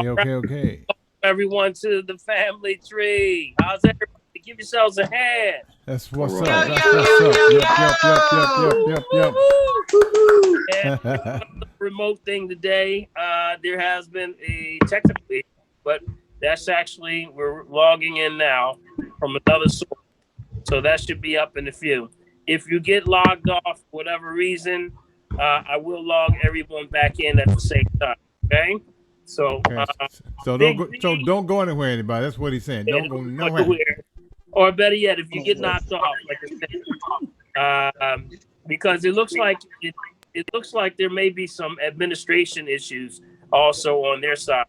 All right, Okay. everyone to the family tree. How's everybody? Give yourselves a hand. That's All what's up. right. That's what's up. Woo-hoo! Woohoo! And remote thing today. There has been a technical issue, but that's actually we're logging in now from another source, so that should be up in a few. If you get logged off for whatever reason, I will log everyone back in at the same time. Okay, so Okay. So don't Big go. So B, don't go anywhere, anybody. That's what he's saying. Don't go nowhere. or better yet, if you get knocked off, like I said, because it looks like there may be some administration issues also on their side.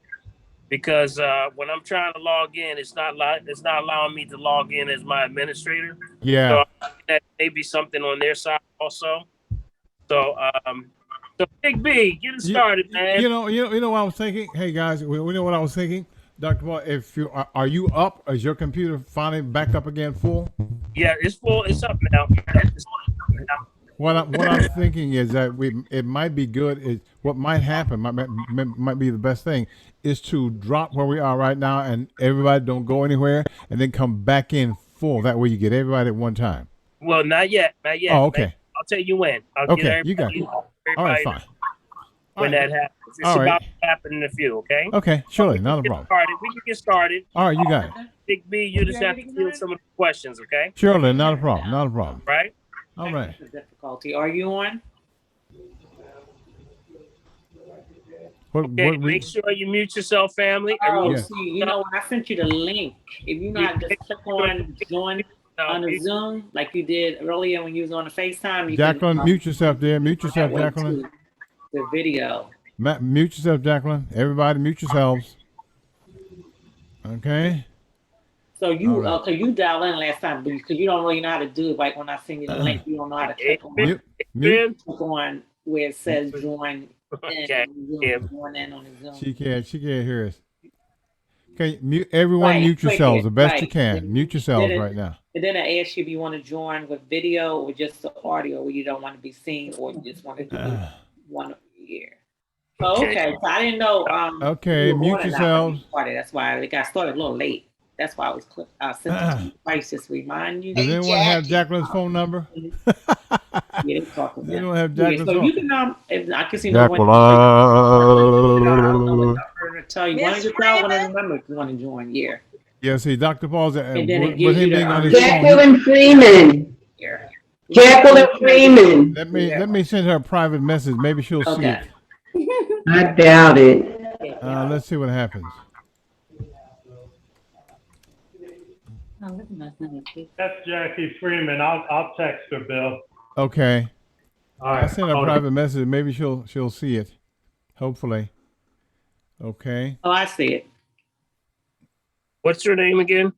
Because when I'm trying to log in, it's not allowing me to log in as my administrator. Yeah. So that may be something on their side also. So so Big B, get it You, started, man. you know what I was thinking. Hey guys, we know what I was thinking, Doctor Paul. If you are you up? Is your computer finally back up again full? Yeah, it's full. It's up now. What I'm thinking is that it might be good. Is what might happen might be the best thing is to drop where we are right now and everybody don't go anywhere and then come back in full. That way you get everybody at one time. Well, not yet, not Oh, yet. okay, I'll tell you when. I'll get okay, you got. All right, everybody fine. All when right, that happens. It's all right, about to happen in a few. Okay. okay. But we Surely, can not a get problem. started. We can get started. All right, you got it. Big B, you just have to field some of the questions. Okay. Surely, not a problem. Not a problem. Right. All right. Difficulty. Are you on? Okay. What Make we? sure you mute yourself, family. Oh, Everyone. Yeah. see, you know when I sent you the link, if you not just click on join on the Zoom like you did earlier when you was on the FaceTime, you can Jacqueline, mute yourself there. Mute that yourself, way Jacqueline. too. The video. Mute yourself, Jacqueline. Everybody, mute yourselves. Okay. So All you right. okay? You dial in last time, but because you don't really know how to do it. Like when I send you the link, you don't know how to Mute. Mute. click on where it says join in Okay. on the Yeah. Zoom, join in on the Zoom. She can't hear us. Okay, mute everyone. Right, Mute click yourselves it. the best you Right. can. Mute yourselves right now. And then I ask you if you want to join with video or just the audio, where you don't want to be seen, or you just want to do one ear. Oh, Okay. okay. So I didn't know Okay, you were mute on or not when you yourselves. started. That's why it got started a little late. That's why I was sent it to you twice just to remind you. Does Hey, anyone have Jackie. Jacqueline's phone number? Yeah, they talking They about. don't have Yeah, Jacqueline's so you phone. can if I can see no one. Jacqueline. I don't know what number to tell you. Why don't Miss you tell one of the Freeman? numbers you want to join? Yeah, Yeah, see, Dr. Paul's and then it with gives him you being the on his phone. Jacqueline Freeman. here. Jacqueline Freeman. Let me send her a private message. Maybe she'll see Okay. it. I doubt it. Let's see what happens. That's Jackie Freeman. I'll text her, Bill. Okay, All I right. sent her a Hold on. private message. Maybe she'll see it. Hopefully. Okay. Oh, I see it. What's your name again?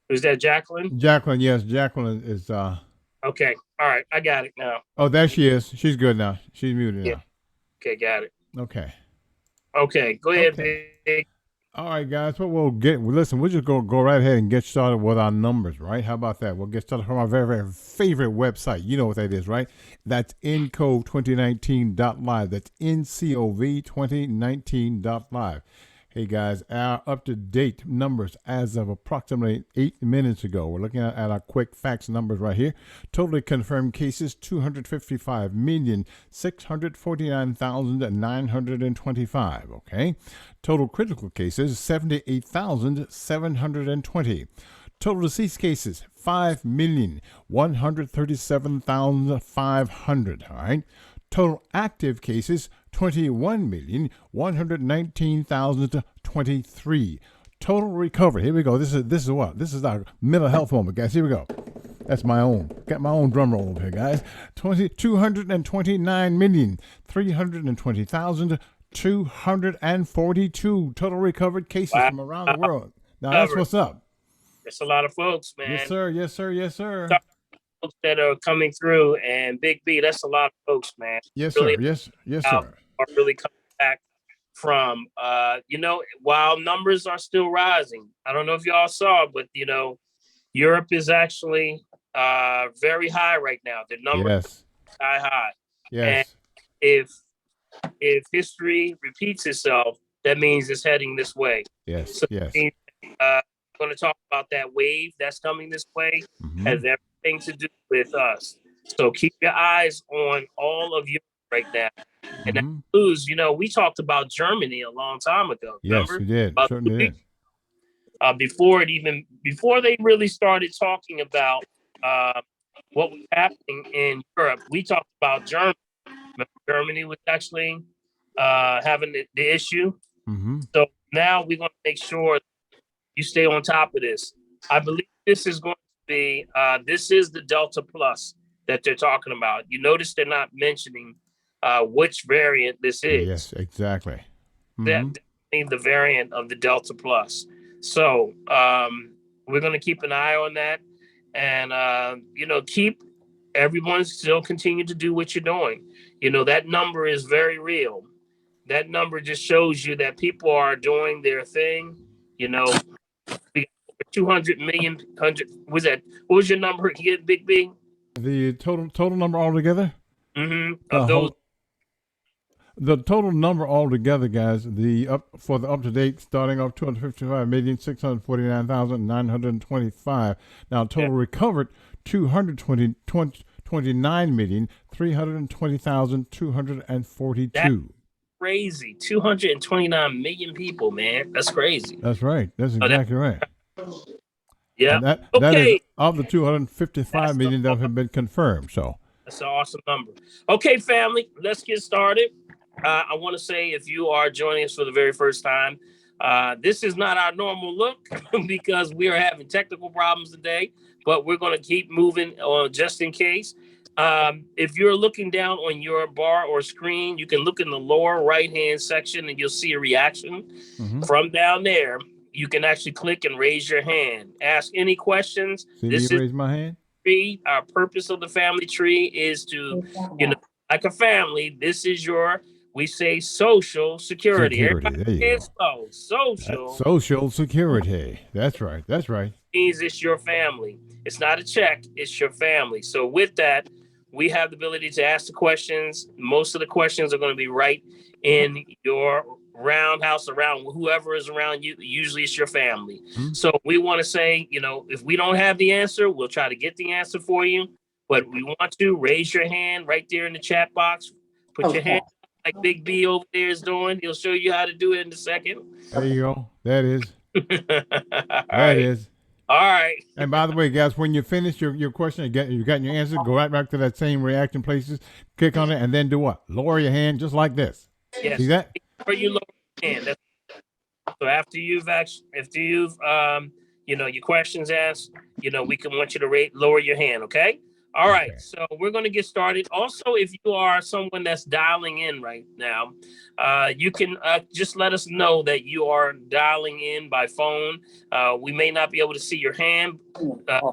Is that Jacqueline? Jacqueline, yes, Jacqueline is. Okay. All right. I got it now. Oh, there she is. She's good now. She's muted Yeah. now. Okay. Got it. Okay. Okay. Go ahead, Okay. Big. All right, guys. What we'll get. Listen, we'll just go right ahead and get started with our numbers, right? How about that? We'll get started from our very, very favorite website. You know what that is, right? That's ncov2019.live. That's ncov2019.live. Hey guys, our up-to-date numbers as of approximately 8 minutes ago. We're looking at our quick facts numbers right here. Totally confirmed cases, 255,649,925. Okay. Total critical cases, 78,720. Total deceased cases, 5,137,500. All right. Total active cases, 21,119,023. Total recovery. Here we go. This is what? This is our mental health moment, guys. Here we go. That's my own. Got my own drum roll over here, guys. 229,320,242 total recovered cases Wow. from around the world. Now that's what's up. That's a lot of folks, man. Yes, sir. Yes, sir. Yes, sir. Folks that are coming through, and Big B, that's a lot of folks, man. Yes, Really, sir. Yes, yes, sir. are really coming back from, while numbers are still rising. I don't know if y'all saw, but Europe is actually very high right now. The numbers Yes. are high. And Yes. if history repeats itself, that means it's heading this way. Yes. So Yes. we're going to talk about that wave that's coming this way. Mm-hmm. Has everything to do with us. So keep your eyes on all of you right now. And that Mm-hmm. includes, we talked about Germany a long time ago. Yes, Remember? we did. About Certainly did. Before they really started talking about what was happening in Europe, we talked about Germany. Remember, Germany was actually having the issue. Mm-hmm. So now we're going to make sure you stay on top of this. I believe this is going to be this is the Delta Plus that they're talking about. You notice they're not mentioning which variant this is. Yes, exactly. That Mm-hmm. definitely the variant of the Delta Plus. So we're going to keep an eye on that, and keep everyone still continue to do what you're doing. That number is very real. That number just shows you that people are doing their thing. We got over 200 million, was that, what was your number again, Big B? The total number altogether. Of those. The total number altogether, guys, for the up to date, starting off 255,649,925. Now, total recovered 229,320,242. That's crazy. 229 million people, man. That's crazy. That's right. That's exactly right. Yeah. And that is of the 255 million that have been confirmed. So that's an awesome number. Okay, family, let's get started. I want to say, if you are joining us for the very first time, this is not our normal look because we are having technical problems today, but we're going to keep moving on just in case. If you're looking down on your bar or screen, you can look in the lower right-hand section and you'll see a reaction. From down there. You can actually click and raise your hand. Ask any questions. See me raise my hand? Our purpose of the family tree is to, like a family, this is we say social security. There you go. Social security. That's right. That's right. Means it's your family. It's not a check. It's your family. So with that, we have the ability to ask the questions. Most of the questions are going to be right in your roundhouse around whoever is around you. Usually it's your family. So we want to say, if we don't have the answer, we'll try to get the answer for you. But we want to raise your hand right there in the chat box. Put your hand up like Big B over there is doing. He'll show you how to do it in a second. There you go. That is. That is. All right. And by the way, guys, when you finish your question, you got your answer, go right back to that same reaction places, click on it, and then do what? Lower your hand just like this. Yes. See that? Or you lower your hand. So after you've your questions asked, we want you to lower your hand. Okay. All right. So we're going to get started. Also, if you are someone that's dialing in right now, you can just let us know that you are dialing in by phone. We may not be able to see your hand.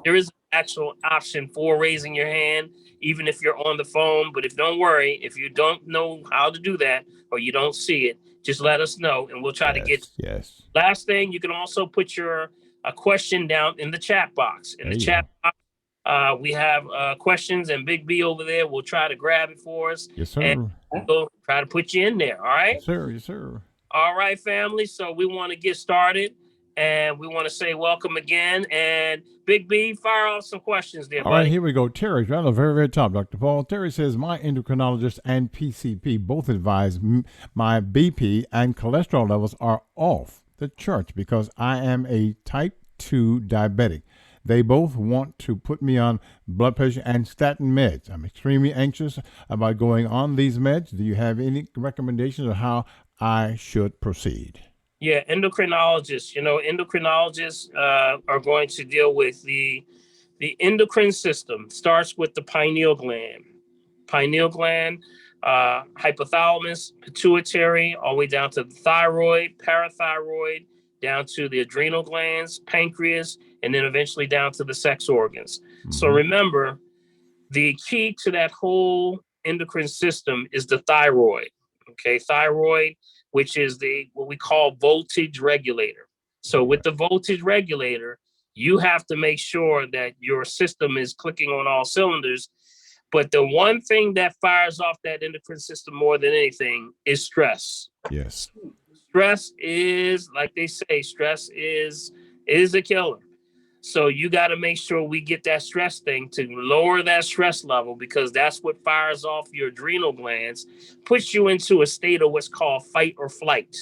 There is an actual option for raising your hand, even if you're on the phone. But don't worry, if you don't know how to do that or you don't see it, just let us know and we'll try to get. Yes. Last thing, you can also put your question down in the chat box. In the chat box, we have questions, and Big B over there will try to grab it for us. Yes, sir. And we'll try to put you in there. All right. Yes, sir. Yes, sir. All right, family. So we want to get started, and we want to say welcome again. And Big B, fire off some questions there, buddy. All right, here we go. Terry's right on the very, very top, Dr. Paul. Terry says, my endocrinologist and PCP both advise my BP and cholesterol levels are off the charts because I am a type 2 diabetic. They both want to put me on blood pressure and statin meds. I'm extremely anxious about going on these meds. Do you have any recommendations of how I should proceed? Yeah, endocrinologists. Endocrinologists are going to deal with the endocrine system. Starts with the pineal gland, hypothalamus, pituitary, all the way down to the thyroid, parathyroid, down to the adrenal glands, pancreas, and then eventually down to the sex organs. So remember, the key to that whole endocrine system is the thyroid. Okay, thyroid, which is what we call voltage regulator. So with the voltage regulator, you have to make sure that your system is clicking on all cylinders. But the one thing that fires off that endocrine system more than anything is stress. Yes. stress is, like they say, stress is a killer. So you got to make sure we get that stress thing to lower that stress level, because that's what fires off your adrenal glands, puts you into a state of what's called fight or flight.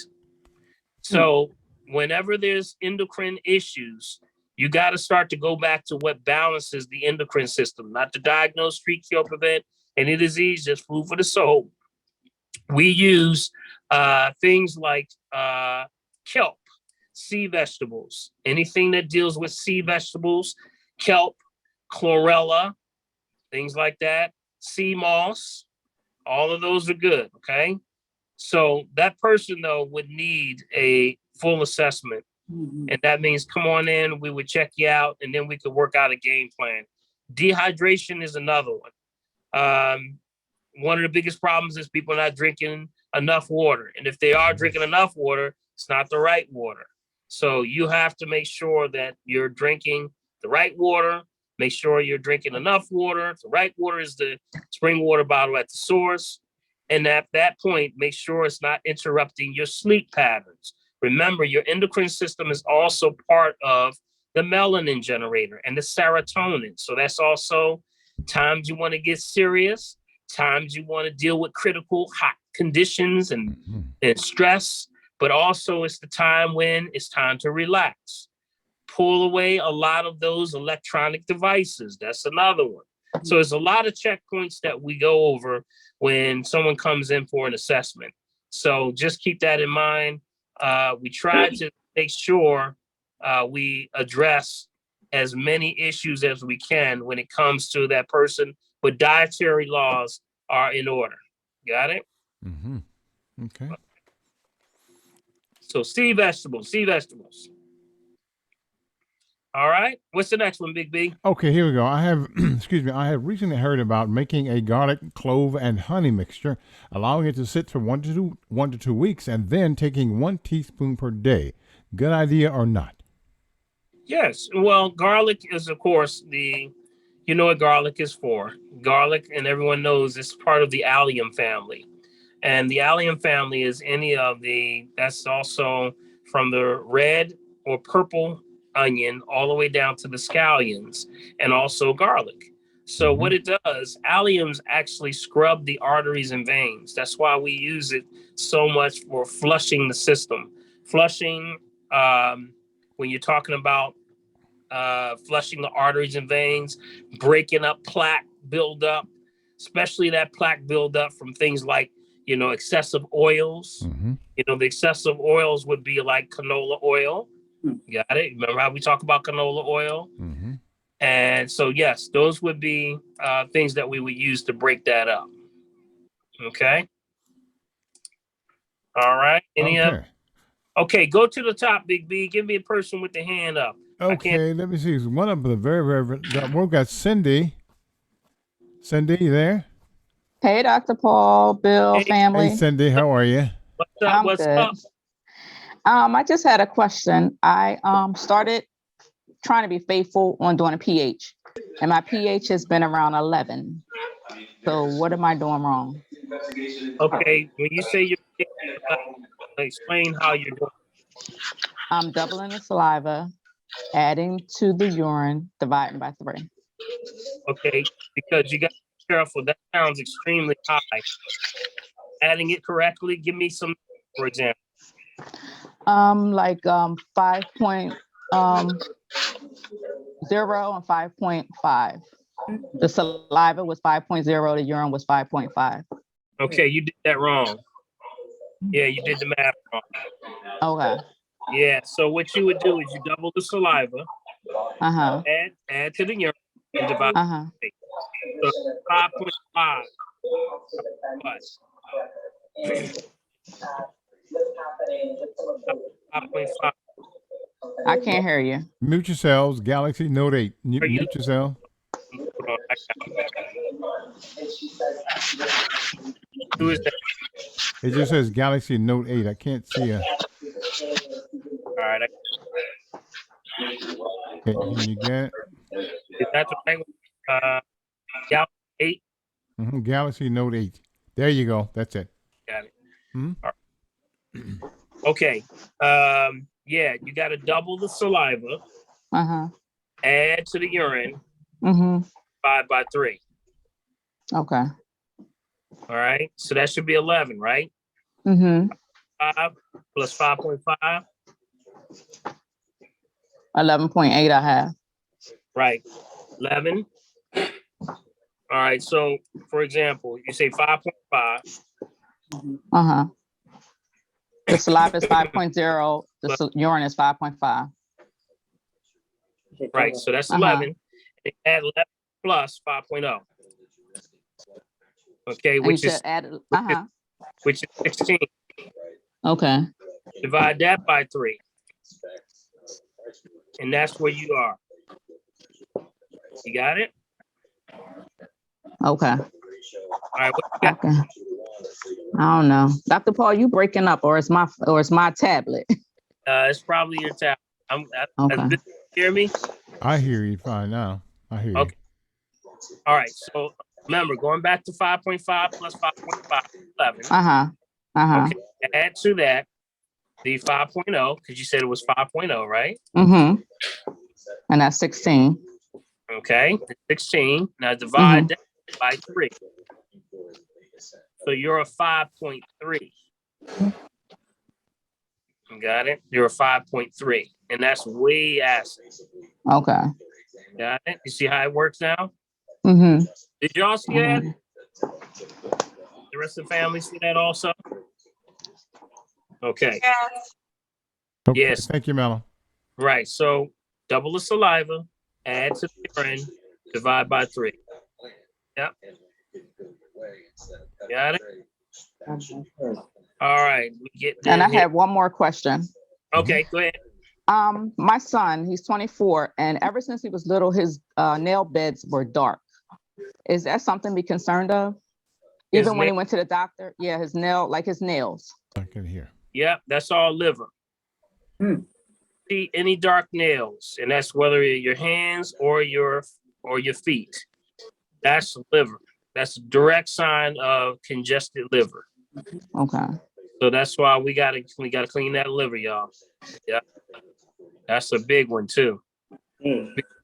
So whenever there's endocrine issues, you got to start to go back to what balances the endocrine system, not to diagnose, treat, cure, prevent any disease, just food for the soul. We use things like kelp, sea vegetables, anything that deals with sea vegetables, kelp, chlorella, things like that, sea moss, all of those are good, okay? So that person, though, would need a full assessment. And that means come on in, we would check you out, and then we could work out a game plan. Dehydration is another one. One of the biggest problems is people not drinking enough water. And if they are drinking enough water, it's not the right water. So you have to make sure that you're drinking the right water, make sure you're drinking enough water. The right water is the spring water bottle at the source. And at that point, make sure it's not interrupting your sleep patterns. Remember, your endocrine system is also part of the melanin generator and the serotonin. So that's also times you want to get serious, times you want to deal with critical hot conditions and stress, but also it's the time when it's time to relax. Pull away a lot of those electronic devices. That's another one. So there's a lot of checkpoints that we go over when someone comes in for an assessment. So just keep that in mind. We try to make sure we address as many issues as we can when it comes to that person, but dietary laws are in order. Got it? Mm-hmm. Okay. So sea vegetables. All right. What's the next one, Big B? Okay, here we go. I have, excuse me, I have recently heard about making a garlic, clove, and honey mixture, allowing it to sit for 1 to 2 weeks, and then taking 1 teaspoon per day. Good idea or not? Yes. Well, garlic is, of course, you know what garlic is for. Garlic, and everyone knows, it's part of the allium family. And the allium family is that's also from the red or purple onion all the way down to the scallions, and also garlic. So what it does, alliums actually scrub the arteries and veins. That's why we use it so much for flushing the system. Flushing, when you're talking about flushing the arteries and veins, breaking up plaque buildup, especially that plaque buildup from things like, excessive oils. The excessive oils would be like canola oil. Got it? Remember how we talk about canola oil? And so, yes, those would be things that we would use to break that up. Okay. All right. Okay, go to the top, Big B. Give me a person with the hand up. Okay, let me see. One of the we've got Cindy. Cindy, you there? Hey, Dr. Paul, Bill, family. Hey, Cindy, how are you? What's up? I'm What's good. up? I just had a question. I started trying to be faithful on doing a pH, and my pH has been around 11. So what am I doing wrong? Okay, when you say you're explain how you're doing. I'm doubling the saliva, adding to the urine, dividing by 3. Okay, because you got to be careful. That sounds extremely high. Adding it correctly, give me some, for example. Like 5.0 and 5.5. The saliva was 5.0, the urine was 5.5. Okay, you did that wrong. Yeah, you did the math wrong. Okay. Yeah, so what you would do is you double the saliva, add to the urine, and divide. So 5.5. I can't hear you. Mute yourselves. Galaxy Note 8. Mute yourself. Who is that? It just says Galaxy Note 8. I can't see a. All right. Can you get it? Is that the right one? Galaxy 8? Galaxy Note 8. There you go. That's it. Got it. Hmm? All Okay. Yeah, you got to double the saliva, add to the urine, Mm-hmm. 5 by 3. Okay. All right. So that should be 11, right? Mm-hmm. 5 plus 5.5. 11.8 I have. Right. 11. All right. So, for example, you say 5.5. Uh-huh. The saliva is 5.0. The urine is 5.5. Right. So that's Uh-huh. 11. And add 11 plus 5.0. Okay. And you said add, Which is 16. Okay. Divide that by 3. And that's where you are. You got it? Okay. All right. What you got? Okay. I don't know. Dr. Paul, you breaking up or it's my tablet? It's probably your tab. Okay. Hear me? I hear you fine now. I hear you. Okay. All right. So remember, going back to 5.5 plus 5.5, 11. Uh-huh. Okay. Add to that the 5.0, because you said it was 5.0, right? Mm-hmm. And that's 16. Okay. 16. Now divide that by 3. So you're a 5.3. You got it? You're a 5.3. And that's way acid. Okay. Got it? You see how it works now? Mm-hmm. Did y'all see that? The rest of the family see that also? Okay. Okay. Yes. Thank you, Melon. Right. So double the saliva, add to the urine, divide by 3. Yep. Got it? All right. We get And I here. have one more question. Okay, go ahead. My son, he's 24, and ever since he was little, his nail beds were dark. Is that something to be concerned of? Even when he went to the doctor? Yeah, his nails. I can hear. Yep, that's all liver. See any dark nails, and that's whether your hands or your feet. That's liver. That's a direct sign of congested liver. Okay. So that's why we gotta clean that liver, y'all. Yeah, that's a big one too. A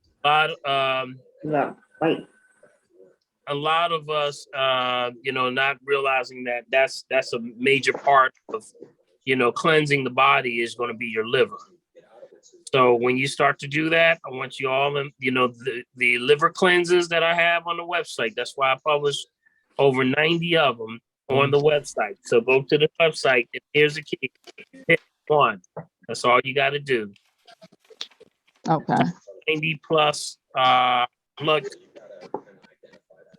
lot of us, not realizing that that's a major part of, cleansing the body is going to be your liver. So when you start to do that, I want you all, the liver cleanses that I have on the website. That's why I publish over 90 of them on the website. So go to the website, and here's the key. Hit 1. That's all you got to do. Okay. 90 plus blood.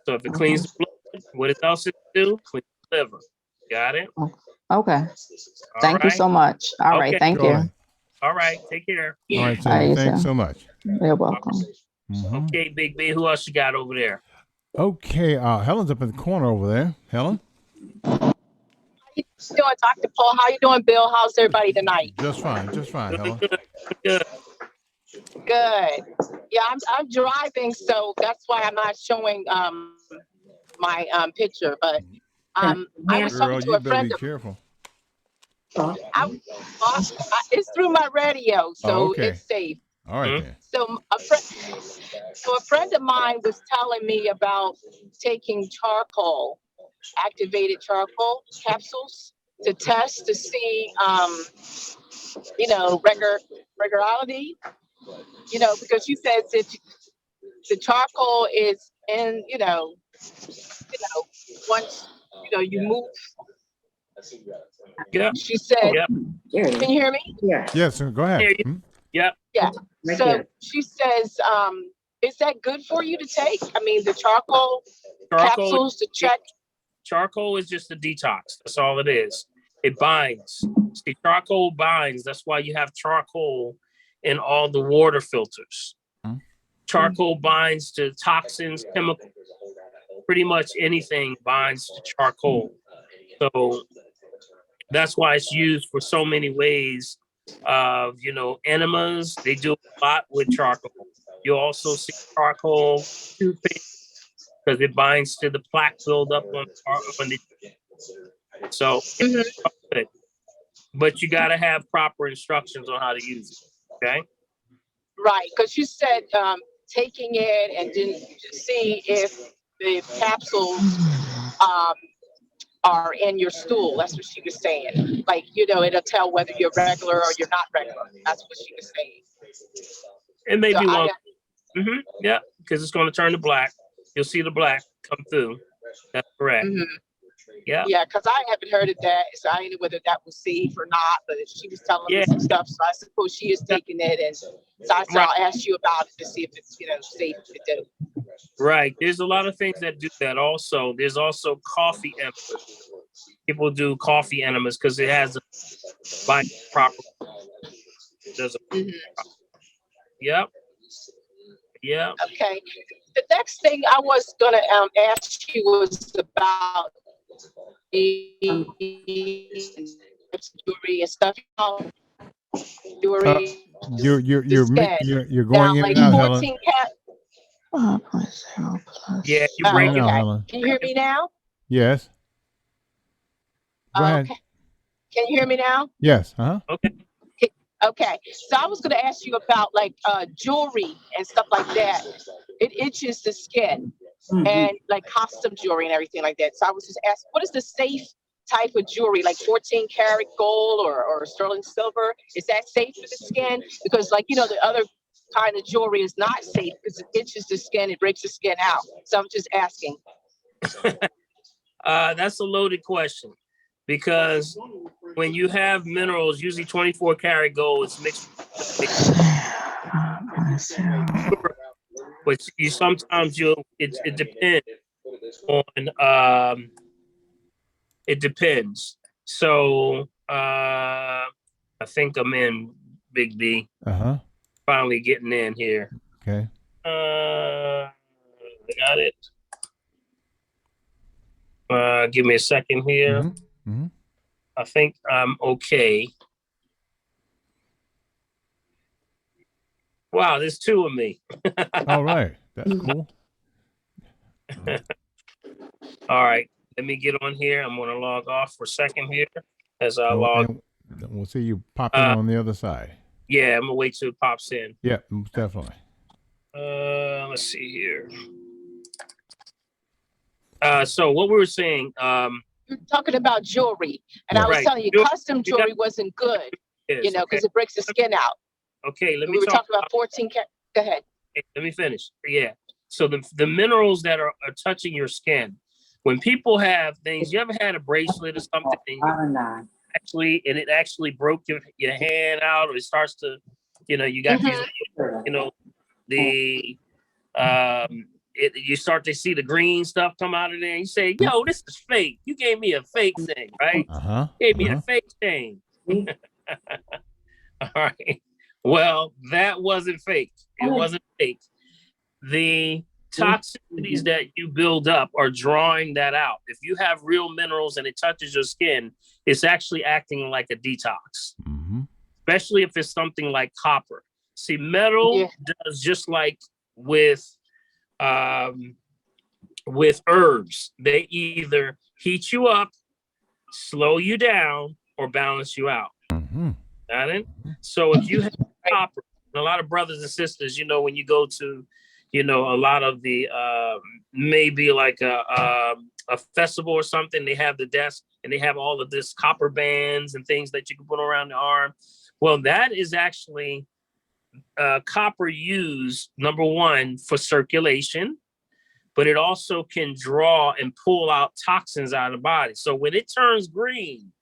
So if it cleans the blood, what else it do? Clean the liver. Got it? Okay. Thank you so much. All right. Thank Go you. ahead. All right. Take care. All right, Cindy. Thanks so much. You're welcome. Okay, Big B. Who else you got over there? Okay, Helen's up in the corner over there. Helen? How you doing, Dr. Paul? How you doing, Bill? How's everybody tonight? Just fine, Helen. Good. Good. Yeah, I'm driving, so that's why I'm not showing my picture. But I was Girl, talking to you a better friend. be careful. It's through my radio, so okay. it's safe. All right then. So a friend of mine was telling me about taking charcoal, activated charcoal capsules to test to see, regularity, because you said that the charcoal is in, once, you move. Yeah. She said, Yeah. can you hear me? Yes, go ahead. Yep. Yeah. So she says, is that good for you to take? I mean, the charcoal capsules to check. Charcoal is just a detox. That's all it is. It binds. See, charcoal binds. That's why you have charcoal in all the water filters. Charcoal binds to toxins, chemicals. Pretty much anything binds to charcoal. So that's why it's used for so many ways of, enemas. They do a lot with charcoal. You also see charcoal toothpaste because it binds to the plaque buildup on the. So it's good. but you got to have proper instructions on how to use it. Okay. Right, because you said taking it and then see if the capsules are in your stool. That's what she was saying. Like, it'll tell whether you're regular or you're not regular. That's what she was saying. It may So be one. Yeah, because it's going to turn to black. You'll see the black come through. That's correct. Yeah. Yeah, because I haven't heard of that, so I didn't know whether that was safe or not. But she was telling me some stuff, so I suppose she is taking it, and so I said I'll ask you about it to see if it's safe to do. Right. There's a lot of things that do that. Also, there's also coffee enemas. People do coffee enemas because it has a body proper. Does a Yep. Yeah. Okay. The next thing I was gonna ask you was about jewelry and stuff. Jewelry. You're Now, going in like and out, 14 cat. 5.0 plus. Yeah, you Helen. break Going in and out, Okay. Helen. Can you hear me now? Yes. Go ahead. Okay. Can you hear me now? Yes. Okay. Okay. So I was going to ask you about like jewelry and stuff like that. It itches the skin and like costume jewelry and everything like that. So I was just asking, what is the safe type of jewelry, like 14 karat gold or sterling silver? Is that safe for the skin? Because like, the other kind of jewelry is not safe because it itches the skin, it breaks the skin out. So I'm just asking. That's a loaded question because when you have minerals, usually 24 karat gold, it's mixed. But you sometimes it depends on it depends. So I think I'm in Big B. Finally getting in here. Okay. Got it. Give me a second here. I think I'm okay. Wow, there's two of me. All right. That's cool. All right. Let me get on here. I'm going to log off for a second here as I log. And we'll see you pop in on the other side. Yeah, I'm going to wait till it pops in. Yeah, definitely. Let's see here. So what we were saying, You're talking about jewelry, and I was telling you, custom jewelry wasn't good, because it breaks the skin out. Okay, we were talking about 14 karat. Go ahead. Let me finish. Yeah. So the minerals that are touching your skin, when people have things, you ever had a bracelet or something, and it actually broke your hand out, or it starts to, you got these, you start to see the green stuff come out of there, and you say, "Yo, this is fake. You gave me a fake thing, right? Gave me a fake chain." All right. Well, that wasn't fake. It wasn't fake. The toxicities that you build up are drawing that out. If you have real minerals and it touches your skin, it's actually acting like a detox, especially if it's something like copper. See, metal does just like with herbs. They either heat you up, slow you down, or balance you out. Got it? So if you have copper, a lot of brothers and sisters, when you go to, a lot of the maybe like a festival or something, they have the desk and they have all of this copper bands and things that you can put around the arm. Well, that is actually copper used, number one, for circulation, but it also can draw and pull out toxins out of the body. So when it turns green,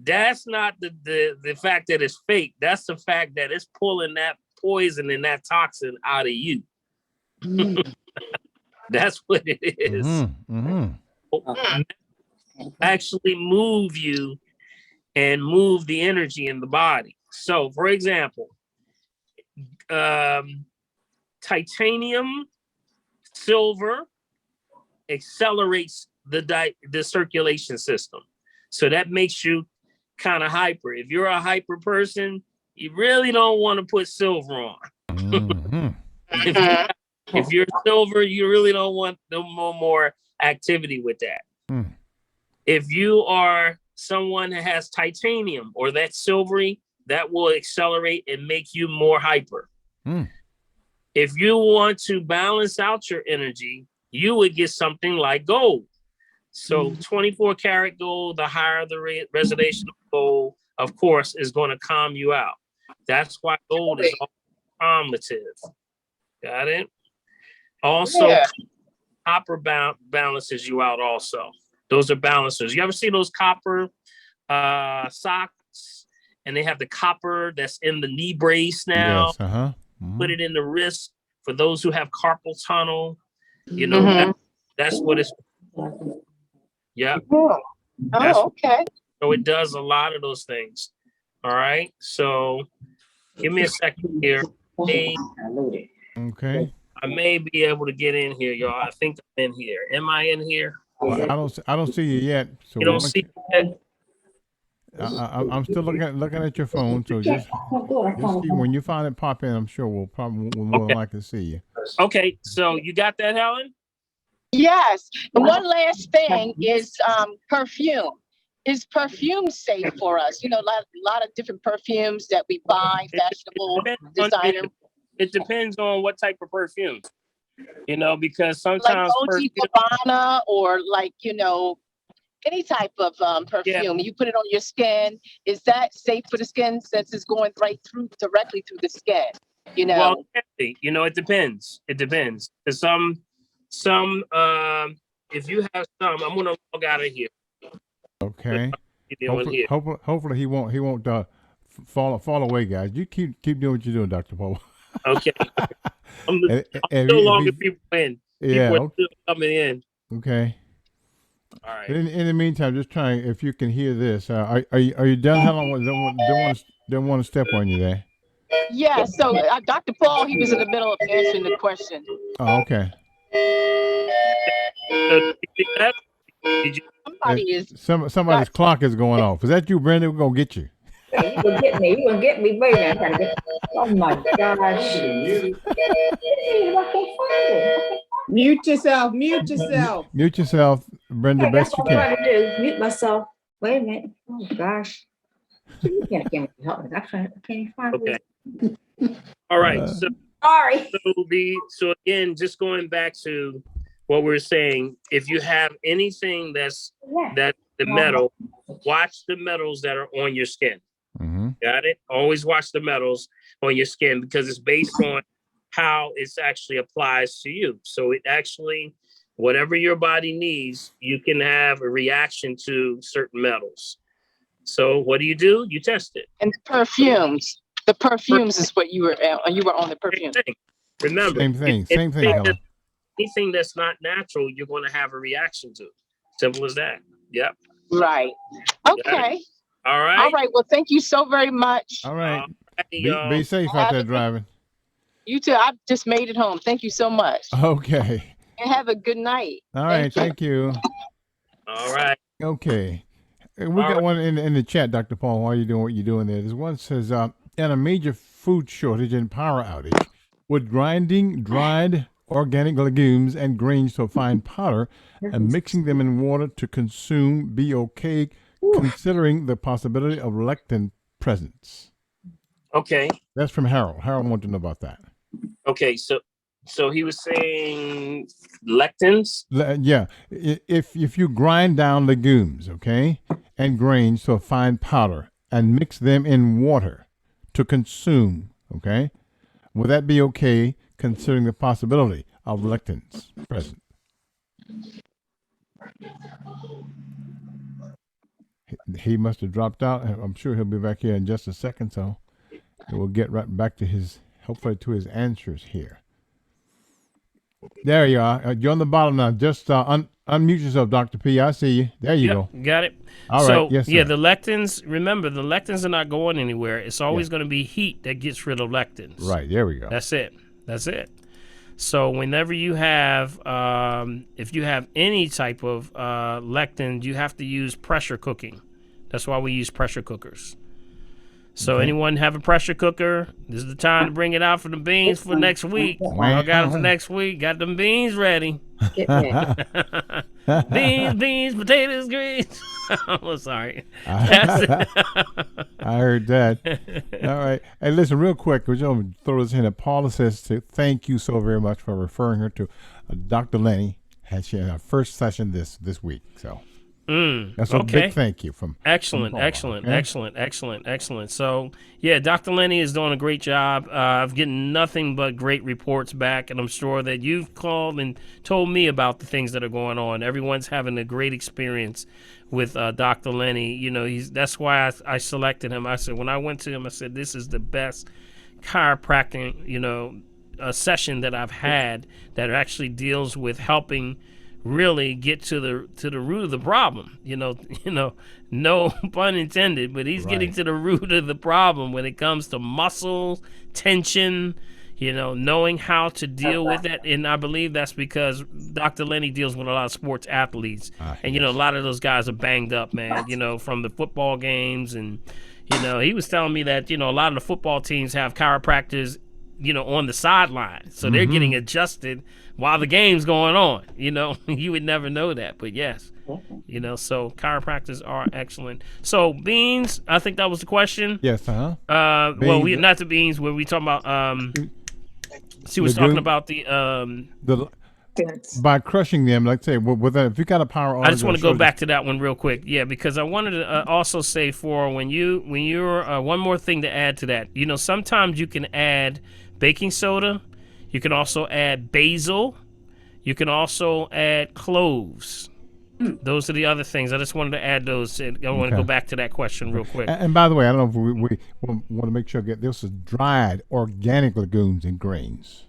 that's not the fact that it's fake. That's the fact that it's pulling that poison and that toxin out of you. That's what it is. Actually move you and move the energy in the body. So, for example, titanium, silver accelerates the circulation system. So that makes you kind of hyper. If you're a hyper person, you really don't want to put silver on. If you're silver, you really don't want no more activity with that. If you are someone that has titanium or that silvery, that will accelerate and make you more hyper. If you want to balance out your energy, you would get something like gold. So 24 karat gold, the higher the residential gold, of course, is going to calm you out. That's why gold is calmative. Got it? Also, copper balances you out also. Those are balancers. You ever see those copper socks? And they have the copper that's in the knee brace now. Yes, Put it in the wrist for those who have carpal tunnel. You know, that's what it's. Yeah. Okay. So it does a lot of those things. All right. So give me a second here. Okay. I may be able to get in here, y'all. I think I'm in here. Am I in here? Well, I don't see you yet. So You don't see it? I'm still looking at your phone. So just see when you find it pop in. I'm sure we'll more than likely see you. Okay. So you got that, Helen? Yes. And one last thing is perfume. Is perfume safe for us? You know, a lot of different perfumes that we buy, fashionable, designer. It depends on what type of perfume. You know, because sometimes like Dolce Gabbana or like, you know, any type of perfume. You put it on your skin. Is that safe for the skin since it's going directly through the skin? You know. Well, you know, it depends. It depends. Because some if you have some, I'm gonna log out of here. Okay. Hopefully he won't fall away, guys. You keep doing what you're doing, Dr. Paul. Okay. I'm still logging people in. People are still coming in. Okay. All right. In the meantime, just trying if you can hear this. Are you done? How long? Don't want to step on you there. Yeah. So Dr. Paul, he was in the middle of answering the question. Oh, okay. Somebody's clock is going off. Is that you, Brenda? We're gonna get you. You gonna get me? You gonna get me? Wait a minute. I gotta get. Oh my gosh. Mute yourself. Mute yourself. Mute yourself, Brenda. Best you That's what can. I'm trying to do. Mute myself. Wait a minute. Oh gosh. You can't help me. I can't even find Okay. All right. So sorry. So again, just going back to what we're saying, if you have anything that's the metal, watch the metals that are on your skin. Got it? Always watch the metals on your skin because it's based on how it actually applies to you. So it actually, whatever your body needs, you can have a reaction to certain metals. So what do? You test it. And the perfumes is what you were on the perfume. Remember, same thing. Helen. Anything that's not natural, you're going to have a reaction to. Simple as that. Yep. Right. Okay. All right. All right. Well, thank you so very much. All right. Be safe out there driving. You too. I just made it home. Thank you so much. Okay. And have a good night. All right. Thank you. All right. Okay. We got one in the chat, Dr. Paul. While you're doing what you're doing there, this one says, in a major food shortage and power outage, would grinding dried organic legumes and grains to a fine powder and mixing them in water to consume be okay, considering the possibility of lectin presence? Okay. That's from Harold. Harold wanted to know about that. Okay, so he was saying lectins? Yeah. If you grind down legumes, okay, and grains to a fine powder and mix them in water to consume, okay, would that be okay considering the possibility of lectins present? He must have dropped out. I'm sure he'll be back here in just a second, so we'll get right back to his answers here. There you are. You're on the bottom now. Just unmute yourself, Dr. P. I see you. There you go. Got it. All right. Yes, sir. Yeah, the lectins, remember, the lectins are not going anywhere. It's always going to be heat that gets rid of lectins. Right. There we go. That's it. So whenever you have, if you have any type of lectin, you have to use pressure cooking. That's why we use pressure cookers. So Okay. anyone have a pressure cooker? This is the time to bring it out for the beans for next week. Y'all got it for next week. Got them beans ready. Get ready. beans, potatoes, greens. Oh, sorry. I heard that. All right. Hey, listen, real quick, we're going to throw this in. Paula says to thank you so very much for referring her to Dr. Lenny. She had her first session this week. So that's a big thank you from excellent. So yeah, Dr. Lenny is doing a great job. I've getting nothing but great reports back, and I'm sure that you've called and told me about the things that are going on. Everyone's having a great experience with Dr. Lenny. You know, that's why I selected him. I said when I went to him, I said this is the best chiropractic, session that I've had that actually deals with helping really get to the root of the problem. No pun intended, but he's getting to the root of the problem when it comes to muscles, tension, knowing how to deal with it. And I believe that's because Dr. Lenny deals with a lot of sports athletes. And, a lot of those guys are banged up, man, from the football games. And, he was telling me that, a lot of the football teams have chiropractors, on the sideline. So they're getting adjusted while the game's going on. You would never know that. But yes, so chiropractors are excellent. So beans, I think that was the question. Yes, well, not the beans, where we talking about, she was talking about the by crushing them, like say, with that, if you got a power arm. I just want to go back to that one real quick. Yeah, because I wanted to also say when you're one more thing to add to that. Sometimes you can add baking soda. You can also add basil. You can also add cloves. Those are the other things. I just wanted to add those. I want to go back to that question real quick. And by the way, I don't know if we want to make sure this is dried organic legumes and grains.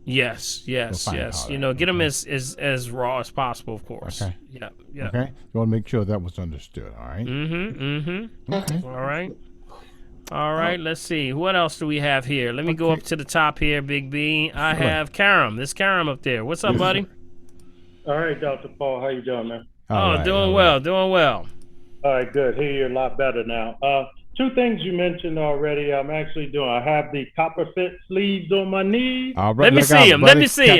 Yes. Get them as raw as possible, of course. Okay. Yeah. Okay. You want to make sure that was understood. All right. Okay. All right. Let's see. What else do we have here? Let me go up to the top here, Big B. I have Karam. There's Karam up there. What's up, buddy? All right, Dr. Paul, how you doing, man? Doing well. All right, good. Hear you a lot better now. Two things you mentioned already. I'm actually doing. I have the copper fit sleeves on my knees. All right, Let me see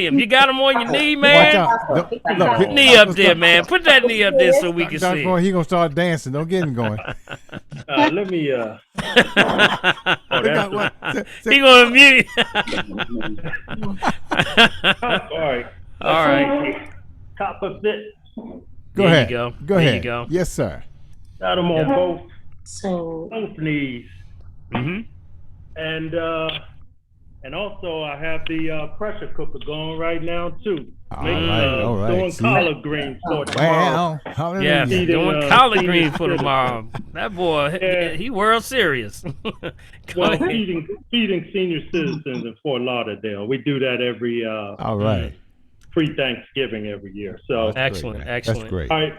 him. You got them on your knee, man. Look, knee up there, man. Put that knee up there so we can see. He gonna start dancing. Don't get him going. Let me. He gonna mute. All right. Copper fit. Go ahead. Go ahead. There you go. Yes, sir. Got them on both So knees. And also I have the pressure cooker going right now too. All right. Doing collard greens for tomorrow. Yeah, doing collard greens for tomorrow. That boy, he world serious. Feeding senior citizens in Fort Lauderdale. We do that every pre-Thanksgiving every year. So excellent. That's great. All right.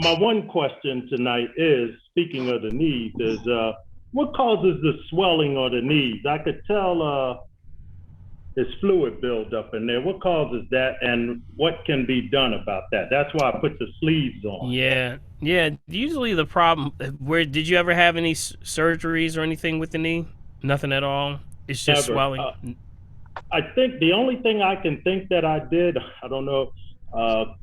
My one question tonight is, speaking of the knees, is what causes the swelling of the knees? I could tell there's fluid buildup in there. What causes that, and what can be done about that? That's why I put the sleeves on. Yeah. Usually the problem, did you ever have any surgeries or anything with the knee? Nothing at all? It's just swelling? I think the only thing I can think that I did, I don't know, about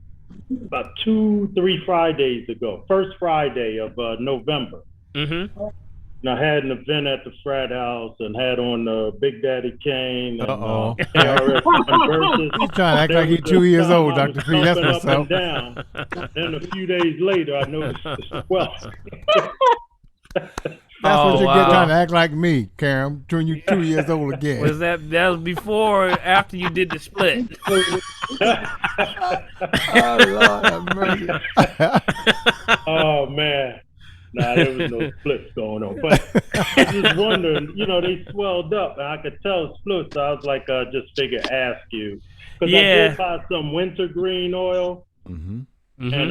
2-3 Fridays ago, first Friday of November. And I had an event at the frat house and had on Big Daddy Kane and KRS One. He's trying to act like he's 2 years old, Dr. P. That's what's up. Down. Then a few days later, I noticed the swelling. That's what you get trying to act like me, Karen. Turn you 2 years old again. Was that was before or after you did the split? Oh, Lord have mercy. Oh, man. Nah, there was no splits going on. But I was just wondering, they swelled up, and I could tell splits. So I was like, just figure ask you. Because I did buy some wintergreen oil, and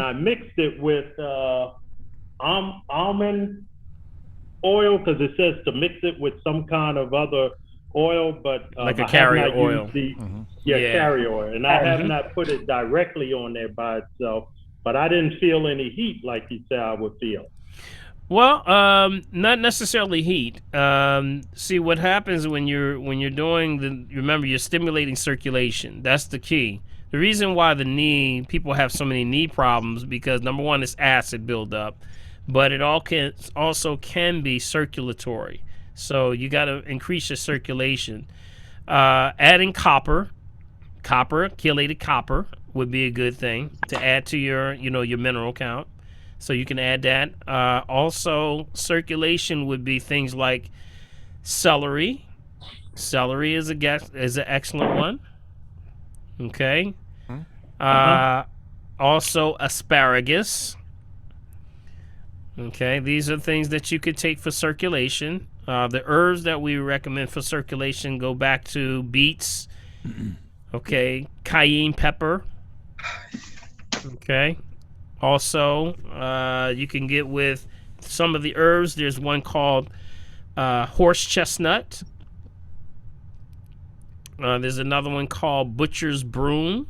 I mixed it with almond oil, because it says to mix it with some kind of other oil, but like a carrier oil. Carrier oil. And I have not put it directly on there by itself, but I didn't feel any heat like you said I would feel. Well, not necessarily heat. See what happens when you're doing remember you're stimulating circulation. That's the key. The reason why the knee people have so many knee problems because number one is acid buildup, but it also can be circulatory. So you got to increase your circulation. Adding copper, chelated copper would be a good thing to add to your mineral count. So you can add that. Also, circulation would be things like celery. Celery is an excellent one. Okay. Also, asparagus. Okay, these are things that you could take for circulation. The herbs that we recommend for circulation go back to beets. Okay, cayenne pepper. Okay. Also, you can get with some of the herbs. There's one called horse chestnut. There's another one called butcher's broom.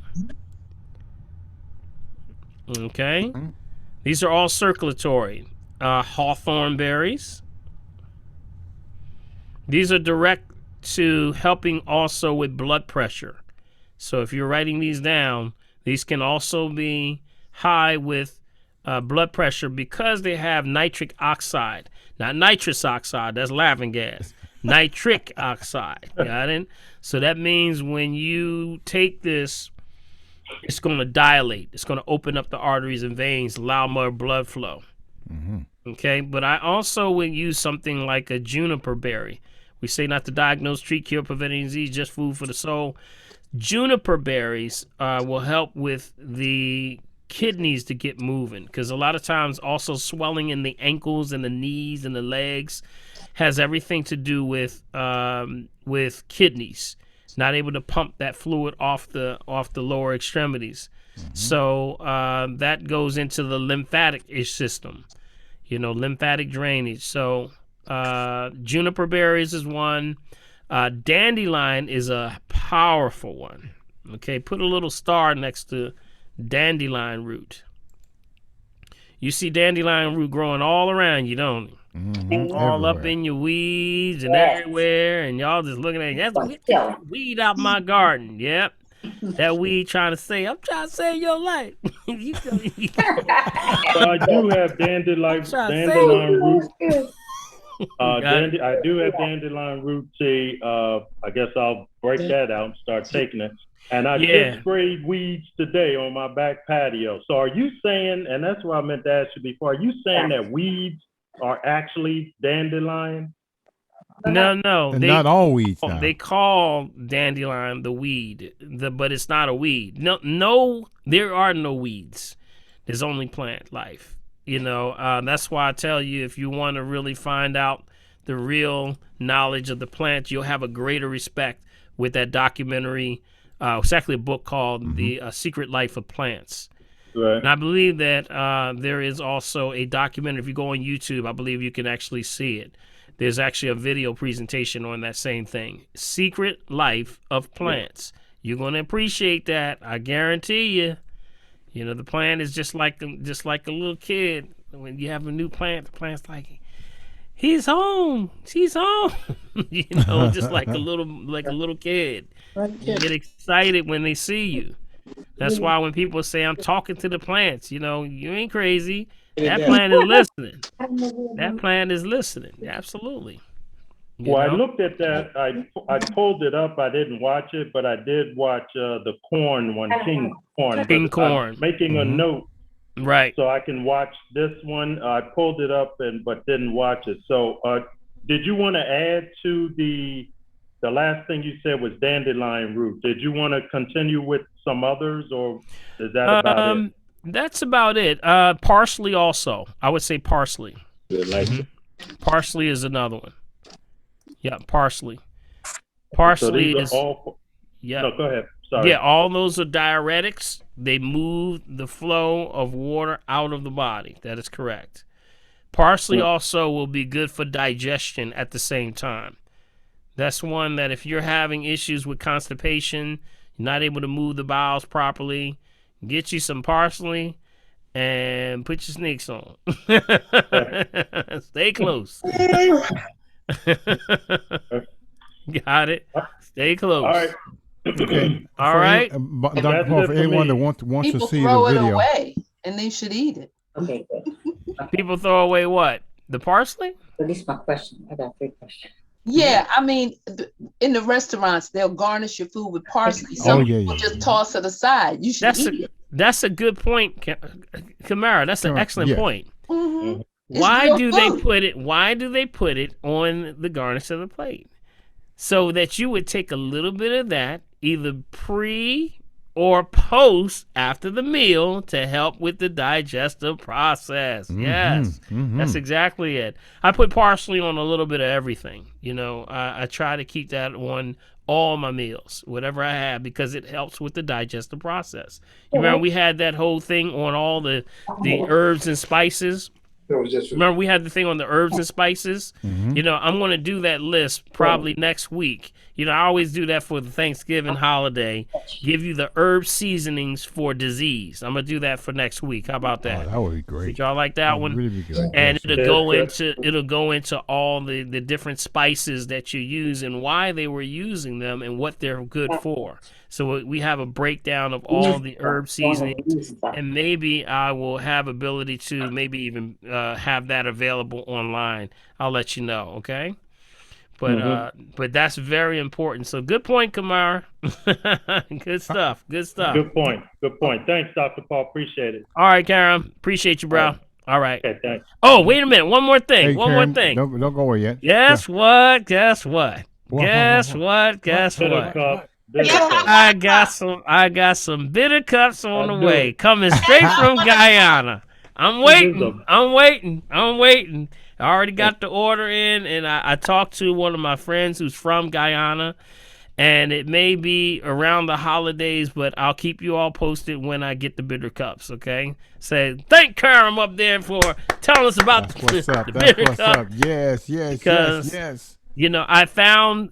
Okay. These are all circulatory. Hawthorn berries. These are direct to helping also with blood pressure. So if you're writing these down, these can also be high with blood pressure because they have nitric oxide, not nitrous oxide. That's laughing gas. Nitric oxide. Got it? So that means when you take this, it's going to dilate. It's going to open up the arteries and veins, allow more blood flow. Okay, but I also would use something like a juniper berry. We say not to diagnose, treat, cure, prevent any disease, just food for the soul. Juniper berries will help with the kidneys to get moving because a lot of times also swelling in the ankles and the knees and the legs has everything to do with kidneys not able to pump that fluid off the lower extremities. So that goes into the lymphatic system, lymphatic drainage. So juniper berries is one. Dandelion is a powerful one. Okay, put a little star next to dandelion root. You see dandelion root growing all around you, don't you? All up in your weeds and everywhere, and y'all just looking at it. That's weed out my garden. Yep. That weed trying to save your life. I do have dandelion root. I do have dandelion root tea. I guess I'll break that out and start taking it. And I just sprayed weeds today on my back patio. So are you saying, and that's what I meant to ask you before, are you saying that weeds are actually dandelion? No. And not all weeds now. They call dandelion the weed, but it's not a weed. No, there are no weeds. There's only plant life. That's why I tell you, if you want to really find out the real knowledge of the plant, you'll have a greater respect with that documentary. It's actually a book called The Secret Life of Plants. Right. And I believe that there is also a documentary. If you go on YouTube, I believe you can actually see it. There's actually a video presentation on that same thing. Secret Life of Plants. Yeah. You're going to appreciate that. I guarantee you. The plant is just like a little kid. When you have a new plant, the plant's like, he's home. She's home. Just like a little kid. You get excited when they see you. That's why when people say I'm talking to the plants, you ain't crazy. That plant is listening. That plant is listening. Absolutely. I looked at that. I pulled it up. I didn't watch it, but I did watch the corn one, King Corn. King Corn. I'm making a note, right? So I can watch this one. I pulled it up but didn't watch it. So, did you want to add to the last thing you said was dandelion root? Did you want to continue with some others, or is that about it? That's about it. Parsley also. I would say parsley. Parsley is another one. Yeah, parsley. Parsley is all. Yeah. No, go ahead. Sorry. Yeah, all those are diuretics. They move the flow of water out of the body. That is correct. Parsley also will be good for digestion at the same time. That's one that if you're having issues with constipation, you're not able to move the bowels properly, get you some parsley, and put your sneaks on. Stay close. Got it. Stay close. All right. Okay. All right. Dr. That's Paul, it for for anyone that me. wants to People see throw the it video. away and they should eat it. Okay, good. People throw away what? The parsley? At least my question. I got 3 questions. Yeah, I mean, in the restaurants, they'll garnish your food with parsley. Oh, Some yeah, people yeah, just yeah. toss it aside. You should eat it. That's a good point, Kamara. That's an excellent yes. point. Mm-hmm. Why do they put it? Why do they put it on the garnish of the plate? So that you would take a little bit of that, either pre or post after the meal, to help with the digestive process. Yes, that's exactly it. I put parsley on a little bit of everything. You know, I try to keep that on all my meals, whatever I have, because it helps with the digestive process. You remember we had that whole thing on all the herbs and spices? Remember we had the thing on the herbs and spices? You know, I'm going to do that list probably next week. You know, I always do that for the Thanksgiving holiday. Give you the herb seasonings for disease. I'm going to do that for next week. How about that? Oh, that would be great. Did y'all like that one? Really be good. And Yes, it'll go into all the different spices that you use and why they were using them and what they're good for. So we have a breakdown of all the herb seasonings, and maybe I will have ability to maybe even have that available online. I'll let you know, okay? But that's very important. So good point, Kamara. Good stuff. Good stuff. Good point. Good point. Thanks, Dr. Paul. Appreciate it. All right, Karen. Appreciate you, bro. All right. Okay, thanks. Oh, wait a minute. One more thing. Hey, One Karen, more thing. Don't go away yet. Guess what? Guess what? Guess What? what? Guess Bitter what? cup. Bitter cup. I got some bitter cups on the way, coming straight from Guyana. I'm waiting. I already got the order in, and I talked to one of my friends who's from Guyana, and it may be around the holidays, but I'll keep you all posted when I get the bitter cups, okay? Say, thank Karam up there for telling us about That's what's up. the That's bitter what's cup. up. Yes, Because, yes. You know, I found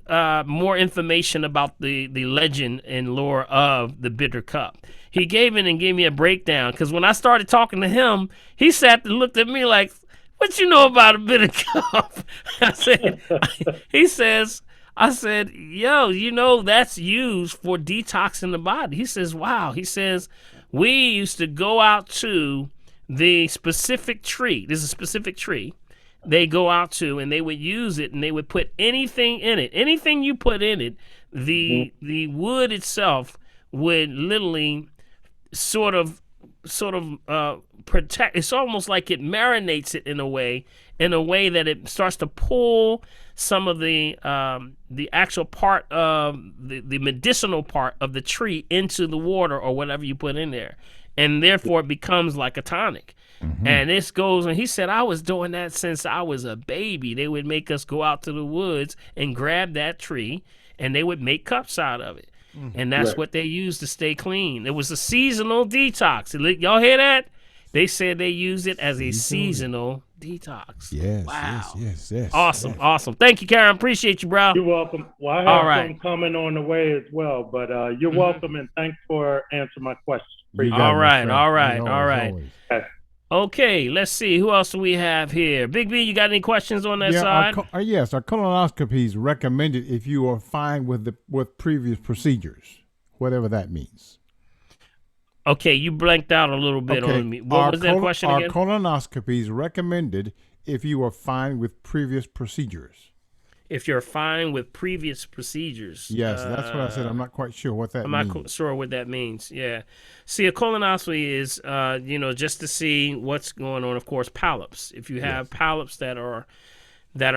more information about the legend and lore of the bitter cup. He gave me a breakdown, because when I started talking to him, he sat and looked at me like, what you know about a bitter cup? I said, yo, you know, that's used for detoxing the body. He says, wow. He says, we used to go out to the specific tree. There's a specific tree they go out to, and they would use it, and they would put anything in it. Anything you put in it, the wood itself would literally sort of protect. It's almost like it marinates it in a way that it starts to pull some of the actual part of the medicinal part of the tree into the water or whatever you put in there, and therefore it becomes like a tonic. And this goes, and he said, I was doing that since I was a baby. They would make us go out to the woods and grab that tree, and they would make cups out of it. And that's what they used to stay clean. It was a seasonal detox. Y'all hear that? They said they used it as a seasonal detox. Yes. Wow. Yes. Awesome. Awesome. Thank you, Karen. Appreciate you, bro. You're welcome. Well, I have some coming on the way as well, but you're welcome, and thanks for answering my question. All right. Always. Okay, let's see. Who else do we have here? Big B, you got any questions on that side? Yes, our colonoscopy is recommended if you are fine with previous procedures, whatever that means. Okay, you blanked out a little bit on me. What was that question again? Our colonoscopy is recommended if you are fine with previous procedures. If you're fine with previous procedures. Yes, that's what I said. I'm not quite sure what that means. I'm not sure what that means. Yeah. See, a colonoscopy is, just to see what's going on, of course, polyps. If you have polyps that are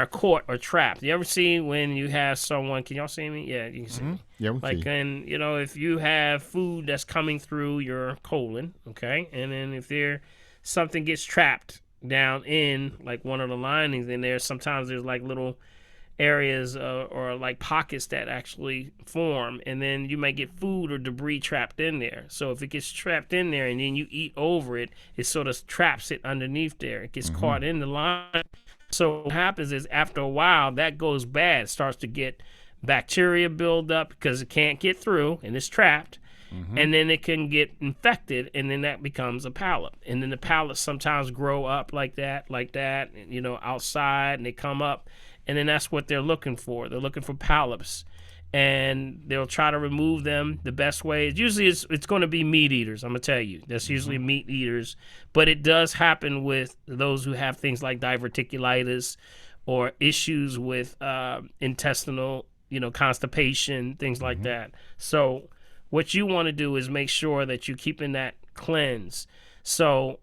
caught or trapped. You ever see when you have someone, can y'all see me? Yeah, you can see me. Yeah, we see. And, if you have food that's coming through your colon, okay, and then if something gets trapped down in, like, one of the linings in there, sometimes there's, like, little areas or like pockets that actually form, and then you might get food or debris trapped in there. So if it gets trapped in there and then you eat over it, it sort of traps it underneath there. It gets caught in the line. So what happens is after a while that goes bad. It starts to get bacteria build up because it can't get through and it's trapped. and then it can get infected, and then that becomes a polyp. And then the polyps sometimes grow up like that, you know, outside, and they come up, and then that's what they're looking for. They're looking for polyps, and they'll try to remove them the best way. Usually it's going to be meat eaters. I'm going to tell you. That's usually meat eaters, but it does happen with those who have things like diverticulitis or issues with intestinal, you know, constipation, things like that. So what you want to do is make sure that you're keeping that cleanse. So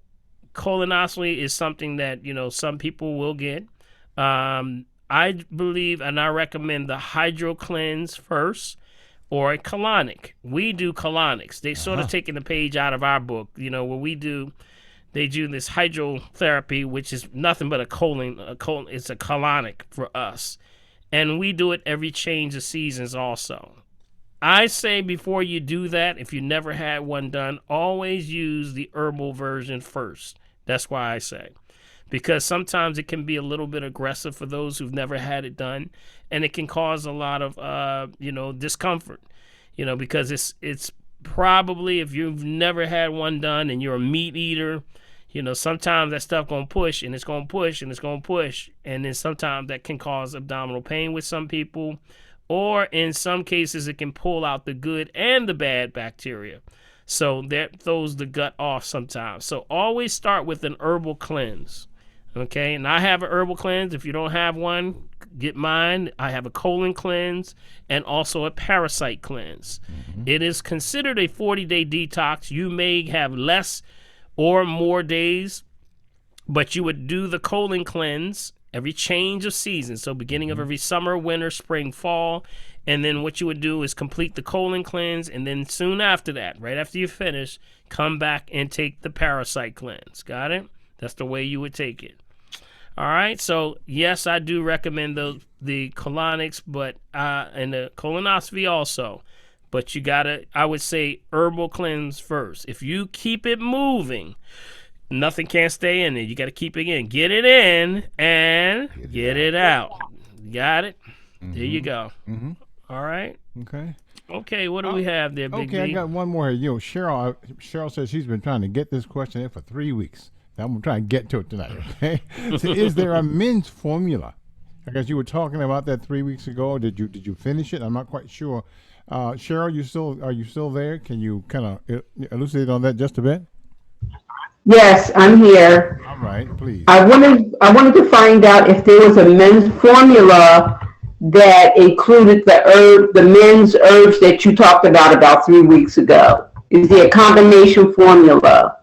colonoscopy is something that, you know, some people will get. I believe and I recommend the hydro cleanse first or a colonic. We do colonics. They sort of taken the page out of our book, you know, where they do this hydrotherapy, which is nothing but a colon. It's a colonic for us. And we do it every change of seasons also. I say before you do that, if you never had one done, always use the herbal version first. That's why I say. Because sometimes it can be a little bit aggressive for those who've never had it done. And it can cause a lot of, you know, discomfort. You know, because it's probably, if you've never had one done and you're a meat eater, you know, sometimes that stuff going to push and it's going to push and it's going to push. And then sometimes that can cause abdominal pain with some people. Or in some cases, it can pull out the good and the bad bacteria. So that throws the gut off sometimes. So always start with an herbal cleanse. Okay, and I have an herbal cleanse. If you don't have one, get mine. I have a colon cleanse and also a parasite cleanse. It is considered a 40-day detox. You may have less or more days, but you would do the colon cleanse every change of season. So beginning of every summer, winter, spring, fall. And then what you would do is complete the colon cleanse. And then soon after that, right after you finish, come back and take the parasite cleanse. Got it? That's the way you would take it. All right. So yes, I do recommend the colonics, but and the colonoscopy also. But you gotta, I would say, herbal cleanse first. If you keep it moving, nothing can stay in it. You got to keep it in. Get it in and get it out. Got it? There you go. All right. Okay. What do we have there, Big D? I got one more here. You know, Cheryl says she's been trying to get this question in for 3 weeks. I'm trying to get to it tonight. Okay. So is there a men's formula? I guess you were talking about that 3 weeks ago. Did you finish it? I'm not quite sure. Cheryl, are you still there? Can you kind of elucidate on that just a bit? Yes, I'm here. All right, please. I wanted to find out if there was a men's formula that included the men's herbs that you talked about 3 weeks ago. Is there a combination formula?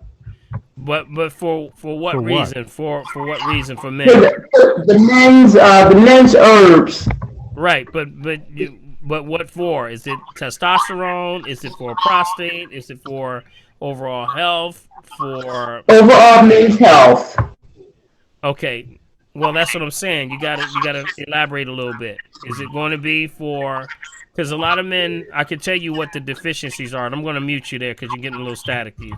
But for what reason? For what reason? For men? The men's herbs. Right, but what for? Is it testosterone? Is it for prostate? Is it for overall health? For overall men's health. Okay, well that's what I'm saying. You gotta elaborate a little bit. Is it going to be for? Because a lot of men, I can tell you what the deficiencies are. And I'm going to mute you there because you're getting a little staticky.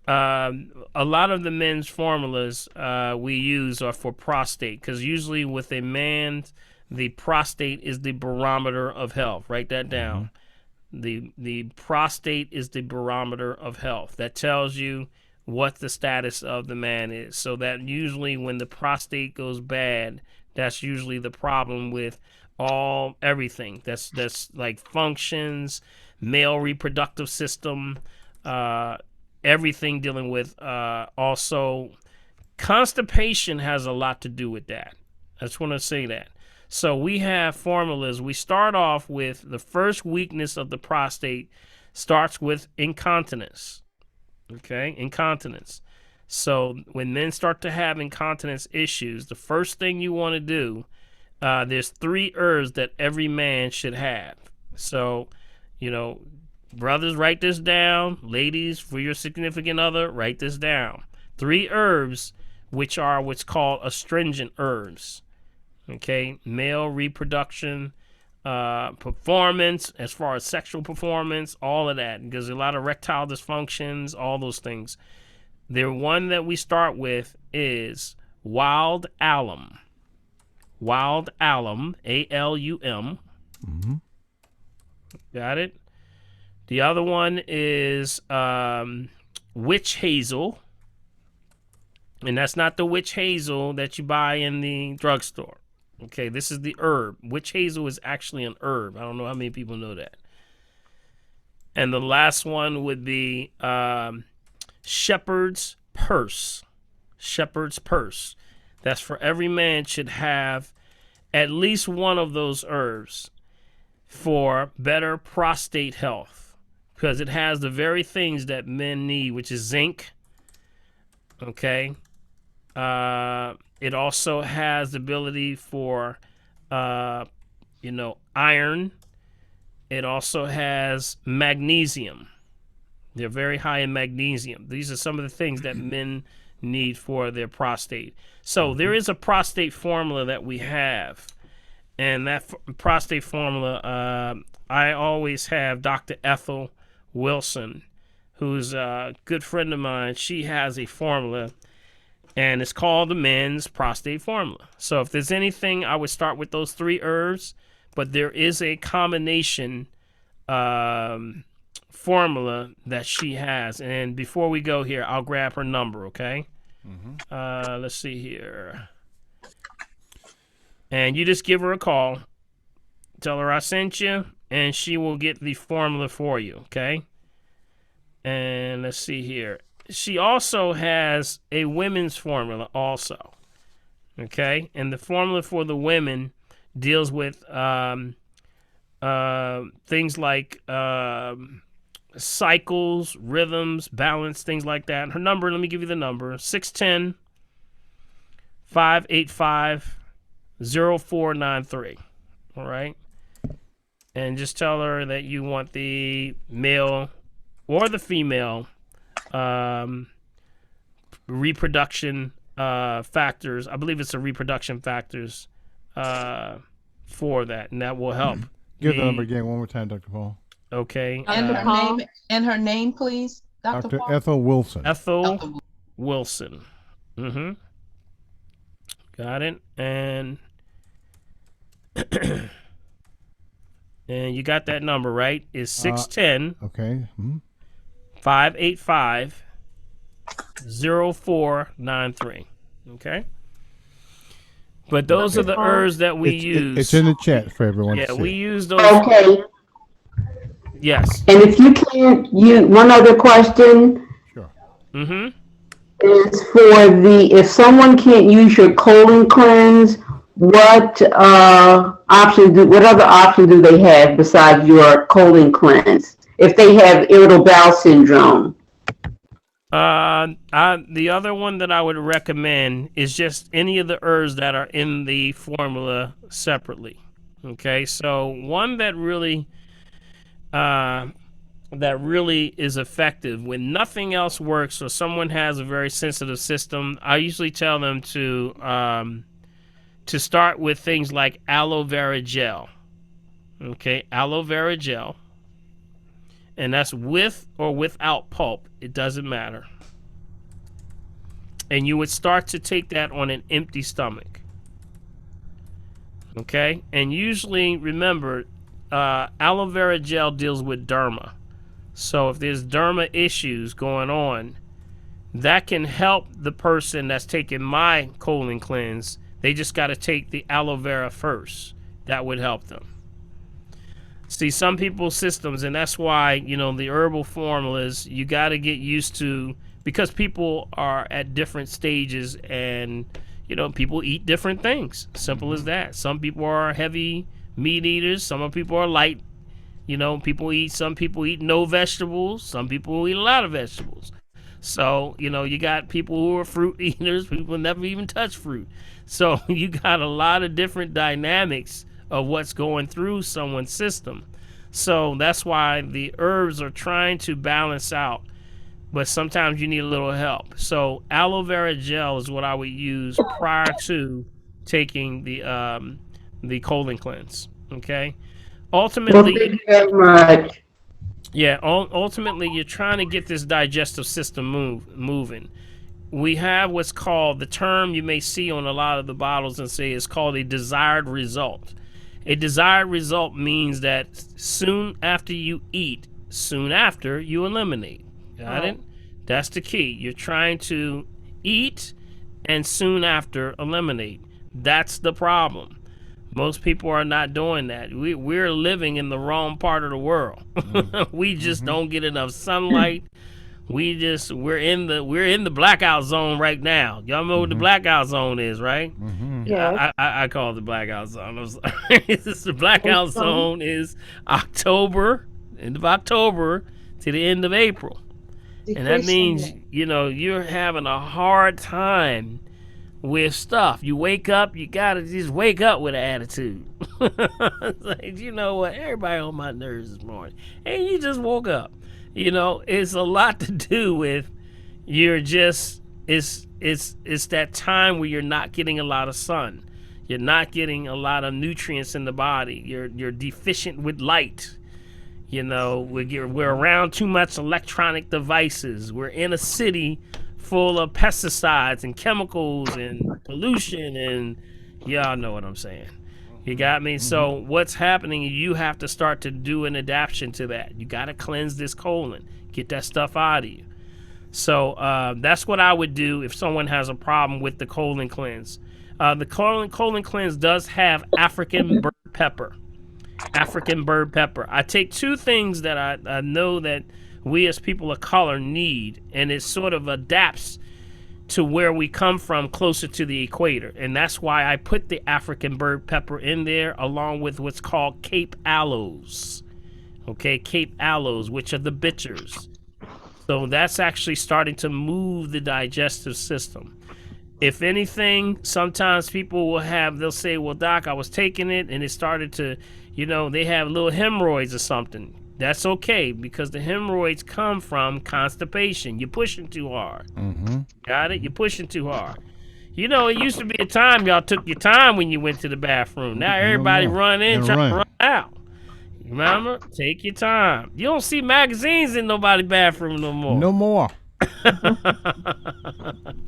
A lot of the men's formulas we use are for prostate, because usually with a man, the prostate is the barometer of health. Write that down. The prostate is the barometer of health. That tells you what the status of the man is. So that usually when the prostate goes bad, that's usually the problem with everything. That's like functions, male reproductive system, everything dealing with also constipation has a lot to do with that. I just want to say that. So we have formulas. We start off with the first weakness of the prostate starts with incontinence. Okay, incontinence. So when men start to have incontinence issues, the first thing you want to do, there's 3 herbs that every man should have. So, you know, brothers, write this down. Ladies, for your significant other, write this down. 3 herbs, which are what's called astringent herbs. Okay, male reproduction, performance, as far as sexual performance, all of that. Because a lot of erectile dysfunctions, all those things. The one that we start with is wild alum. Wild alum, A-L-U-M. Got it? The other one is witch hazel. And that's not the witch hazel that you buy in the drugstore. Okay, this is the herb. Witch hazel is actually an herb. I don't know how many people know that. And the last one would be shepherd's purse. Shepherd's purse. That's for every man should have at least one of those herbs for better prostate health, because it has the very things that men need, which is zinc. Okay. It also has the ability for, iron. It also has magnesium. They're very high in magnesium. These are some of the things that men need for their prostate. So there is a prostate formula that we have. And that prostate formula, I always have Dr. Ethel Wilson, who's a good friend of mine. She has a formula, and it's called the men's prostate formula. So if there's anything, I would start with those 3 herbs, but there is a combination formula that she has. And before we go here, I'll grab her number, okay? Let's see here. And you just give her a call. Tell her I sent you, and she will get the formula for you, okay? And let's see here. She also has a women's formula also, okay? And the formula for the women deals with things like cycles, rhythms, balance, things like that. Her number, let me give you the number, 610-585-0493, all right? And just tell her that you want the male or the female reproduction factors. I believe it's the reproduction factors for that, and that will help. Give the number again one more time, Dr. Paul. Okay. And her name, please, Dr. Paul? Ethel Wilson. Ethel Wilson. Mm-hmm. Got it. And and you got that number, right? It's 610. Okay. 585-0493. Okay. But those are the herbs that we use. It's in the chat for everyone. Yeah, to see. we use those. Okay. Yes. And if you can't, one other question. Sure. Mm-hmm. Is for if someone can't use your colon cleanse, what other option do they have besides your colon cleanse if they have irritable bowel syndrome? The other one that I would recommend is just any of the herbs that are in the formula separately. Okay, so one that really is effective when nothing else works, or someone has a very sensitive system, I usually tell them to start with things like aloe vera gel. Okay, aloe vera gel. And that's with or without pulp. It doesn't matter. And you would start to take that on an empty stomach. Okay? And usually, remember, aloe vera gel deals with derma. So if there's derma issues going on, that can help the person that's taking my colon cleanse. They just got to take the aloe vera first. That would help them. See, some people's systems, and that's why, the herbal formulas, you got to get used to, because people are at different stages, and, people eat different things. Simple as that. Some people are heavy meat eaters. Some people are light. Some people eat no vegetables. Some people eat a lot of vegetables. So, you got people who are fruit eaters, people who never even touch fruit. So you got a lot of different dynamics of what's going through someone's system. So that's why the herbs are trying to balance out, but sometimes you need a little help. So aloe vera gel is what I would use prior to taking the colon cleanse. Okay. Ultimately, Well, thank you very much. Yeah, ultimately you're trying to get this digestive system moving. We have what's called, the term you may see on a lot of the bottles and say it's called a desired result. A desired result means that soon after you eat, soon after you eliminate. Got it? That's the key. You're trying to eat and soon after eliminate. That's the problem. Most people are not doing that. We're living in the wrong part of the world. We just don't get enough sunlight. We're in the blackout zone right now. Y'all know what the blackout zone is, right? Yeah. I call it the blackout zone. I'm sorry. The blackout zone is October, end of October to the end of April. And that means, you're having a hard time with stuff. You wake up, you gotta just wake up with an attitude. It's like, you know what? Everybody on my nerves this morning. And you just woke up. It's a lot to do with it's that time where you're not getting a lot of sun. You're not getting a lot of nutrients in the body. You're deficient with light. We're around too much electronic devices. We're in a city full of pesticides and chemicals and pollution, and y'all know what I'm saying. You got me? So what's happening, you have to start to do an adaptation to that. You got to cleanse this colon, get that stuff out of you. So that's what I would do if someone has a problem with the colon cleanse. The colon cleanse does have African bird pepper. I take two things that I know that we as people of color need, and it sort of adapts to where we come from, closer to the equator. And that's why I put the African bird pepper in there along with what's called Cape aloes. Okay, Cape aloes, which are the bitters. So that's actually starting to move the digestive system. If anything, sometimes people they'll say, well, doc, I was taking it and it started to, they have little hemorrhoids or something. That's okay, because the hemorrhoids come from constipation. You're pushing too hard. Got it? You're pushing too hard. It used to be a time y'all took your time when you went to the bathroom. Now everybody run in, trying to run out. Remember? Take your time. You don't see magazines in nobody's bathroom no more. No more.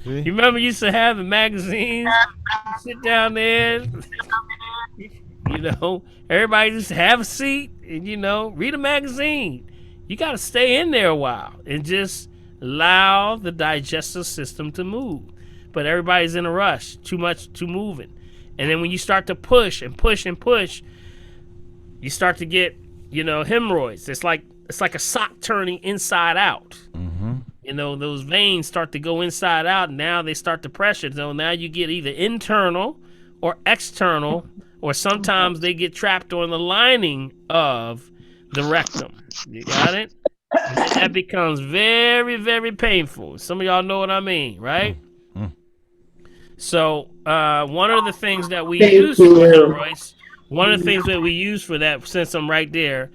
You remember you used to have the magazines? Sit down there. Everybody just have a seat and, read a magazine. You got to stay in there a while and just allow the digestive system to move. But everybody's in a rush, too moving. And then when you start to push and push and push, you start to get, hemorrhoids. It's like a sock turning inside out. Those veins start to go inside out, and now they start to pressure. So now you get either internal or external, or sometimes they get trapped on the lining of the rectum. You got it? And that becomes very, very painful. Some of y'all know what I mean, right? So one of the things that we use for hemorrhoids, since I'm right there,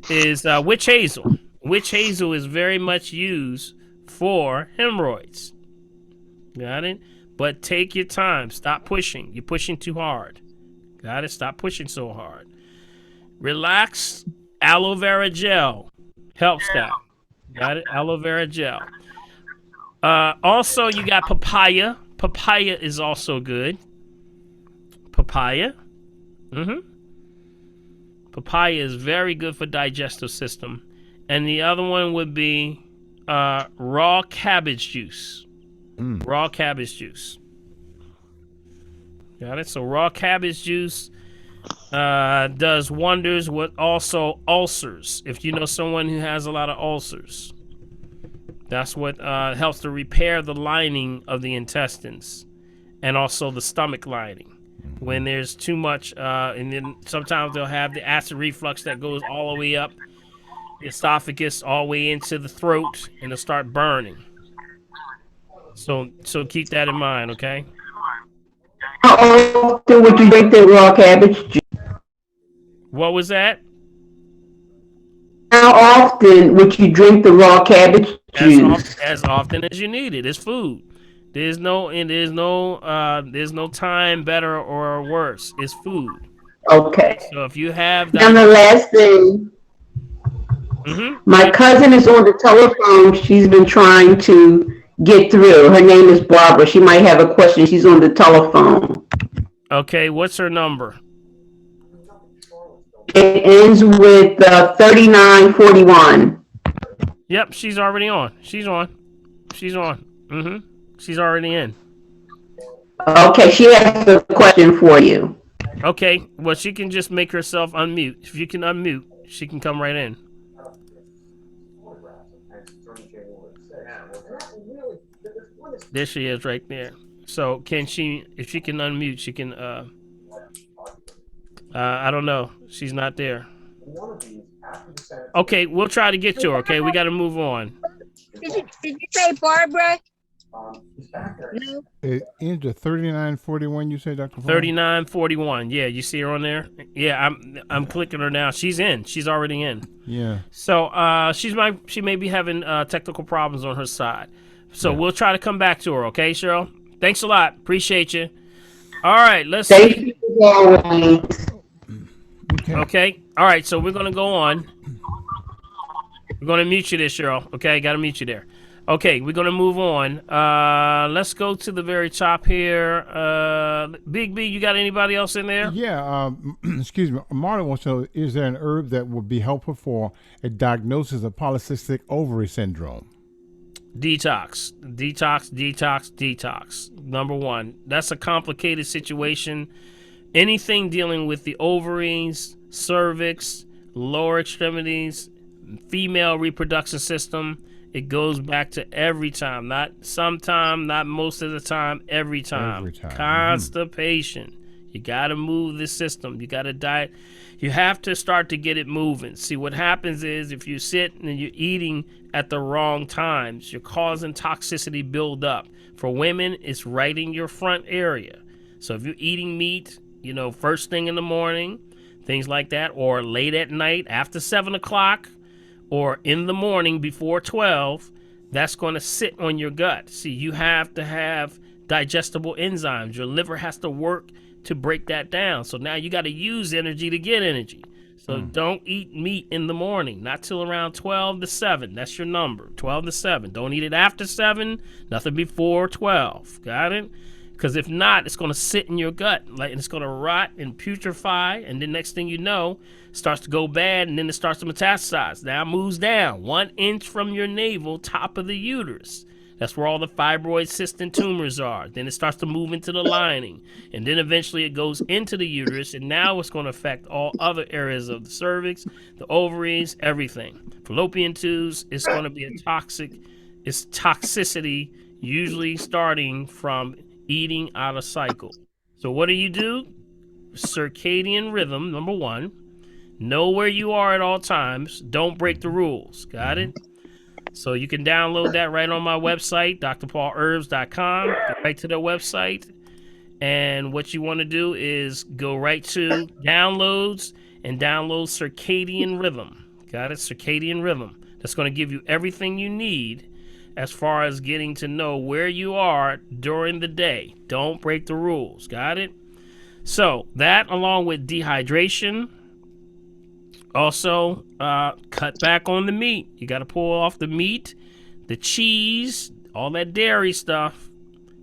is witch hazel. Witch hazel is very much used for hemorrhoids. Got it? But take your time. Stop pushing. You're pushing too hard. Got it? Stop pushing so hard. Relax. Aloe vera gel helps that. Got it? Aloe vera gel. Also, you got papaya. Papaya is also good. Papaya. Papaya is very good for digestive system. And the other one would be raw cabbage juice. Raw cabbage juice. Got it? So raw cabbage juice does wonders with also ulcers. If you know someone who has a lot of ulcers, that's what helps to repair the lining of the intestines and also the stomach lining. When there's too much, and then sometimes they'll have the acid reflux that goes all the way up the esophagus, all the way into the throat, and it'll start burning. So keep that in mind, okay? How often would you drink the raw cabbage juice? What was that? How often would you drink the raw cabbage juice? As often as you need it. It's food. There's no time better or worse. It's food. Okay. So if you have that. Now the last thing. My cousin is on the telephone. She's been trying to get through. Her name is Barbara. She might have a question. She's on the telephone. Okay, what's her number? It ends with 3941. Yep, she's already on. She's on. She's on. She's already in. Okay, she has a question for you. Okay, well, she can just make herself unmute. If you can unmute, she can come right in. There she is right there. So can she, if she can unmute, she can, I don't know. She's not there. Okay, we'll try to get to her, okay? We got to move on. Did you say Barbara? No. It ends at 3941. You say, Dr. Paul? 3941. Yeah, you see her on there? Yeah, I'm clicking her now. She's in. She's already in. Yeah. So she may be having technical problems on her side. So we'll try to come back to her, okay, Cheryl? Thanks a lot. Appreciate you. All right, let's Thank see. you always. Okay. All right, so we're gonna go on. We're gonna mute you there, Cheryl. Okay, gotta mute you there. Okay, we're gonna move on. Let's go to the very top here. Big B, you got anybody else in there? Yeah. Excuse me. Marlon wants to know: is there an herb that would be helpful for a diagnosis of polycystic ovary syndrome? Detox. Number one. That's a complicated situation. Anything dealing with the ovaries, cervix, lower extremities, female reproduction system, it goes back to every time. Not sometime, not most of the time, every time. Every time. Constipation. You got to move the system. You got to diet. You have to start to get it moving. See, what happens is if you sit and you're eating at the wrong times, you're causing toxicity build up. For women, it's right in your front area. So if you're eating meat, first thing in the morning, things like that, or late at night after 7 o'clock, or in the morning before 12, that's going to sit on your gut. See, you have to have digestible enzymes. Your liver has to work to break that down. So now you got to use energy to get energy. So don't eat meat in the morning, not till around 12 to 7. That's your number, 12 to 7. Don't eat it after 7, nothing before 12. Got it? Because if not, it's going to sit in your gut, and it's going to rot and putrefy, and then next thing you know, it starts to go bad, and then it starts to metastasize. Now it moves down 1 inch from your navel, top of the uterus. That's where all the fibroid cysts and tumors are. Then it starts to move into the lining, and then eventually it goes into the uterus, and now it's going to affect all other areas of the cervix, the ovaries, everything. Fallopian tubes, it's going to be it's toxicity, usually starting from eating out of cycle. So what do? Circadian rhythm, number one. Know where you are at all times. Don't break the rules. Got it? So you can download that right on my website, drpaulherbs.com. Go right to the website. And what you want to do is go right to downloads and download Circadian Rhythm. Got it? Circadian Rhythm. That's going to give you everything you need as far as getting to know where you are during the day. Don't break the rules. Got it? So that, along with dehydration, also cut back on the meat. You got to pull off the meat, the cheese, all that dairy stuff.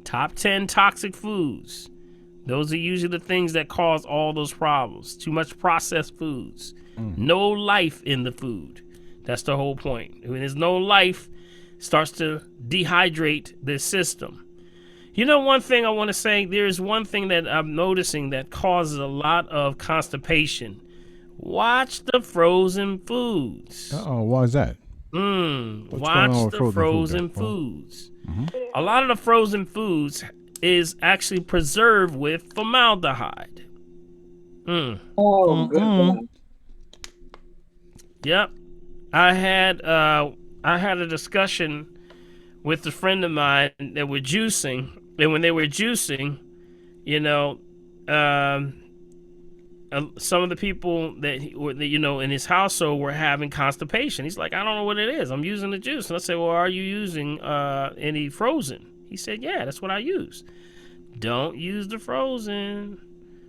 Top 10 toxic foods. Those are usually the things that cause all those problems. Too much processed foods. No life in the food. That's the whole point. When there's no life, starts to dehydrate the system. One thing I want to say, there's one thing that I'm noticing that causes a lot of constipation. Watch the frozen foods. Why is that? Watch the frozen foods. A lot of the frozen foods is actually preserved with formaldehyde. Yep. I had a discussion with a friend of mine that were juicing, and when they were juicing, some of the people that in his household were having constipation. He's like, I don't know what it is. I'm using the juice. And I said, well, are you using any frozen? He said, yeah, that's what I use. Don't use the frozen.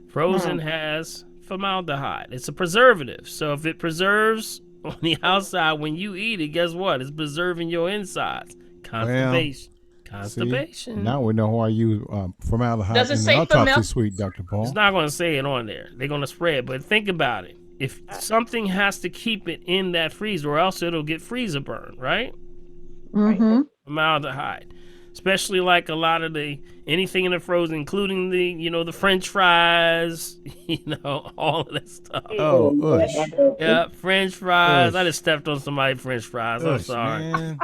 Frozen has formaldehyde. It's a preservative. So if it preserves on the outside when you eat it, guess what? It's preserving your insides. Constipation. Constipation. See, now we know why you formaldehyde Does it in say the autopsy suite, Dr. Paul. It's not going to say it on there. They're going to spray it. But think about it. if something has to keep it in that freezer, or else it'll get freezer burn, right? Mm-hmm. Formaldehyde, especially like a lot of anything in the frozen, including the French fries, all of that stuff. Oh, ush. Yeah, French fries. I Ush. just stepped on somebody's French fries. I'm Ush, sorry. man.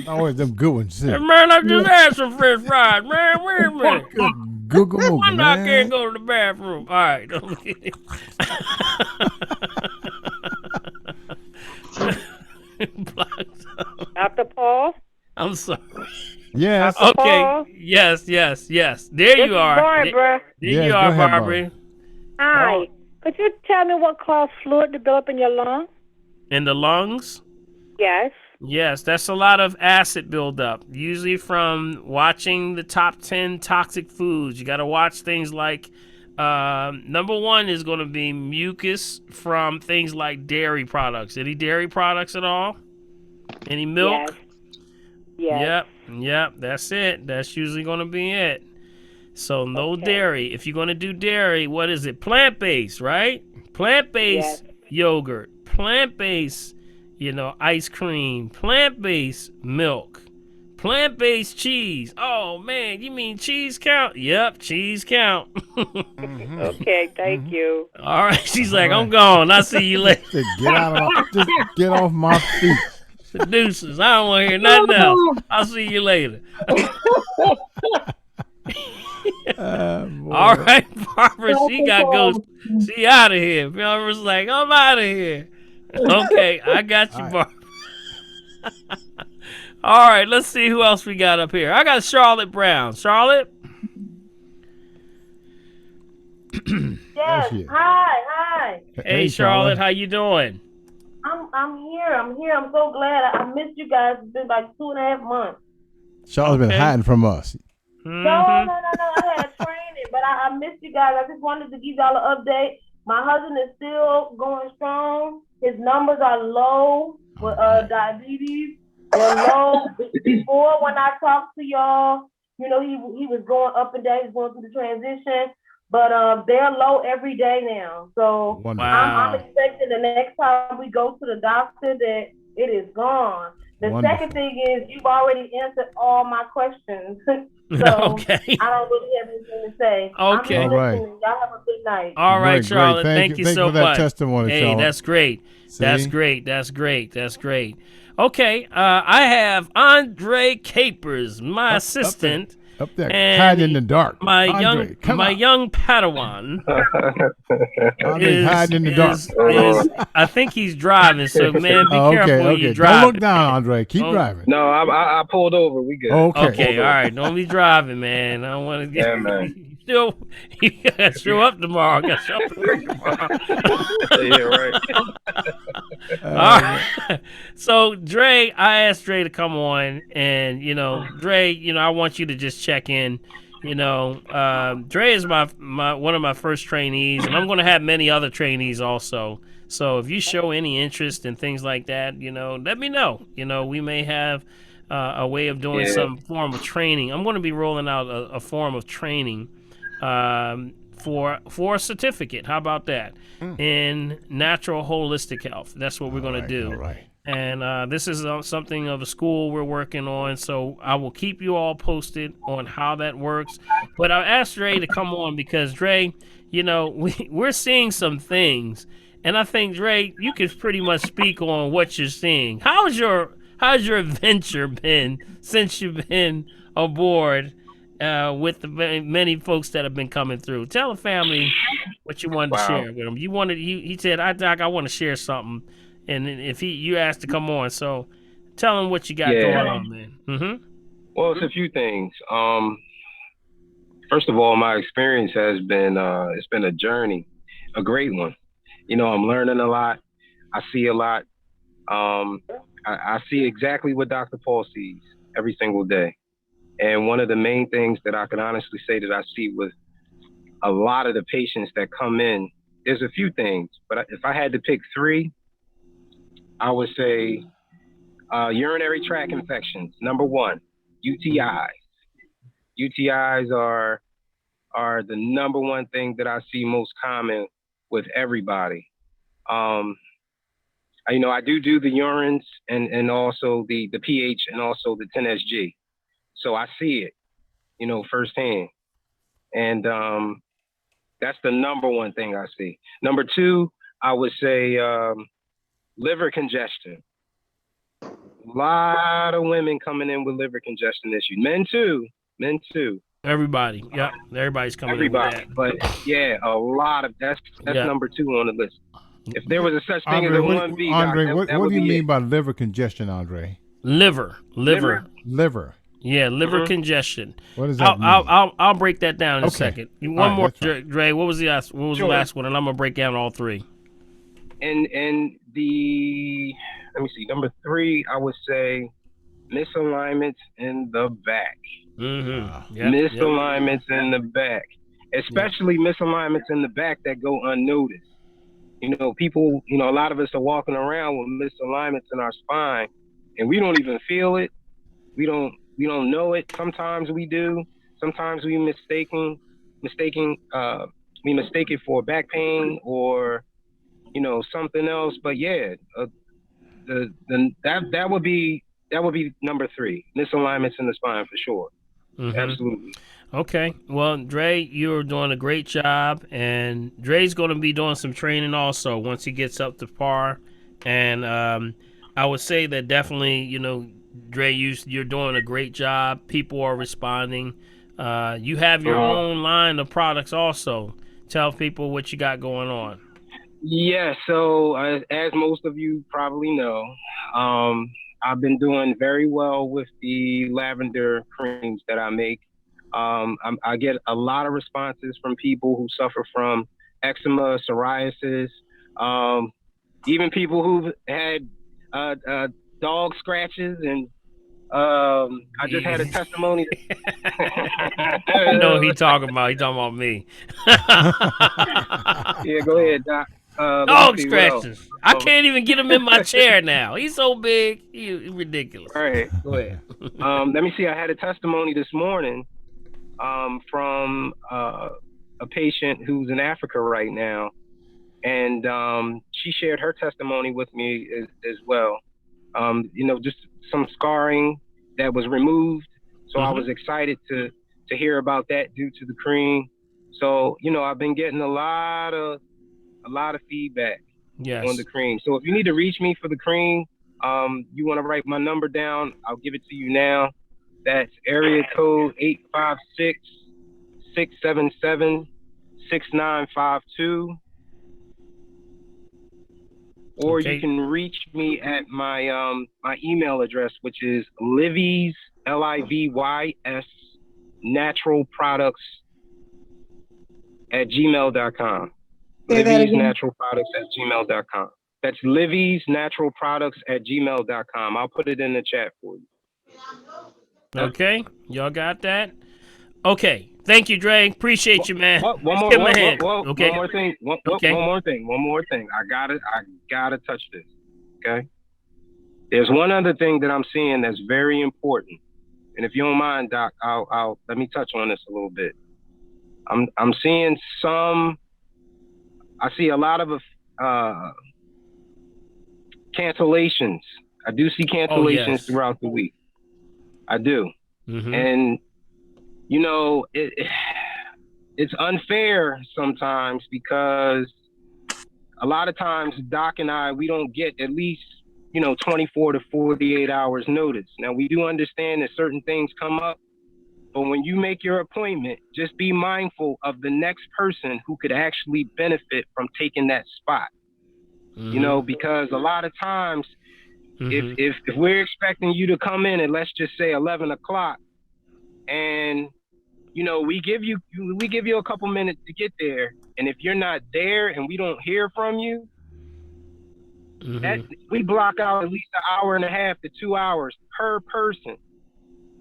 Always them good ones, Hey, too. man, I just had some French fries, man. Wait a minute. Good Google Moogle, Wonder I can't man. go to the bathroom. All right. Dr. Paul? I'm sorry. Yes. Dr. Okay. Paul? Yes. There This you are. is Barbara. There Yes, you go are, ahead, Barbara. Hi. Oh. Could you tell me what caused fluid to build up in your lungs? In the lungs? Yes. Yes, that's a lot of acid buildup, usually from watching the top 10 toxic foods. You got to watch things like, number one is going to be mucus from things like dairy products. Any dairy products at all? Any milk? Yes. Yep, that's it. That's usually going to be it. So no dairy. If you're going to do dairy, what is it? Plant-based, right? Plant-based yogurt, plant-based ice cream, plant-based milk, plant-based cheese. Oh man, you mean cheese count? Yep, cheese count. Okay, thank you. All right, she's like, I'm gone. I'll see you later. Just get off my feet. Deuces. I don't want to hear nothing else. I'll see you later. All right, Barbara, she got ghost. She out of here. Barbara's like, I'm out of here. Okay, I got you, Barbara. All right, let's see who else we got up here. I got Charlotte Brown. Charlotte? Yes. Hi. Hey, Charlotte, how you doing? I'm here. I'm so glad. I missed you guys. It's been like 2.5 months. Charlotte's been hiding from us. No. I had training, but I missed you guys. I just wanted to give y'all an update. My husband is still going strong. His numbers are low with diabetes. They're low. Before, when I talked to y'all, he was going up and down. He's going through the transition. But they're low every day now. So I'm expecting the next time we go to the doctor that it is gone. The second thing is you've already answered all my questions. So I don't really have anything to say. Okay. I'm listening. Y'all have a good night. All right, Charlotte. Thank you so for that much. testimony, hey, Charlotte. That's great. See? That's great. Okay, I have Andre Capers, my assistant. Up there, hiding in the dark. My Andre, young Padawan Andre's hiding in the dark. I think he's driving, so man, be careful when you drive. Don't look down, Andre. Keep driving. No, I pulled over. We good. Okay, all right. Don't be driving, man. I don't want to get. Yeah, man. You gotta show up tomorrow. Yeah, right. All right. So Dre, I asked Dre to come on, and Dre, I want you to just check in. Dre is my one of my first trainees, and I'm going to have many other trainees also. So if you show any interest in things like that, let me know. We may have a way of doing some form of training. I'm going to be rolling out a form of training for a certificate. How about that? In natural holistic health. That's what we're going to do. All right. And this is something of a school we're working on, so I will keep you all posted on how that works. But I asked Dre to come on because Dre, we're seeing some things, and I think Dre, you can pretty much speak on what you're seeing. How's your adventure been since you've been aboard with the many folks that have been coming through? Tell the family what you wanted to share with them. He said, Doc, I want to share something. And if you asked to come on, so tell him what you got going on, man. Mm-hmm. Well, it's a few things. First of all, my experience has been it's been a journey, a great one. I'm learning a lot. I see a lot. I see exactly what Dr. Paul sees every single day. And one of the main things that I can honestly say that I see with a lot of the patients that come in, there's a few things, but if I had to pick three, I would say urinary tract infections. Number one, UTIs. UTIs are the number one thing that I see most common with everybody. I do the urines and also the pH and also the 10SG. So I see it, firsthand. And that's the number one thing I see. Number two, I would say liver congestion. A lot of women coming in with liver congestion issues. Men too. Everybody. Yep. Everybody's coming Everybody. in with But yeah, a lot of that's number two on the list. If there was a such thing Andre, as a 1B, Andre, doc, that what would do you be mean it. by liver congestion, Andre? Liver. Yeah, liver congestion. What does that mean? I'll break that down in a second. One more, right. Dre. What was the last one? And I'm gonna break down all three. And the let me see, number three, I would say misalignments in the back. Misalignments in the back, especially misalignments in the back that go unnoticed. People, a lot of us are walking around with misalignments in our spine, and we don't even feel it. We don't know it. Sometimes we do. Sometimes we mistake it for back pain or something else. But yeah, that would be number three, misalignments in the spine for sure. Absolutely. Okay. Well, Dre, you're doing a great job, and Dre's going to be doing some training also once he gets up to par. And I would say that definitely, Dre, you're doing a great job. People are responding. You have your own line of products also. Tell people what you got going on. Yeah, so as most of you probably know, I've been doing very well with the lavender creams that I make. I get a lot of responses from people who suffer from eczema, psoriasis, even people who've had dog scratches, and I just had a testimony. I know he talking about. He talking about me. Yeah, go ahead, Doc. Dog scratches. I can't even get him in my chair now. He's so big. He's ridiculous. All right, go ahead. Let me see. I had a testimony this morning from a patient who's in Africa right now, and she shared her testimony with me as well. Just some scarring that was removed. So I was excited to hear about that due to the cream. So I've been getting a lot of feedback on the cream. So if you need to reach me for the cream, you want to write my number down, I'll give it to you now. That's area code 856-677-6952. Or you can reach me at my my email address, which is Livy's, Livys, natural products at gmail.com. Livy's natural products at gmail.com. That's Livy's natural products at gmail.com. I'll put it in the chat for you. Okay, y'all got that? Okay, thank you, Dre. Appreciate you, man. One more thing. I gotta touch this. Okay. There's one other thing that I'm seeing that's very important, and if you don't mind, Doc, I'll let me touch on this a little bit. I'm seeing I see a lot of cancellations. I do see cancellations throughout the week. I do. And it's unfair sometimes because a lot of times Doc and I, we don't get at least 24 to 48 hours notice. Now we do understand that certain things come up, but when you make your appointment, just be mindful of the next person who could actually benefit from taking that spot. Because a lot of times if we're expecting you to come in at, let's just say 11 o'clock, and we give you a couple minutes to get there, and if you're not there and we don't hear from you, that we block out at least an hour and a half to 2 hours per person.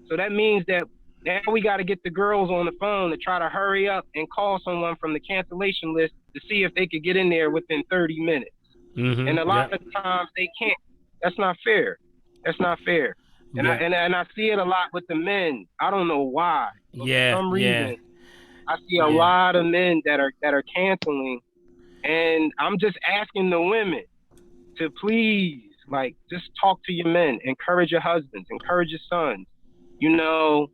So that means that now we got to get the girls on the phone to try to hurry up and call someone from the cancellation list to see if they could get in there within 30 minutes. And a lot of times they can't. That's not fair. And I see it a lot with the men. I don't know why. But for some reason, I see a lot of men that are canceling, And I'm just asking the women to please, like, just talk to your men, encourage your husbands, encourage your sons. You know,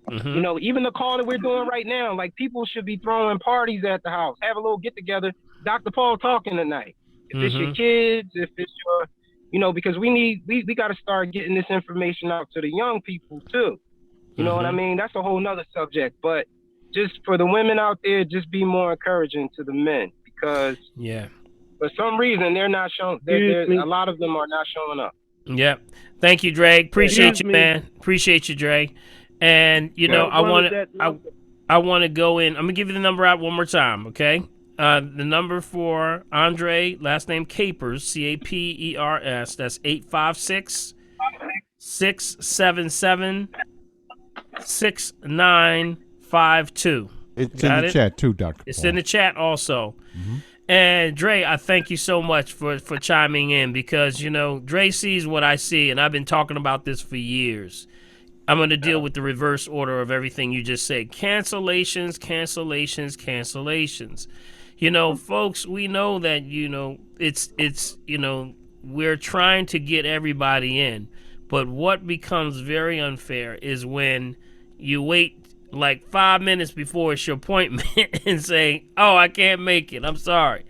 you know, even the call that we're doing right now, like, people should be throwing parties at the house, have a little get together. Dr. Paul talking tonight. If it's your kids, if it's your, you know, because we got to start getting this information out to the young people too. You know what I mean? That's a whole nother subject. But just for the women out there, just be more encouraging to the men, because for some reason they're not showing. A lot of them are not showing up. Yep. Thank you, Dre. Appreciate you, man. Appreciate you, Dre. And you know, I want to go in. I'm gonna give you the number out one more time, okay? The number for Andre, last name Capers, Capers. That's 856-677-6952. It's in the chat too, Dr. It's in the chat also. And Dre, I thank you so much for chiming in, because, you know, Dre sees what I see, and I've been talking about this for years. I'm going to deal with the reverse order of everything you just said. Cancellations, cancellations, cancellations. You know, folks, we know that, you know, it's you know, we're trying to get everybody in. But what becomes very unfair is when you wait like 5 minutes before it's your appointment and say, oh, I can't make it, I'm sorry.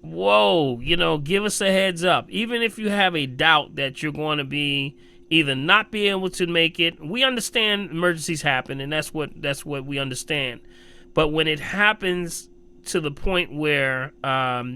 Whoa, you know, give us a heads up. Even if you have a doubt that you're going to be either not be able to make it, we understand emergencies happen, and that's what we understand. But when it happens to the point where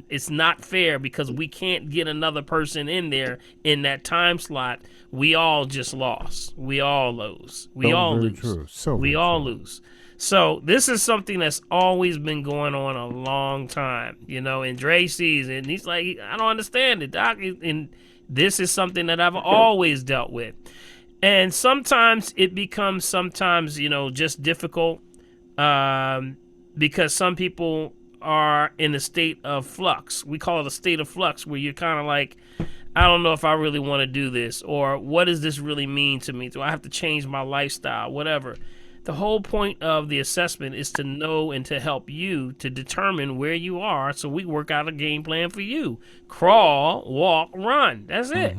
it's not fair because we can't get another person in there in that time slot, we all just lost. We all lose. We all lose. We all lose. So this is something that's always been going on a long time, you know, and Dre sees it, and he's like, I don't understand it, Doc. And this is something that I've always dealt with. And sometimes it becomes you know, just difficult because some people are in a state of flux. We call it a state of flux, where you're kind of like, I don't know if I really want to do this, or what does this really mean to me? Do I have to change my lifestyle? Whatever. The whole point of the assessment is to know and to help you to determine where you are, so we work out a game plan for you. Crawl, walk, run. That's it.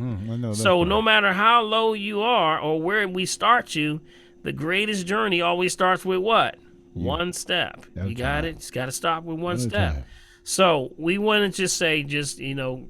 So no matter how low you are or where we start you, the greatest journey always starts with what? One step. You got it? Just got to stop with one step. So we want to just say, just, you know,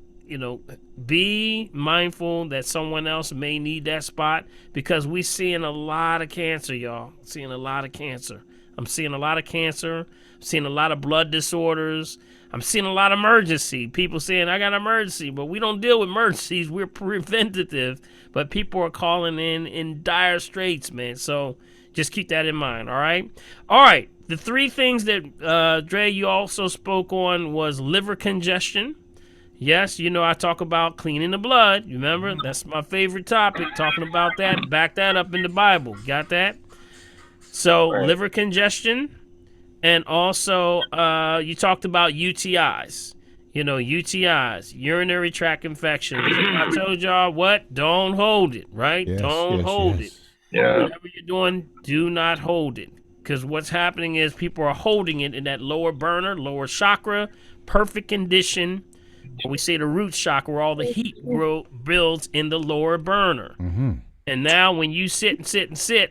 be mindful that someone else may need that spot, because we seeing a lot of cancer, y'all. Seeing a lot of cancer. I'm seeing a lot of cancer. I'm seeing a lot of blood disorders. I'm seeing a lot of emergency. People saying, I got an emergency, but we don't deal with emergencies. We're preventative. But people are calling in dire straits, man. So just keep that in mind, all right? All right. The three things that, Dre, you also spoke on was liver congestion. Yes, you know, I talk about cleaning the blood. You remember? That's my favorite topic, talking about that. Back that up in the Bible. Got that? So, liver congestion. And also, you talked about UTIs. You know, UTIs, urinary tract infections. I told y'all what? Don't hold it, right? Don't hold it. Yeah. Whatever you're doing, do not hold it. Because what's happening is people are holding it in that lower burner, lower chakra, perfect condition. We say the root chakra, where all the heat builds in the lower burner. And now when you sit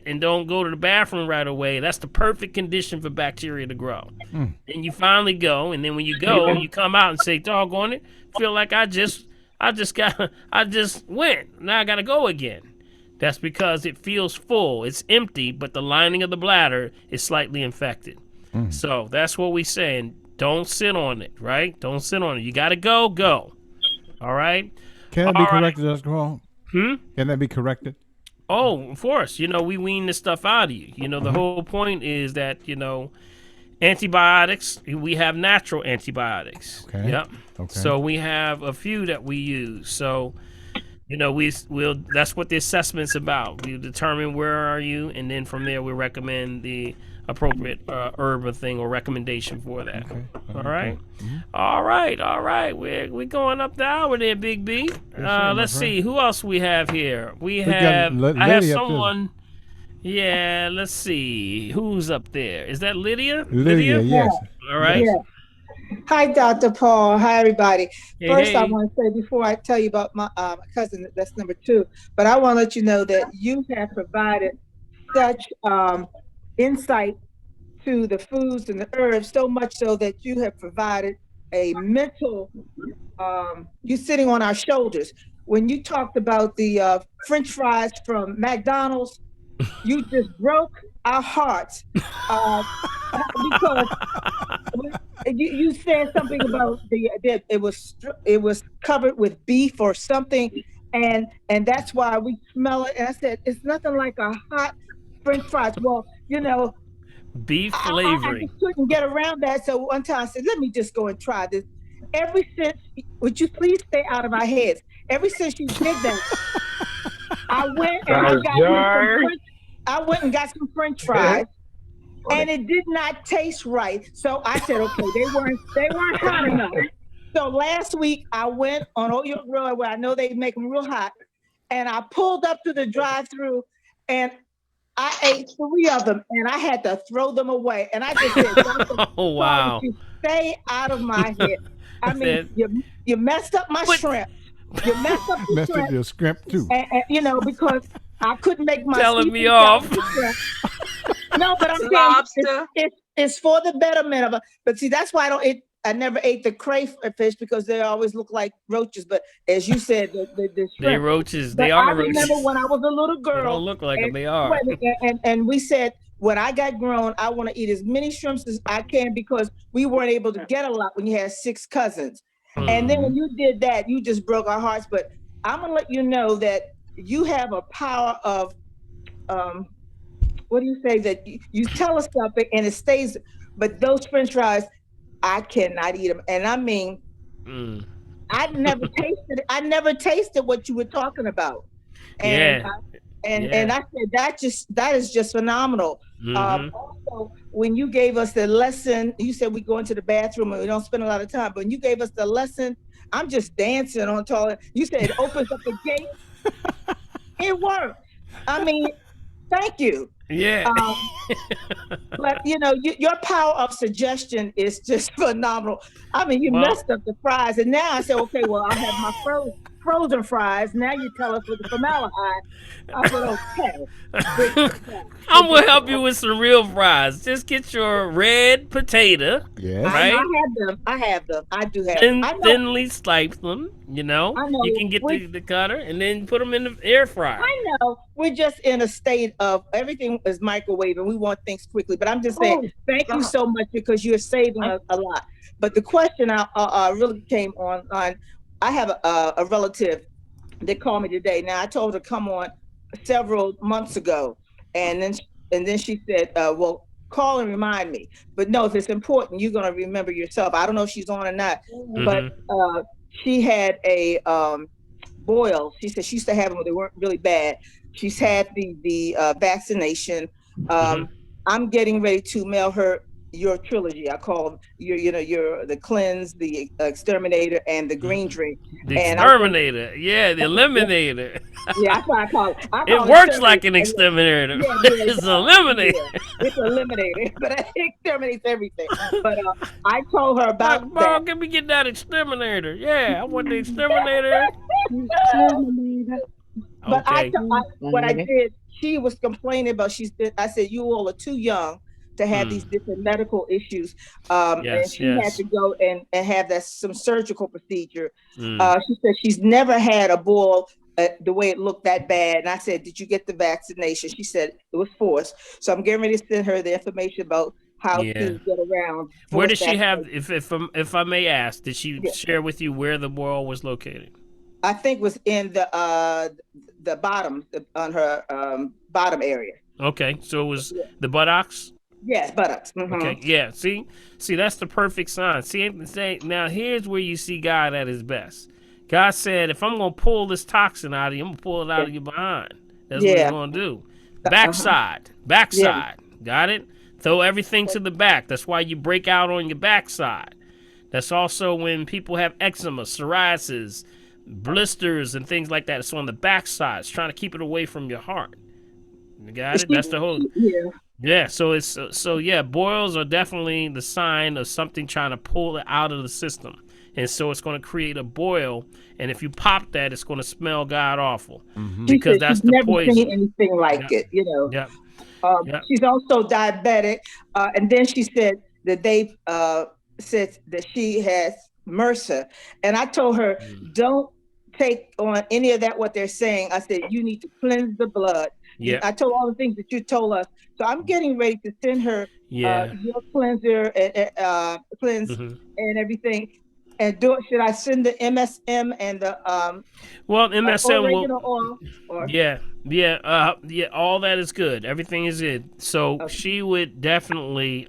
and don't go to the bathroom right away, that's the perfect condition for bacteria to grow. And you finally go, and then when you go, you come out and say, doggone it, feel like I just went. Now I got to go again. That's because it feels full. It's empty, but the lining of the bladder is slightly infected. So that's what we say. And don't sit on it, right? Don't sit on it. You got to go. All right? Can that be corrected, Dr. Paul? Can that be corrected? Oh, of course. You know, we wean this stuff out of you. You know, the whole point is that, you know, antibiotics, we have natural antibiotics. Okay. Yep. Okay. So we have a few that we use. So, you know, we'll that's what the assessment's about. We determine where are you, and then from there we recommend the appropriate herb or thing or recommendation for that. Okay. All right. All right. We're going up the hour there, Big B. Let's see who else we have here. We have I have someone. Let's see who's up there. Is that Lydia? Lydia, yes. All right. Hi, Dr. Paul. Hi, everybody. Hey, First, I hey. want to say before I tell you about my cousin, that's number two, but I want to let you know that you have provided such insight to the foods and the herbs, so much so that you have provided a mental, you sitting on our shoulders. When you talked about the French fries from McDonald's, you just broke our hearts because you said something about that it was covered with beef or something, and that's why we smell it. And I said it's nothing like a hot French fries. Well, Beef I flavoring. just couldn't get around that. So one time I said, let me just go and try this. Ever since, would you please stay out of our heads? Ever since you did that, I went and I got me some French. I went and got some French fries, and it did not taste right. So I said, okay, they weren't hot enough. So last week I went on Old York Road where I know they make them real hot, and I pulled up to the drive-through, and I ate 3 of them, and I had to throw them away. And I just said, Oh, wow. you stay out of my head. I mean, you messed up my shrimp. You messed up the Messed up shrimp. your shrimp too. And because I couldn't make my Telling sweet me and off. sour shrimp. No, but I'm saying Lobster. it's for the betterment of it. But see, that's why I never ate the crayfish because they always look like roaches. But as you said, the They shrimp. roaches. But They I are roaches. remember when I was a little They girl. don't look like them. and, They are. and we said when I got grown, I want to eat as many shrimps as I can because we weren't able to get a lot when you had 6 cousins. And then when you did that, you just broke our hearts. But I'm gonna let you know that you have a power of what do you say that you tell us something and it stays, but those French fries, I cannot eat them. And I mean, I never tasted what you were talking about. And Yeah. and I said that is just phenomenal. Mhm. Also, when you gave us the lesson, you said we go into the bathroom and we don't spend a lot of time. But when you gave us the lesson, I'm just dancing on toilet. You said it opens up the gate. It works. I mean, thank you. Yeah. But your power of suggestion is just phenomenal. I mean, you Well, messed up the fries, and now I said, okay, well, I'll have my frozen fries. Now you tell us with the formaldehyde. I said, okay, good job. I'm gonna help you with some real fries. Just get your red potato, Yes. right? I have them. I do have. Then I know. thinly slice them. You know, I know. you can get the cutter and then put them in the air fryer. I know. We're just in a state of everything is microwave, and we want things quickly. But I'm just saying, thank you so much because you're saving a lot. But the question I really came on. I have a relative that called me today. Now I told her to come on several months ago, and then she said, "Well, call and remind me." But no, if it's important, you're gonna remember yourself. I don't know if she's on or not, but she had a boils. She said she used to have them, but they weren't really bad. She's had the vaccination. I'm getting ready to mail her your trilogy. I call them your the cleanse, the exterminator, and the green drink. The And exterminator, yeah, the eliminator. Yeah, that's what I call it. It works like an exterminator. Yeah, It's eliminator. yeah, it's eliminated, but it exterminates everything. But I told her about Mom, that. can we get that exterminator? Yeah, I want the exterminator. But Okay. what I did, she was complaining about. I said, you all are too young to have these different medical issues, and she had to go and have some surgical procedure. She said she's never had a boil the way it looked that bad. And I said, did you get the vaccination? She said it was forced. So I'm getting ready to send her the information about how to get around. Where did she have? If I may ask, did she share with you where the boil was located? I think was in the bottom on her bottom area. Okay, so it was the buttocks. Yes, buttocks. Okay, yeah. See, that's the perfect sign. See, now here's where you see God at his best. God said, if I'm gonna pull this toxin out of you, I'm gonna pull it out of your behind. That's what he's gonna do. Backside. Got it? Throw everything to the back. That's why you break out on your backside. That's also when people have eczema, psoriasis, blisters, and things like that. It's on the backside. It's trying to keep it away from your heart. You got it? That's the whole. Yeah, so boils are definitely the sign of something trying to pull it out of the system. And so it's going to create a boil, and if you pop that, it's going to smell god awful She because said that's she's the never seen poison. anything like Yep. it, you know. Yep. Yep. She's also diabetic. And then she said that they said that she has MRSA. And I told her, don't take on any of that, what they're saying. I said, you need to cleanse the blood. Yep. I told all the things that you told us. So I'm getting ready to send her Yeah. your cleanser and cleanse and everything. And should I send the MSM and the Well, MSM will. oregano oil? Or Yeah, all that is good. Everything is good. So she would definitely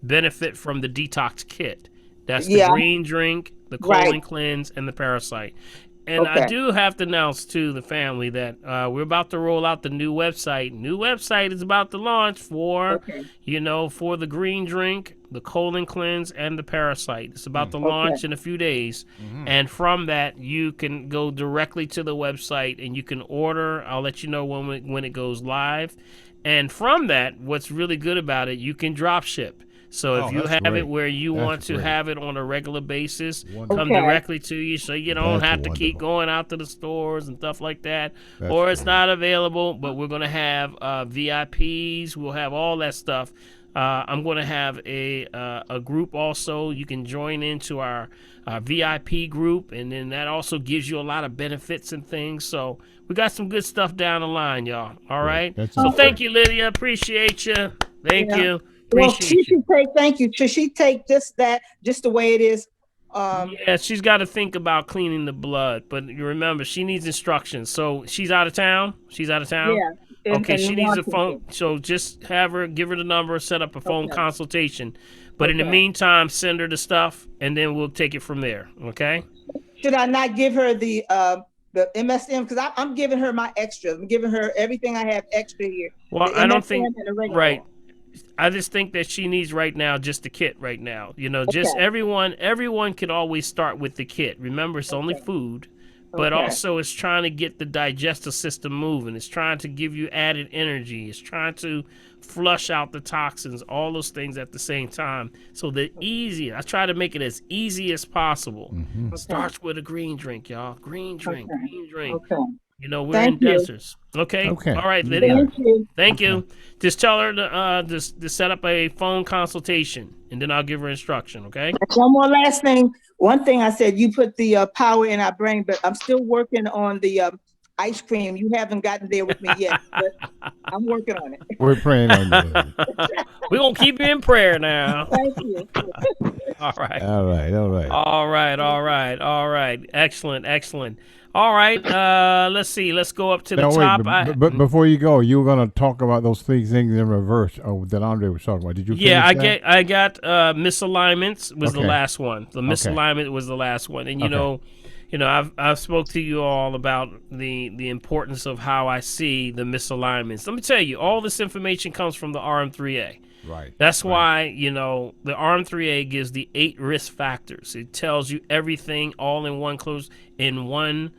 benefit from the detox kit. That's the green drink, the colon cleanse, and the parasite. And I do have to announce to the family that we're about to roll out the new website. New website is about to launch for, for the green drink, the colon cleanse, and the parasite. It's about to launch in a few days. And from that, you can go directly to the website and you can order. I'll let you know when it goes live. And from that, what's really good about it, you can drop ship. So if you have it where you want to have it on a regular basis, come directly to you, so you don't have to keep going out to the stores and stuff like that. Or it's not available, but we're going to have VIPs. We'll have all that stuff. I'm going to have a group also. You can join into our VIP group, and then that also gives you a lot of benefits and things. So we got some good stuff down the line, y'all. All right. So thank you, Lydia. Appreciate you. Thank you. Well, she should take. Thank you. Should she take just the way it is? Yeah, she's got to think about cleaning the blood, but you remember she needs instructions. So she's out of town. Yeah. Okay, she needs a phone. So just give her the number, set up a phone consultation. But in the meantime, send her the stuff, and then we'll take it from there. Okay. Should I not give her the MSM, because I'm giving her my extras. I'm giving her everything I have extra here. Well, I don't think I just think that she needs right now just the kit right now. Just everyone can always start with the kit. Remember, it's only food, but also it's trying to get the digestive system moving. It's trying to give you added energy. It's trying to flush out the toxins, all those things at the same time. So I try to make it as easy as possible. Starts with a green drink, y'all. Green drink. We're in deserts. Okay. All right, Lydia. Thank you. Just tell her to set up a phone consultation, and then I'll give her instruction. Okay. One more last thing. One thing I said, you put the power in our brain, but I'm still working on the ice cream. You haven't gotten there with me yet, but I'm working on it. We're praying on you. We're gonna keep you in prayer now. Thank you. All right. Excellent. All right, let's see. Let's go up to the top. But before you go, you were going to talk about those things in reverse that Andre was talking about. Did you finish that? I got misalignments was the last one. The misalignment was the last one. And I've spoke to you all about the importance of how I see the misalignments. Let me tell you, all this information comes from the RM3A. Right. That's why, the RM3A gives the 8 risk factors. It tells you everything all in one close in one.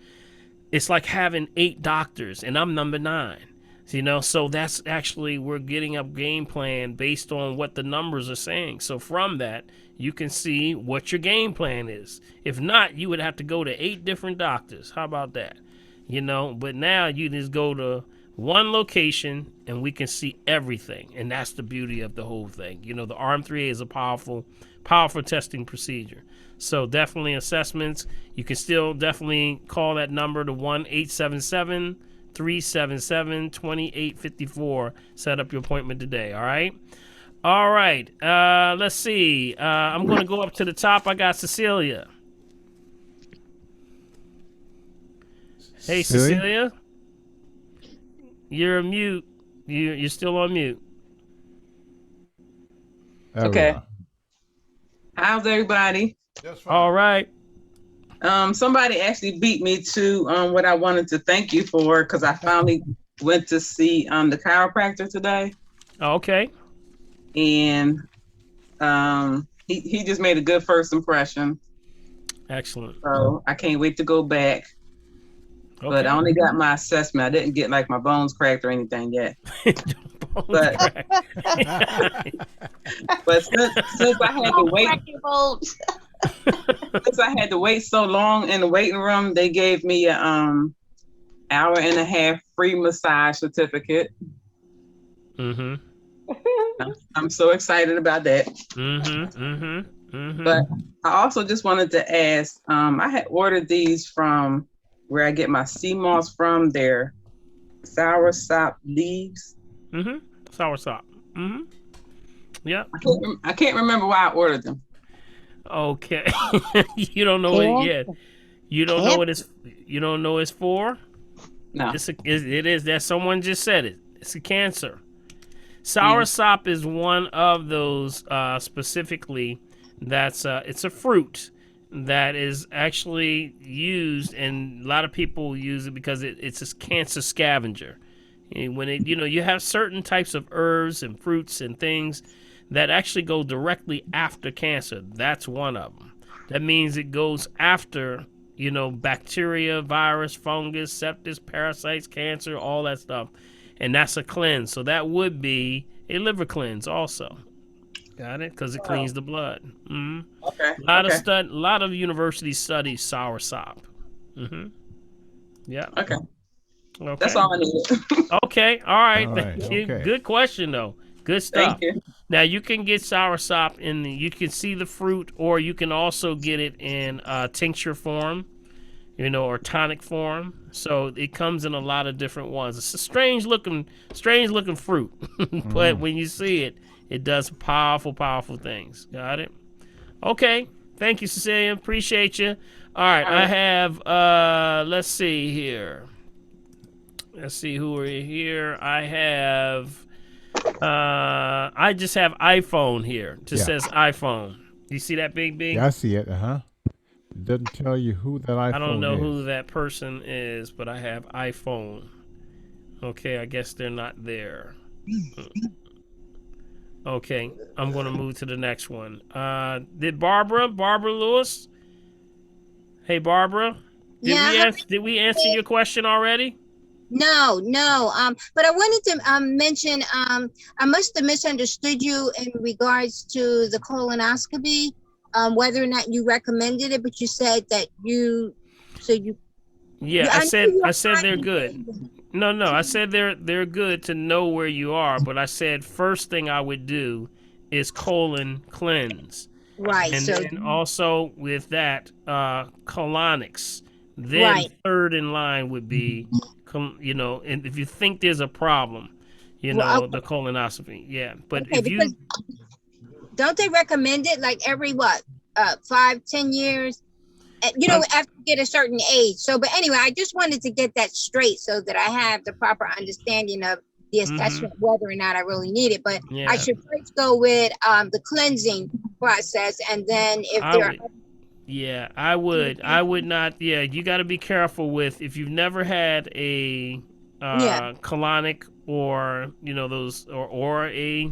It's like having 8 doctors, and I'm number 9. So that's actually, we're getting a game plan based on what the numbers are saying. So from that, you can see what your game plan is. If not, you would have to go to 8 different doctors. How about that? But now you just go to one location and we can see everything, and that's the beauty of the whole thing. The RM3A is a powerful testing procedure. So definitely assessments. You can still definitely call that number to 1-877-377-2854. Set up your appointment today. All right. Let's see. I'm going to go up to the top. I got Cecilia. Hey, Cecilia. You're mute. You're still on mute. Okay. How's everybody? All right. Somebody actually beat me to what I wanted to thank you for, because I finally went to see the chiropractor today. Okay. And he just made a good first impression. Excellent. So I can't wait to go back. but I only got my assessment. I didn't get like my bones cracked or anything yet. But but since I had to wait, since I had to wait so long in the waiting room, they gave me a hour and a half free massage certificate. Mm-hmm. I'm so excited about that. Mm-hmm. Mm-hmm. Mm-hmm. But I also just wanted to ask, I had ordered these from where I get my sea moss from, their sour sop leaves. Mm-hmm. Sour sop. Mm-hmm. Yep. I can't remember why I ordered them. Okay. You don't know it yet. You don't know what it's. You don't know it's for. No. It is that someone just said it. It's a cancer. Sour sop is one of those specifically. That's it's a fruit that is actually used, and a lot of people use it because it's a cancer scavenger. And when you have certain types of herbs and fruits and things that actually go directly after cancer. That's one of them. That means it goes after, bacteria, virus, fungus, sepsis, parasites, cancer, all that stuff. And that's a cleanse. So that would be a liver cleanse also. Got it? Because it cleans the blood. Mm-hmm. Okay. A lot of universities study sour sop. Mm-hmm. Yeah. Okay. That's all I needed. Okay. All right. All right, Thank you. okay. Good question though. Good stuff. Thank you. Now you can get sour sop you can see the fruit, or you can also get it in tincture form, or tonic form. So it comes in a lot of different ones. It's a strange looking fruit, but when you see it, it does powerful, powerful things. Got it? Okay. Thank you, Cecilia. Appreciate you. All right. I have, let's see here. Let's see who are here. I have, I just have iPhone here. It just says iPhone. You see that big? Yeah, I see it. It doesn't tell you who that iPhone is. I don't know who that person is, but I have iPhone. Okay, I guess they're not there. Okay, I'm going to move to the next one. Did Barbara Lewis? Hey, Barbara. Did we answer your question already? No. But I wanted to mention, I must have misunderstood you in regards to the colonoscopy, whether or not you recommended it, but you said that Yeah, I said they're good. No, I said they're good to know where you are, but I said first thing I would do is colon cleanse. Right. And so then also with that, colonics. Then third in line would be, and if you think there's a problem, the colonoscopy. Yeah, but don't they recommend it like every 5-10 years? After you get a certain age. So, but anyway, I just wanted to get that straight so that I have the proper understanding of the assessment, whether or not I really need it. But I should first go with the cleansing process, and then I would not. Yeah, you got to be careful with if you've never had a colonic or those or a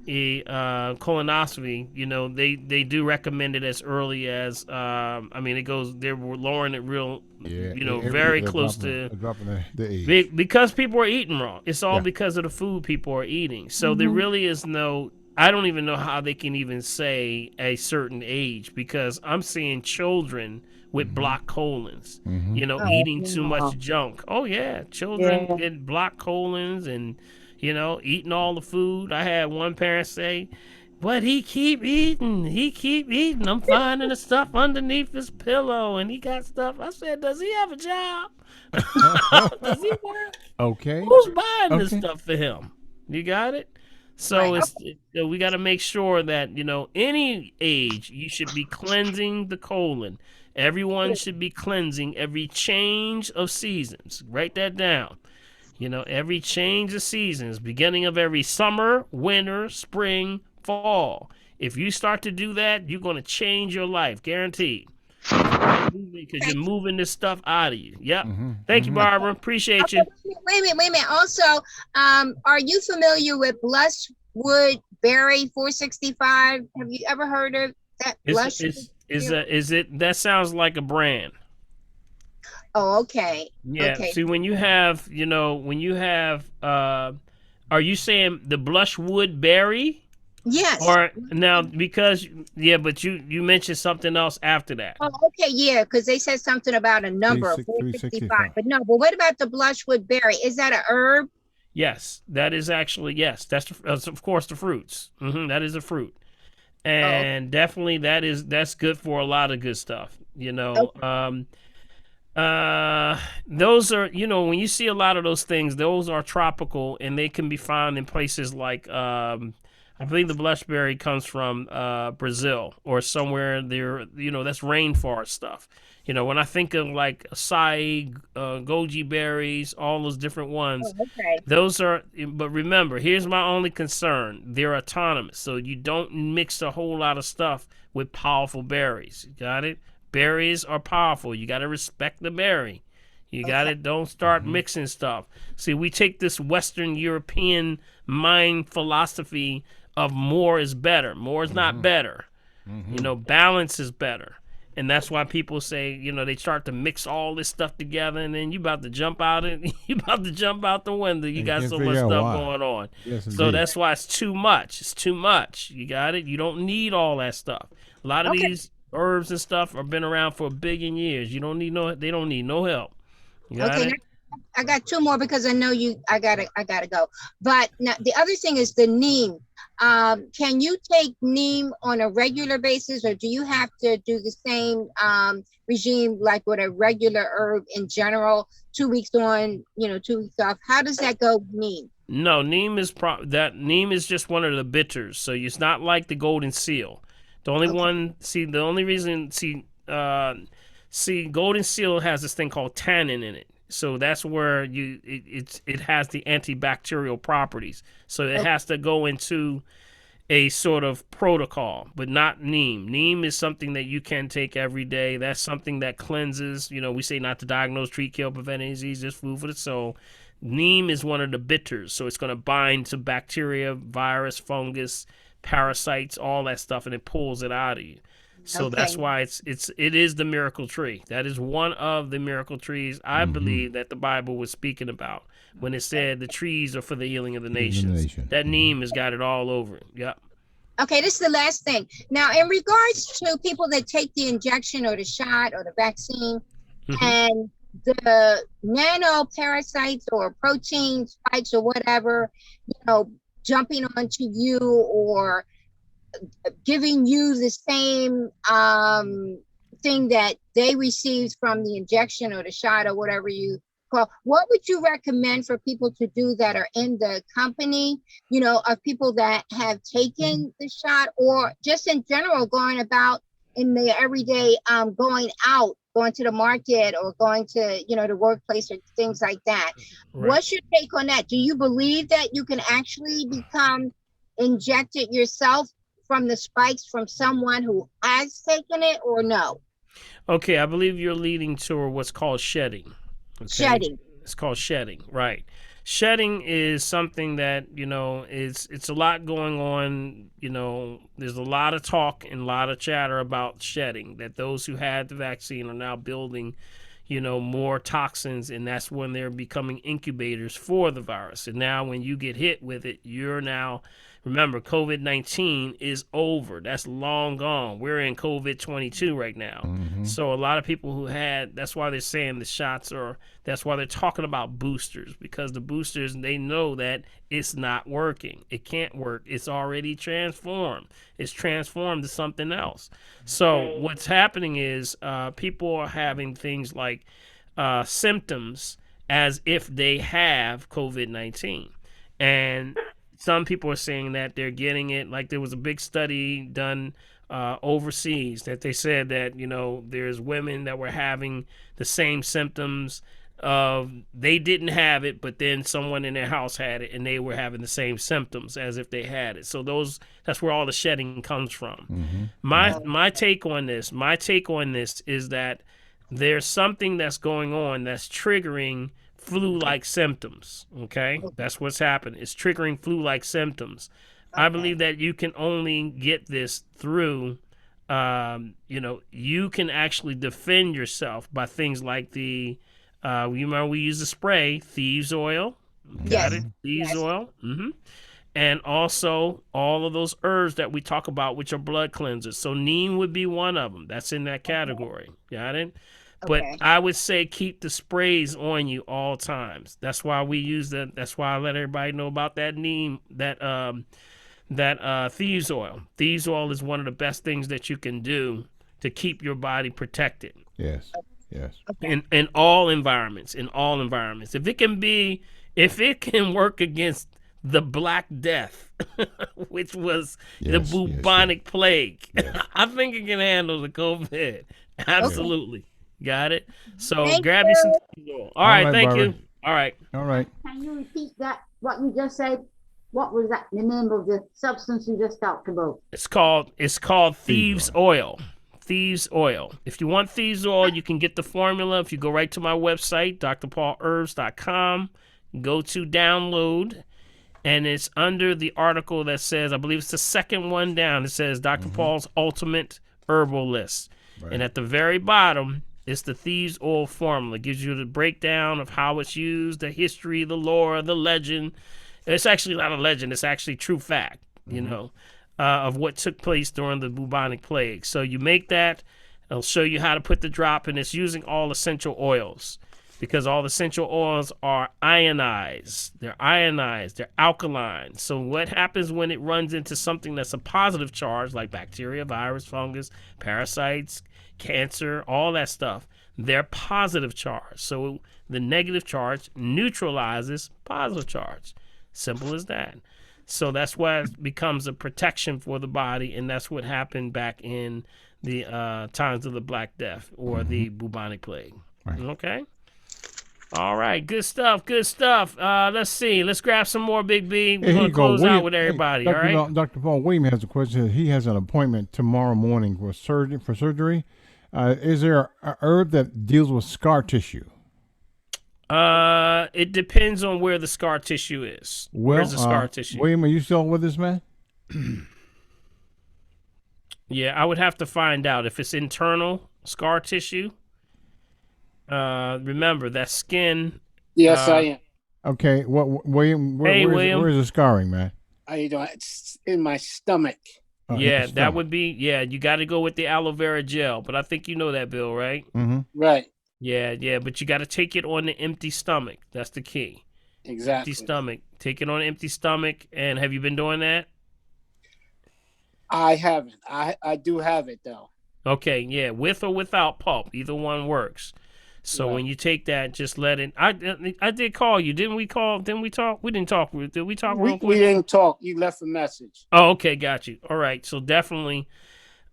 colonoscopy. They do recommend it as early as it goes. They're lowering it real. Very close to dropping the age because people are eating wrong. It's all because of the food people are eating. So there really is no. I don't even know how they can even say a certain age because I'm seeing children with blocked colons, eating too much junk. Oh yeah, children get blocked colons and eating all the food. I had one parent say, "But he keep eating. I'm finding the stuff underneath his pillow, and he got stuff." I said, "Does he have a job? Does he work? Okay. Who's buying this stuff for him? You got it." So we got to make sure that any age you should be cleansing the colon. Everyone should be cleansing every change of seasons. Write that down. Every change of seasons, beginning of every summer, winter, spring, fall. If you start to do that, you're going to change your life, guaranteed. Because you're moving this stuff out of you. Yep. Thank you, Barbara. Appreciate you. Wait a minute. Also, are you familiar with Blushwood Berry 465? Have you ever heard of that? Is it? That sounds like a brand. Oh, okay. Yeah. Okay. See, when you have, are you saying the blushwood berry? Yes. Or now because but you mentioned something else after that. Oh, okay, yeah, because they said something about a number of 465. But no, but what about the blushwood berry? Is that a herb? Yes, that is actually yes. That's of course the fruits. That is a fruit, and definitely that's good for a lot of good stuff. Those are when you see a lot of those things, those are tropical and they can be found in places like I believe the blushberry comes from Brazil or somewhere there. That's rainforest stuff. When I think of like acai, goji berries, all those different ones, those are. But remember, here's my only concern: they're autonomous, so you don't mix a whole lot of stuff with powerful berries. Got it? Berries are powerful. You got to respect the berry. You got it. Don't start mixing stuff. See, we take this Western European mind philosophy of more is better. More is not better. Balance is better. And that's why people say, they start to mix all this stuff together, and then you about to jump out the window. You got so much stuff going on. Yes, so that's why it's too much. It's too much. You got it? You don't need all that stuff. A lot of these herbs and stuff have been around for a billion years. They don't need no help. You got it? I got two more because I know I gotta go. But now the other thing is the neem. Can you take neem on a regular basis, or do you have to do the same regime like with a regular herb in general? 2 weeks on, 2 weeks off. How does that go with neem? No, neem is neem is just one of the bitters. So it's not like the golden seal. The only golden seal has this thing called tannin in it. So that's where it has the antibacterial properties. So it has to go into a sort of protocol, but not neem. Neem is something that you can take every day. That's something that cleanses. We say not to diagnose, treat, kill, prevent any disease, just food for the soul. Neem is one of the bitters, so it's going to bind to bacteria, virus, fungus, parasites, all that stuff, and it pulls it out of you. So that's why it is the miracle tree. That is one of the miracle trees I believe that the Bible was speaking about when it said the trees are for the healing of the nations. That neem has got it all over it. Yep. Okay, this is the last thing. Now, in regards to people that take the injection or the shot or the vaccine, and the nanoparasites or protein spikes or whatever, jumping onto you or giving you the same thing that they received from the injection or the shot or whatever you call, what would you recommend for people to do that are in the company, of people that have taken the shot or just in general going about in the everyday, going to the market or going to, the workplace or things like that. Right. What's your take on that? Do you believe that you can actually become injected yourself from the spikes from someone who has taken it or no? Okay, I believe you're leading to what's called shedding. Okay? Shedding. It's called shedding, right? Shedding is something that, it's a lot going on. There's a lot of talk and a lot of chatter about shedding, that those who had the vaccine are now building, more toxins, and that's when they're becoming incubators for the virus. And now when you get hit with it, remember, COVID-19 is over. That's long gone. We're in COVID-22 right now. So a lot of people who that's why they're saying the shots that's why they're talking about boosters, because the boosters, they know that it's not working. It can't work. It's already transformed. It's transformed to something else. So what's happening is people are having things like symptoms as if they have COVID-19. And some people are saying that they're getting it. Like there was a big study done overseas that they said that, there's women that were having the same symptoms of, they didn't have it, but then someone in their house had it and they were having the same symptoms as if they had it. So that's where all the shedding comes from. My take on this is that there's something that's going on that's triggering flu-like symptoms. Okay, that's what's happening. It's triggering flu-like symptoms. I believe that you can only get this through you can actually defend yourself by things like the, you remember we use the spray, thieves oil. Got Yes. it? Thieves oil. And also all of those herbs that we talk about, which are blood cleansers. So neem would be one of them. That's in that category. Got it? But Okay. I would say keep the sprays on you all times. That's why we use that. That's why I let everybody know about that neem, that thieves oil. Thieves oil is one of the best things that you can do to keep your body protected. Yes. Yes. In all environments. If it can work against the Black Death, which was the bubonic plague, I think it can handle the COVID. Absolutely. Got it? So Thank grab you. you some thieves oil. All right, thank Barbara. you. All right. All right. Can you repeat that, what you just said? What was that, the name of the substance you just talked about? It's called Thieves Oil. Thieves Oil. If you want Thieves Oil, you can get the formula. If you go right to my website, drpaulherbs.com, go to download, and it's under the article that says, I believe it's the second one down, it says Dr. Paul's Ultimate Herbal List. Right. And at the very bottom, it's the Thieves Oil formula. It gives you the breakdown of how it's used, the history, the lore, the legend. It's actually not a legend. It's actually true fact, of what took place during the bubonic plague. So you make that. It'll show you how to put the drop, and it's using all essential oils because all essential oils are ionized. They're ionized. They're alkaline. So what happens when it runs into something that's a positive charge, like bacteria, virus, fungus, parasites, cancer, all that stuff, they're positive charge. So the negative charge neutralizes positive charge. Simple as that. So that's why it becomes a protection for the body, and that's what happened back in the times of the Black Death or the bubonic plague. Right. Okay? All right. Good stuff. Good stuff. Let's see. Let's grab some more, Big B. We're going to close out with everybody, all right? Dr. Paul William has a question. He has an appointment tomorrow morning for surgery. Is there a herb that deals with scar tissue? It depends on where the scar tissue is. Where's the scar tissue? William, are you still with us, man? Yeah, I would have to find out if it's internal scar tissue. Remember that skin. Yes, I am. Okay, William? Where's the scarring, man? How you doing? It's in my stomach. Yeah, that would be. Yeah, you got to go with the aloe vera gel. But I think you know that, Bill, right? Mm-hmm. Right. Yeah, but you got to take it on the empty stomach. That's the key. Exactly. Empty stomach. Take it on an empty stomach. And have you been doing that? I haven't. I do have it though. Okay, yeah, with or without pulp, either one works. So when you take that, just let it. I did call you, didn't we? Didn't we talk? We didn't talk. Did we talk? We didn't talk. You left a message. Oh, okay, got you. All right, so definitely,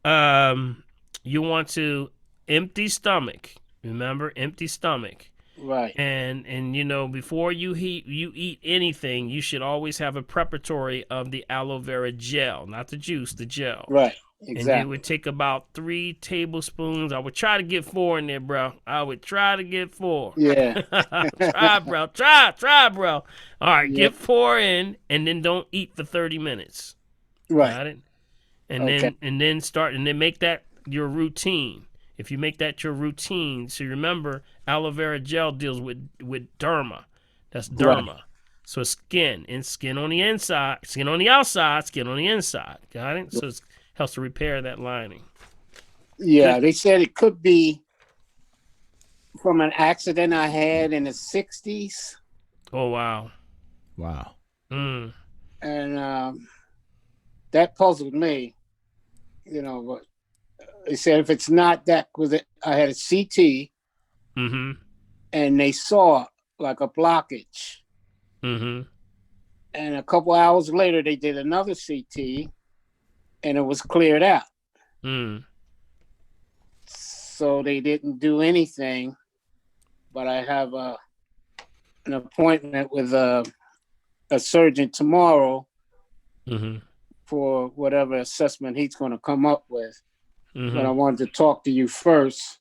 you want to empty stomach. Remember, empty stomach. Right. And before you eat anything, you should always have a preparatory of the aloe vera gel, not the juice, the gel. Right. Exactly. And you would take about 3 tablespoons. I would try to get 4 in there, bro. I would try to get 4. Yeah. Try, bro. Try, bro. All right, get 4 in, and then don't eat for 30 minutes. Right. Got it? And then make that your routine. If you make that your routine, so remember, aloe vera gel deals with derma. That's derma. Right. So skin on the inside, skin on the outside, skin on the inside. Got it? So it helps to repair that lining. Yeah, they said it could be from an accident I had in the 60s. Oh, wow. Wow. Mm. And that puzzled me, but they said if it's not that, because I had a CT, and they saw like a blockage. Mm-hmm. And a couple hours later, they did another CT, and it was cleared out. Mm. So they didn't do anything, but I have an appointment with a surgeon tomorrow for whatever assessment he's going to come up with. But I wanted to talk to you first.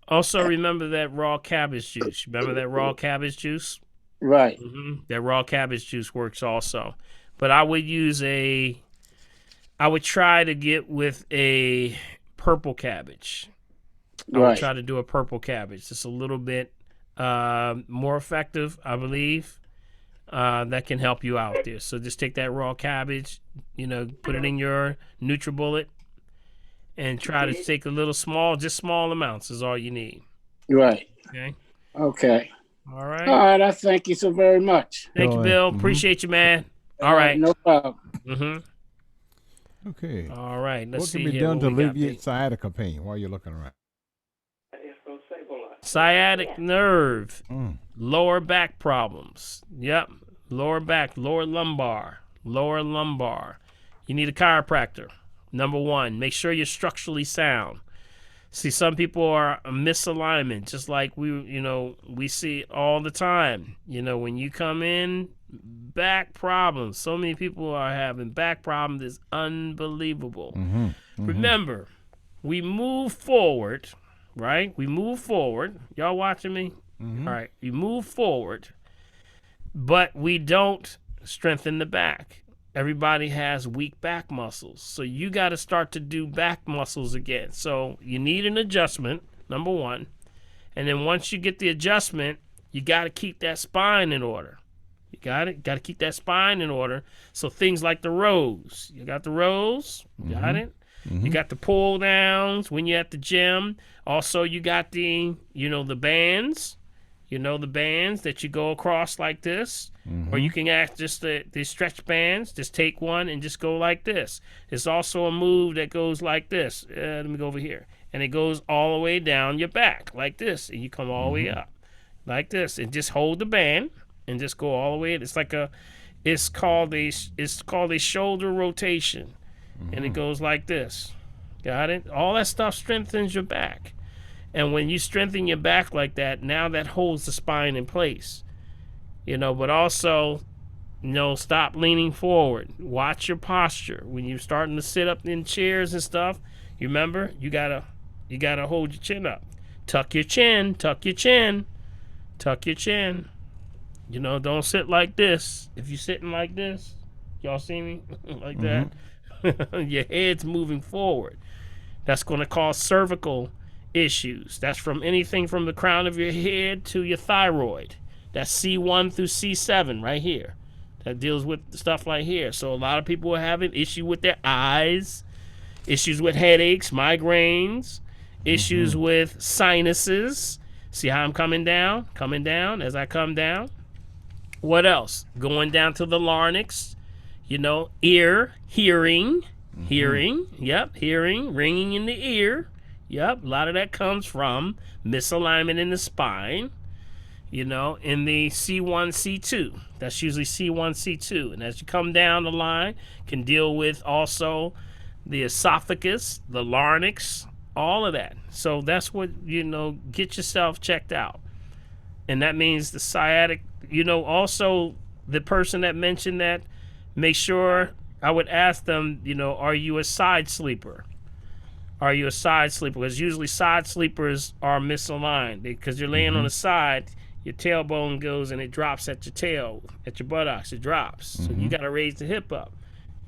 Also, remember that raw cabbage juice. Remember that raw cabbage juice? Right. That raw cabbage juice works also. But I would use a I would try to get with a purple cabbage. I would Right. try to do a purple cabbage. It's a little bit more effective, I believe. That can help you out there. So just take that raw cabbage, put it in your NutriBullet, and try to take a little just small amounts is all you need. Right. Okay. Okay. All right. All right. I thank you so very much. Thank you, Bill. Appreciate you, man. All right. No problem. Okay. All right. Let's What see can be here done what to we got, alleviate Big. sciatica pain while you're looking around? Sciatic nerve, lower back problems. Yep. Lower back, lower lumbar. You need a chiropractor. Number one, make sure you're structurally sound. See, some people are a misalignment, just like we see all the time. When you come in, back problems. So many people are having back problems. It's unbelievable. Remember, we move forward, right? We move forward. Y'all watching me? All right. We move forward, but we don't strengthen the back. Everybody has weak back muscles. So you got to start to do back muscles again. So you need an adjustment, number one. And then once you get the adjustment, you got to keep that spine in order. You got it? Got to keep that spine in order. So things like the rows. You got the rows? Got it? You got the pull downs when you're at the gym. Also, you got the bands. The bands that you go across like this. Or you can act just the stretch bands. Just take one and just go like this. There's also a move that goes like this. Let me go over here. And it goes all the way down your back like this. And you come all the way up like this. And just hold the band and just go all the way. It's called a shoulder rotation. And it goes like this. Got it? All that stuff strengthens your back. And when you strengthen your back like that, now that holds the spine in place. But also, stop leaning forward. Watch your posture. When you're starting to sit up in chairs and stuff, you remember, you gotta hold your chin up. Tuck your chin. Don't sit like this. If you're sitting like this, y'all see me? Like that? Your head's moving forward. That's going to cause cervical issues. That's from anything from the crown of your head to your thyroid. That's C1 through C7 right here. That deals with stuff like here. So a lot of people are having issue with their eyes, issues with headaches, migraines, issues with sinuses. See how I'm coming down? Coming down as I come down. What else? Going down to the larynx. Ear, hearing. Yep, hearing, ringing in the ear. Yep, a lot of that comes from misalignment in the spine, in the C1, C2. That's usually C1, C2. And as you come down the line, can deal with also the esophagus, the larynx, all of that. So that's what, get yourself checked out. And that means the sciatic, also the person that mentioned that, make sure I would ask them, are you a side sleeper? Are you a side sleeper? Because usually side sleepers are misaligned because you're laying on the side, your tailbone goes and it drops at your tail, at your buttocks, it drops. So you got to raise the hip up.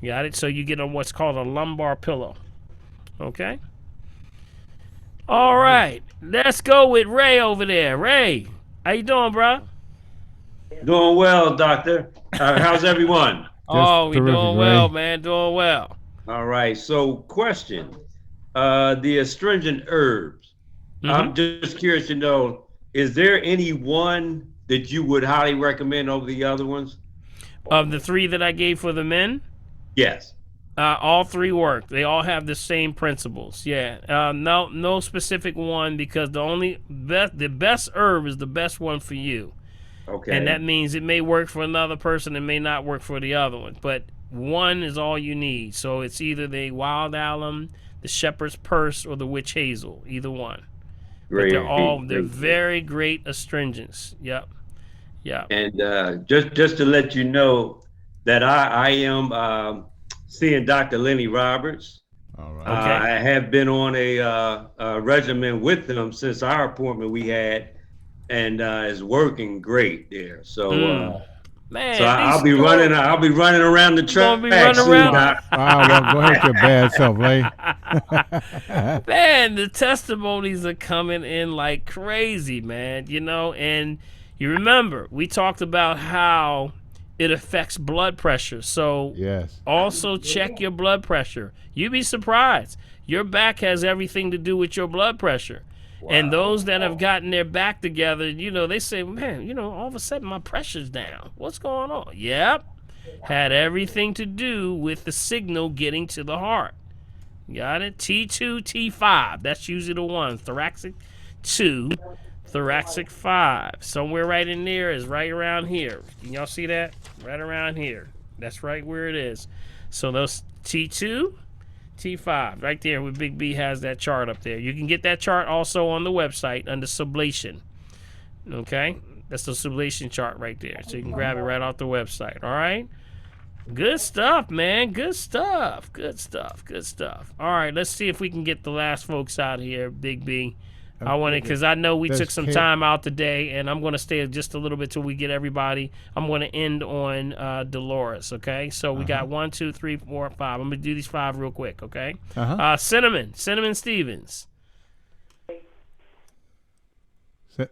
You got it? So you get on what's called a lumbar pillow. Okay? All right. Let's go with Ray over there. Ray, how you doing, bro? Doing well, doctor. How's everyone? Oh, we doing well, man. Doing well. All right. So, question: the astringent herbs. I'm just curious to know: is there any one that you would highly recommend over the other ones? Of the three that I gave for the men? Yes. All three work. They all have the same principles. Yeah. No specific one because the best herb is the best one for you. Okay. And that means it may work for another person and may not work for the other one. But one is all you need. So it's either the wild alum, the shepherd's purse, or the witch hazel. Either one. Great. But they're very great astringents. Yep. And just to let you know that I am seeing Dr. Lenny Roberts. All right. Okay. I have been on a regimen with him since our appointment we had. And it's working great there. So Man, So I'll be running around the gonna be track running soon, around. Doc. Well, go ahead with your bad self, Lay. Man, the testimonies are coming in like crazy, man. You know, and you remember we talked about how it affects blood pressure. So yes, also check your blood pressure. You'd be surprised. Your back has everything to do with your blood pressure. And those that have gotten their back together, you know, they say, man, you know, all of a sudden my pressure's down. What's going on? Yep. Had everything to do with the signal getting to the heart. Got it? T2, T5. That's usually the one. Thoracic 2, thoracic 5. Somewhere right in there is right around here. Can y'all see that? Right around here. That's right where it is. So those T2, T5, right there where Big B has that chart up there. You can get that chart also on the website under sublation. Okay? That's the sublation chart right there. So you can grab it right off the website. All right? Good stuff, man. Good stuff. Good stuff. Good stuff. All right, let's see if we can get the last folks out here, Big B. I want to, because I know we took some time out today, and I'm going to stay just a little bit till we get everybody. I'm going to end on Dolores, okay? So we got 1, 2, 3, 4, 5. I'm going to do these 5 real quick, okay? Cinnamon Stevens.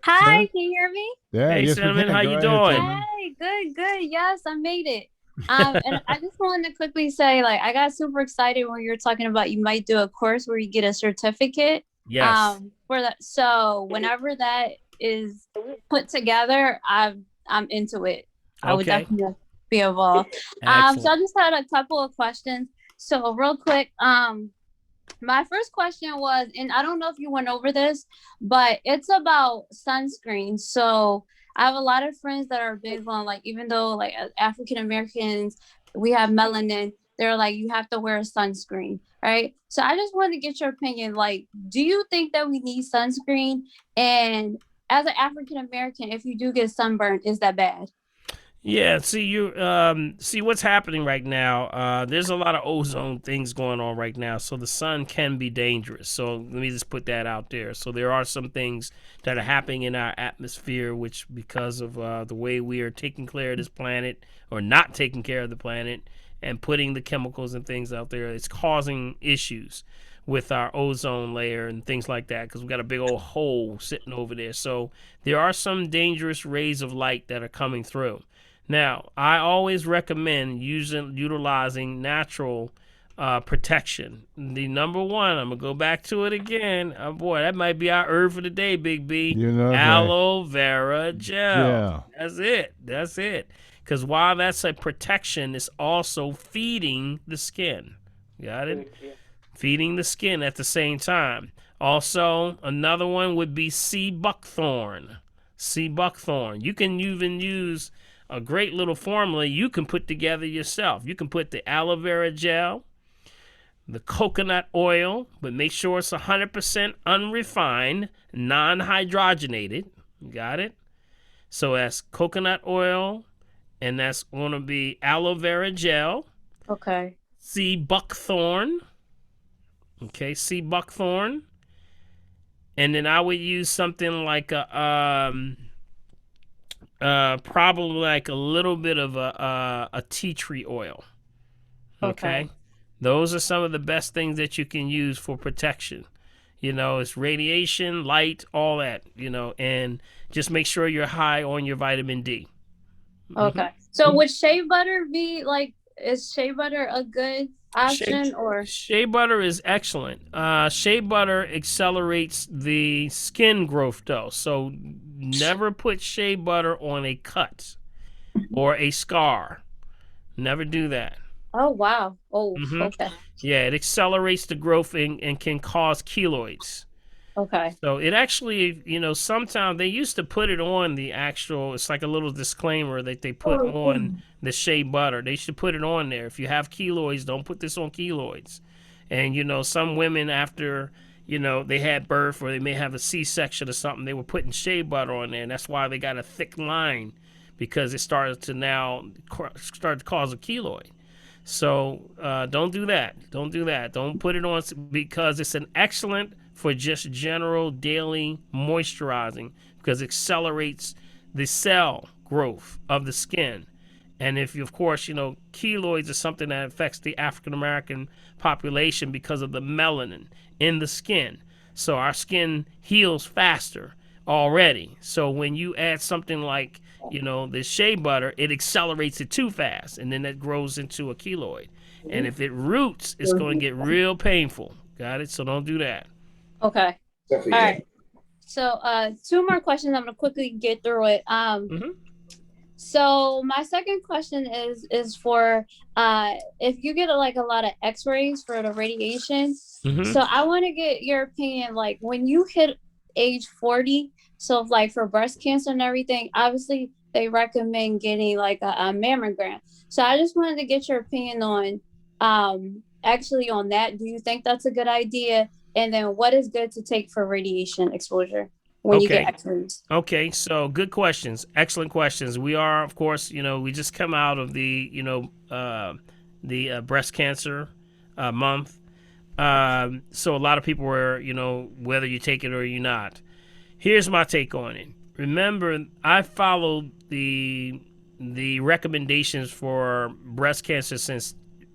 Hi, can you hear me? Yeah, hey, yes, Cinnamon, how you Go doing? ahead, Hey, good. Yes, I made it. And I just wanted to quickly say, like, I got super excited when you were talking about you might do a course where you get a certificate. Yes. For that. So whenever that is put together, I'm into it. I would Okay. definitely be involved. So I just had a couple of questions. So real quick, my first question was, and I don't know if you went over this, but it's about sunscreen. So I have a lot of friends that are big on, like, even though like African Americans, we have melanin, they're like, you have to wear a sunscreen, right? So I just wanted to get your opinion. Like, do you think that we need sunscreen? And as an African American, if you do get sunburned, is that bad? Yeah, see what's happening right now. There's a lot of ozone things going on right now, so the sun can be dangerous. So let me just put that out there. So there are some things that are happening in our atmosphere, which because of the way we are taking care of this planet or not taking care of the planet and putting the chemicals and things out there, it's causing issues with our ozone layer and things like that because we got a big old hole sitting over there. So there are some dangerous rays of light that are coming through. Now, I always recommend utilizing natural protection. The number one, I'm going to go back to it again. Oh, boy, that might be our herb for the day, Big B. You know, aloe vera gel. Yeah. That's it. Because while that's a protection, it's also feeding the skin. Got it? Feeding the skin at the same time. Also, another one would be sea buckthorn. Sea buckthorn. You can even use a great little formula you can put together yourself. You can put the aloe vera gel, the coconut oil, but make sure it's 100% unrefined, non-hydrogenated. Got it? So that's coconut oil, and that's going to be aloe vera gel. Okay. Sea buckthorn. Okay, sea buckthorn. And then I would use something like a probably like a little bit of a tea tree oil. Okay. Those are some of the best things that you can use for protection. You know, it's radiation, light, all that, you know, and just make sure you're high on your vitamin D. Okay. So would shea butter be like, is shea butter a good option or? Shea butter is excellent. Shea butter accelerates the skin growth though. So never put shea butter on a cut or a scar. Never do that. Oh, wow. Oh, okay. Yeah, it accelerates the growth and can cause keloids. Okay. So it actually, you know, sometimes they used to put it on the actual, it's like a little disclaimer that they put on the shea butter. They should put it on there. If you have keloids, don't put this on keloids. And, you know, some women after, you know, they had birth or they may have a C-section or something, they were putting shea butter on there. And that's why they got a thick line because it started to now start to cause a keloid. So don't do that. Don't do that. Don't put it on because it's an excellent for just general daily moisturizing because it accelerates the cell growth of the skin. And if you, of course, keloids is something that affects the African American population because of the melanin in the skin. So our skin heals faster already. So when you add something like, the shea butter, it accelerates it too fast, and then that grows into a keloid. And if it roots, it's going to get real painful. Got it? So don't do that. Okay. All right. So 2 more questions. I'm gonna quickly get through it. So my second question is for if you get a lot of x-rays for the radiation. So I want to get your opinion, like when you hit age 40, so like for breast cancer and everything, obviously they recommend getting like a mammogram. So I just wanted to get your opinion on actually on that. Do you think that's a good idea? And then what is good to take for radiation exposure when you get x-rays? Okay, so good questions. Excellent questions. We are, of course, we just come out of the breast cancer month. So a lot of people were, whether you take it or you not. Here's my take on it. Remember, I followed the recommendations for breast cancer since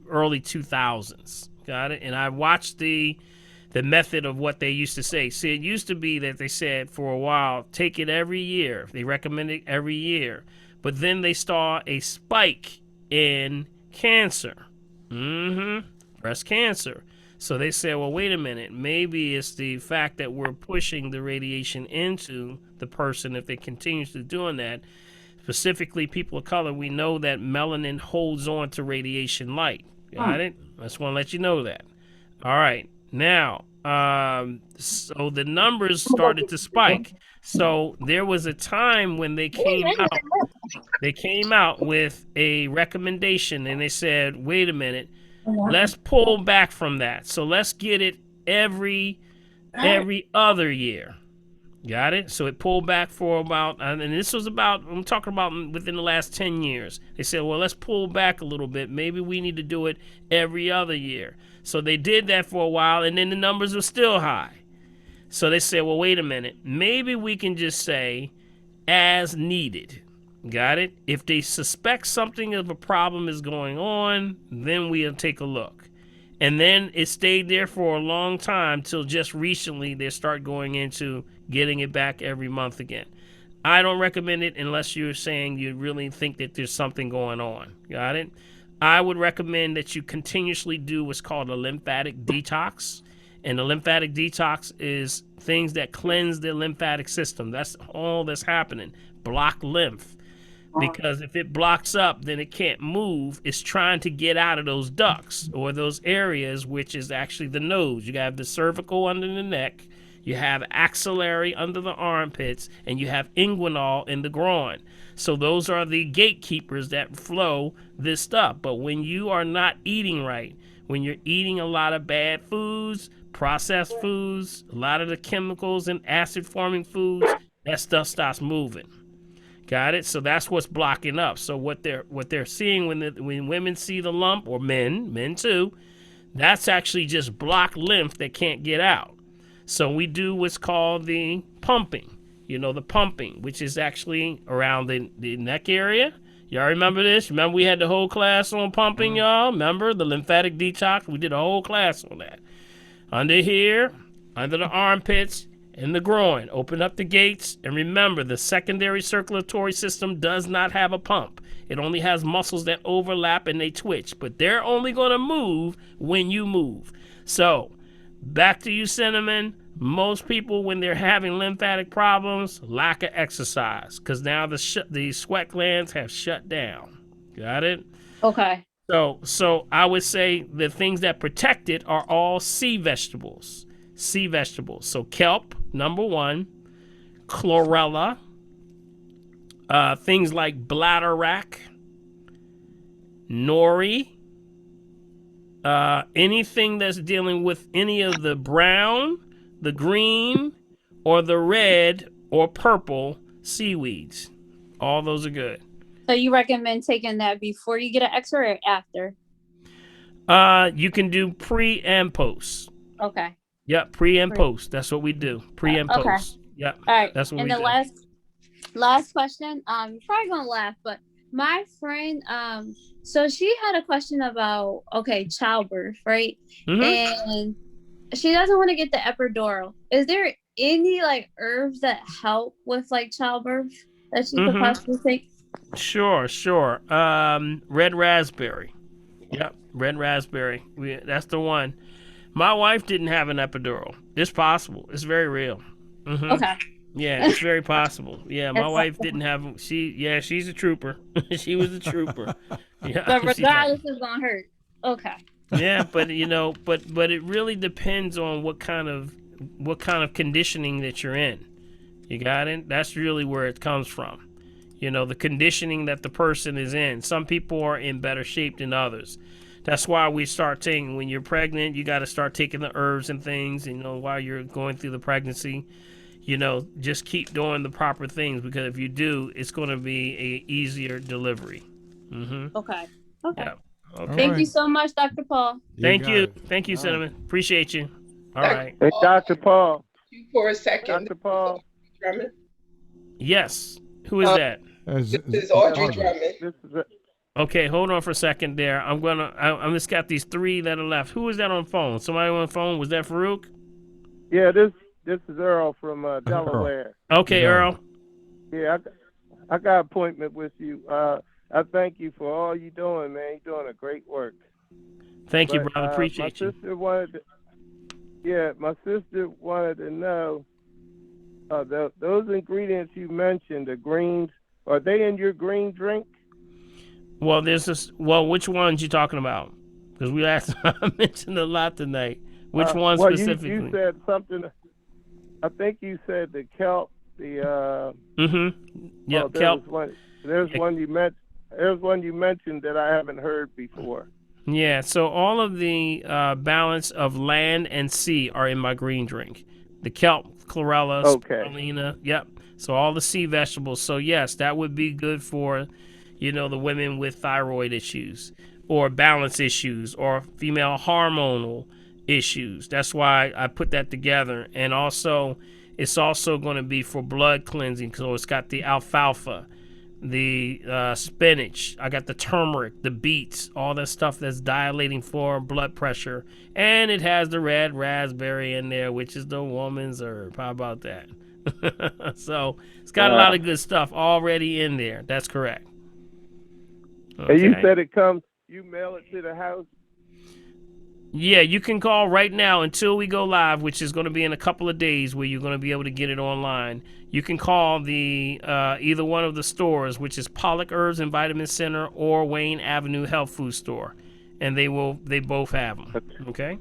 early 2000s. Got it? And I watched the method of what they used to say. See, it used to be that they said for a while, take it every year. They recommended every year. But then they saw a spike in cancer. Breast cancer. So they said, well, wait a minute. Maybe it's the fact that we're pushing the radiation into the person if they continue to doing that. Specifically, people of color, we know that melanin holds on to radiation light. Got it? I just want to let you know that. All right. Now, so the numbers started to spike. So there was a time when they came out with a recommendation, and they said, wait a minute, let's pull back from that. So let's get it every other year. Got it? So it pulled back for about, and this was about, I'm talking about within the last 10 years. They said, well, let's pull back a little bit. Maybe we need to do it every other year. So they did that for a while, and then the numbers were still high. So they said, well, wait a minute. Maybe we can just say as needed. Got it? If they suspect something of a problem is going on, then we'll take a look. And then it stayed there for a long time till just recently they start going into getting it back every month again. I don't recommend it unless you're saying you really think that there's something going on. Got it? I would recommend that you continuously do what's called a lymphatic detox. And the lymphatic detox is things that cleanse the lymphatic system. That's all that's happening. Block lymph. Because if it blocks up, then it can't move. It's trying to get out of those ducts or those areas, which is actually the nose. You have the cervical under the neck, you have axillary under the armpits, and you have inguinal in the groin. So those are the gatekeepers that flow this stuff. But when you are not eating right, when you're eating a lot of bad foods, processed foods, a lot of the chemicals and acid forming foods, that stuff starts moving. Got it? So that's what's blocking up. So what they're seeing when women see the lump, or men too, that's actually just blocked lymph that can't get out. So we do what's called the pumping. The pumping, which is actually around the neck area. Y'all remember this? Remember we had the whole class on pumping, y'all? Remember the lymphatic detox? We did a whole class on that. Under here, under the armpits, in the groin, open up the gates, and remember the secondary circulatory system does not have a pump. It only has muscles that overlap and they twitch, but they're only going to move when you move. So back to you, Cinnamon. Most people, when they're having lymphatic problems, lack of exercise, because now the sweat glands have shut down. Got it? Okay. So I would say the things that protect it are all sea vegetables. Sea vegetables. So kelp, number one, chlorella, things like bladderwrack, nori, anything that's dealing with any of the brown, the green, or the red or purple seaweeds. All those are good. So you recommend taking that before you get an x-ray or after? You can do pre and post. Okay. Yep, pre and post. That's what we do. Pre and post. Yep. All right. That's what and we the do. last question, you're probably gonna laugh, but my friend, so she had a question about childbirth, right? And she doesn't want to get the epidural. Is there any like herbs that help with like childbirth that she could possibly take? Sure. Red raspberry. Yep, red raspberry. That's the one. My wife didn't have an epidural. It's possible. It's very real. Okay. Yeah, it's very possible. Yeah, my wife didn't have. She's a trooper. She was a trooper. Yeah, But regardless, it's gonna hurt. Okay. Yeah, but but it really depends on what kind of conditioning that you're in. You got it? That's really where it comes from. The conditioning that the person is in. Some people are in better shape than others. That's why we start taking, when you're pregnant, you got to start taking the herbs and things, while you're going through the pregnancy. Just keep doing the proper things, because if you do, it's going to be a easier delivery. Okay. Yeah. Okay. Thank you so much, Dr. Paul. Thank you, Cinnamon. Appreciate you. All right. Hey, Dr. Paul. For a second. Dr. Paul. Yes. Who is that? This is Audrey Drummond. Okay, hold on for a second there. I'm just got these 3 that are left. Who is that on the phone? Somebody on the phone? Was that Farouk? Yeah, this is Earl from Delaware. Okay, Earl. Yeah, I got an appointment with you. I thank you for all you're doing, man. You're doing a great work. Thank you, brother. Appreciate you. My sister wanted to know those ingredients you mentioned, the greens, are they in your green drink? Well, which ones you talking about? Because I mentioned a lot tonight. Which one specifically? You said something. I think you said the kelp. The Yep, kelp. There's one you mentioned. There's one you mentioned that I haven't heard before. Yeah, so all of the balance of land and sea are in my green drink. The kelp, chlorella, spirulina, yep. So all the sea vegetables. So yes, that would be good for, the women with thyroid issues or balance issues or female hormonal issues. That's why I put that together. And also, it's also going to be for blood cleansing. So it's got the alfalfa, the spinach, I got the turmeric, the beets, all that stuff that's dilating for blood pressure, and it has the red raspberry in there, which is the woman's herb. How about that? So it's got a lot of good stuff already in there. That's correct. Okay. And you said it comes, you mail it to the house? Yeah, you can call right now until we go live, which is going to be in a couple of days, where you're going to be able to get it online. You can call the either one of the stores, which is Pollock Herbs and Vitamin Center or Wayne Avenue Health Food Store, and they both have them. Okay.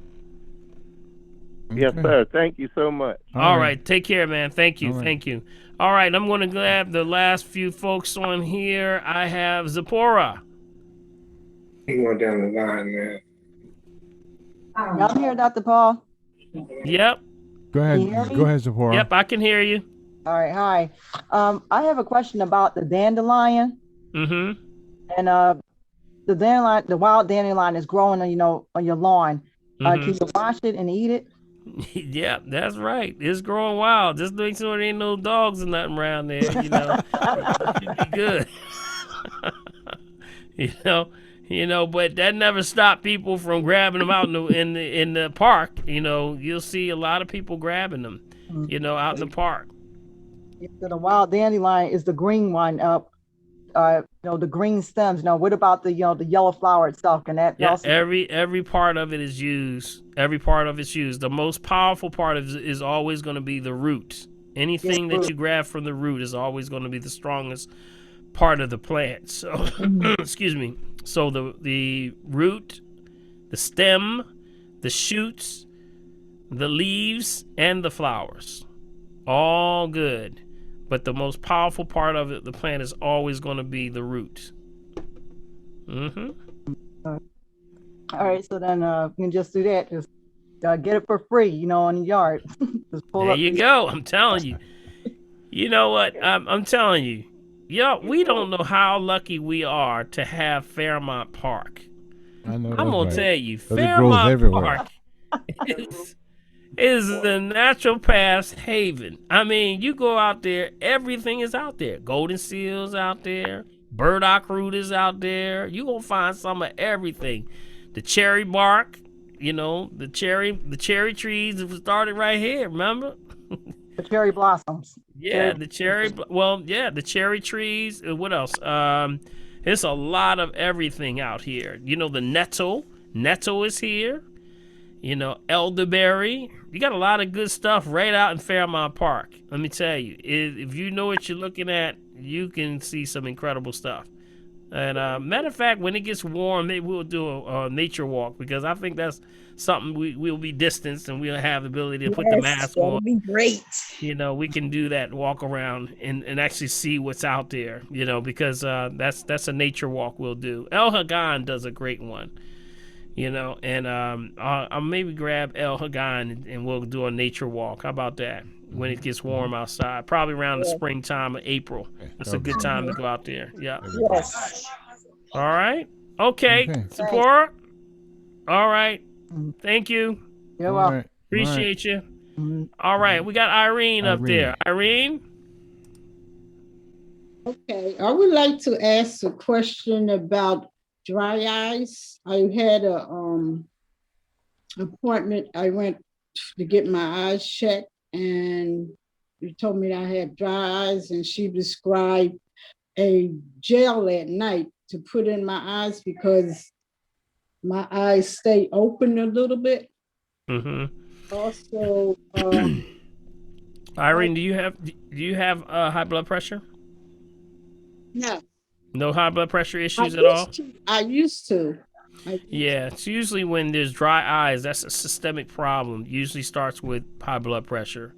Yes, sir. Thank you so much. All right. Take care, man. Thank you. Thank you. All right. I'm going to grab the last few folks on here. I have Zipporah. He going down the line, man. Y'all hear Dr. Paul? Yep. Go ahead, Zipporah. Yep, I can hear you. All right, hi. I have a question about the dandelion. Mm-hmm. And the dandelion, the wild dandelion is growing, on your lawn. Can you wash it and eat it? Yeah, that's right. It's growing wild. Just make sure there ain't no dogs or nothing around there. It should be good. But that never stopped people from grabbing them out in the park. You'll see a lot of people grabbing them, out in the park. So the wild dandelion is the green one. The green stems. What about the yellow flower itself? Can that also? Every part of it is used. Every part of it's used. The most powerful part is always going to be the root. Anything that you grab from the root is always going to be the strongest part of the plant. So, excuse me. So the root, the stem, the shoots, the leaves, and the flowers, all good. But the most powerful part of it, the plant, is always going to be the root. Mm-hmm. All right, so then you can just do that. Just get it for free, in the yard. Just pull there up. You go. I'm telling you. You know what? I'm telling you. We don't know how lucky we are to have Fairmont Park. I know. I'm going to tell you, Fairmont Park is a naturopath's haven. I mean, you go out there, everything is out there. Golden seals out there, Burdock root is out there. You gonna find some of everything. The cherry bark, the cherry trees started right here. Remember? The cherry blossoms. Yeah, the cherry trees. What else? There's a lot of everything out here. The nettle is here. Elderberry. You got a lot of good stuff right out in Fairmount Park. Let me tell you, if you know what you're looking at, you can see some incredible stuff. And matter of fact, when it gets warm, maybe we'll do a nature walk, because I think that's something we'll be distanced and we'll have the ability to put the mask that on. would be great. We can do that, walk around and actually see what's out there, because that's a nature walk we'll do. El Hagan does a great one. And I'll maybe grab El Hagan and we'll do a nature walk. How about that? When it gets warm outside, probably around the springtime of April. It's a good time to go out there. Yeah. Yes. All right. Okay. Sephora. All right. Thank you. You're welcome. Appreciate you. All right. We got Irene up there. Irene. Okay. I would like to ask a question about dry eyes. I had a appointment. I went to get my eyes checked, and you told me I had dry eyes, and she described a gel at night to put in my eyes because my eyes stay open a little bit. Also, Irene, do you have high blood pressure? No. No high blood pressure issues at all? I used to. Yeah, it's usually when there's dry eyes, that's a systemic problem. Usually starts with high blood pressure.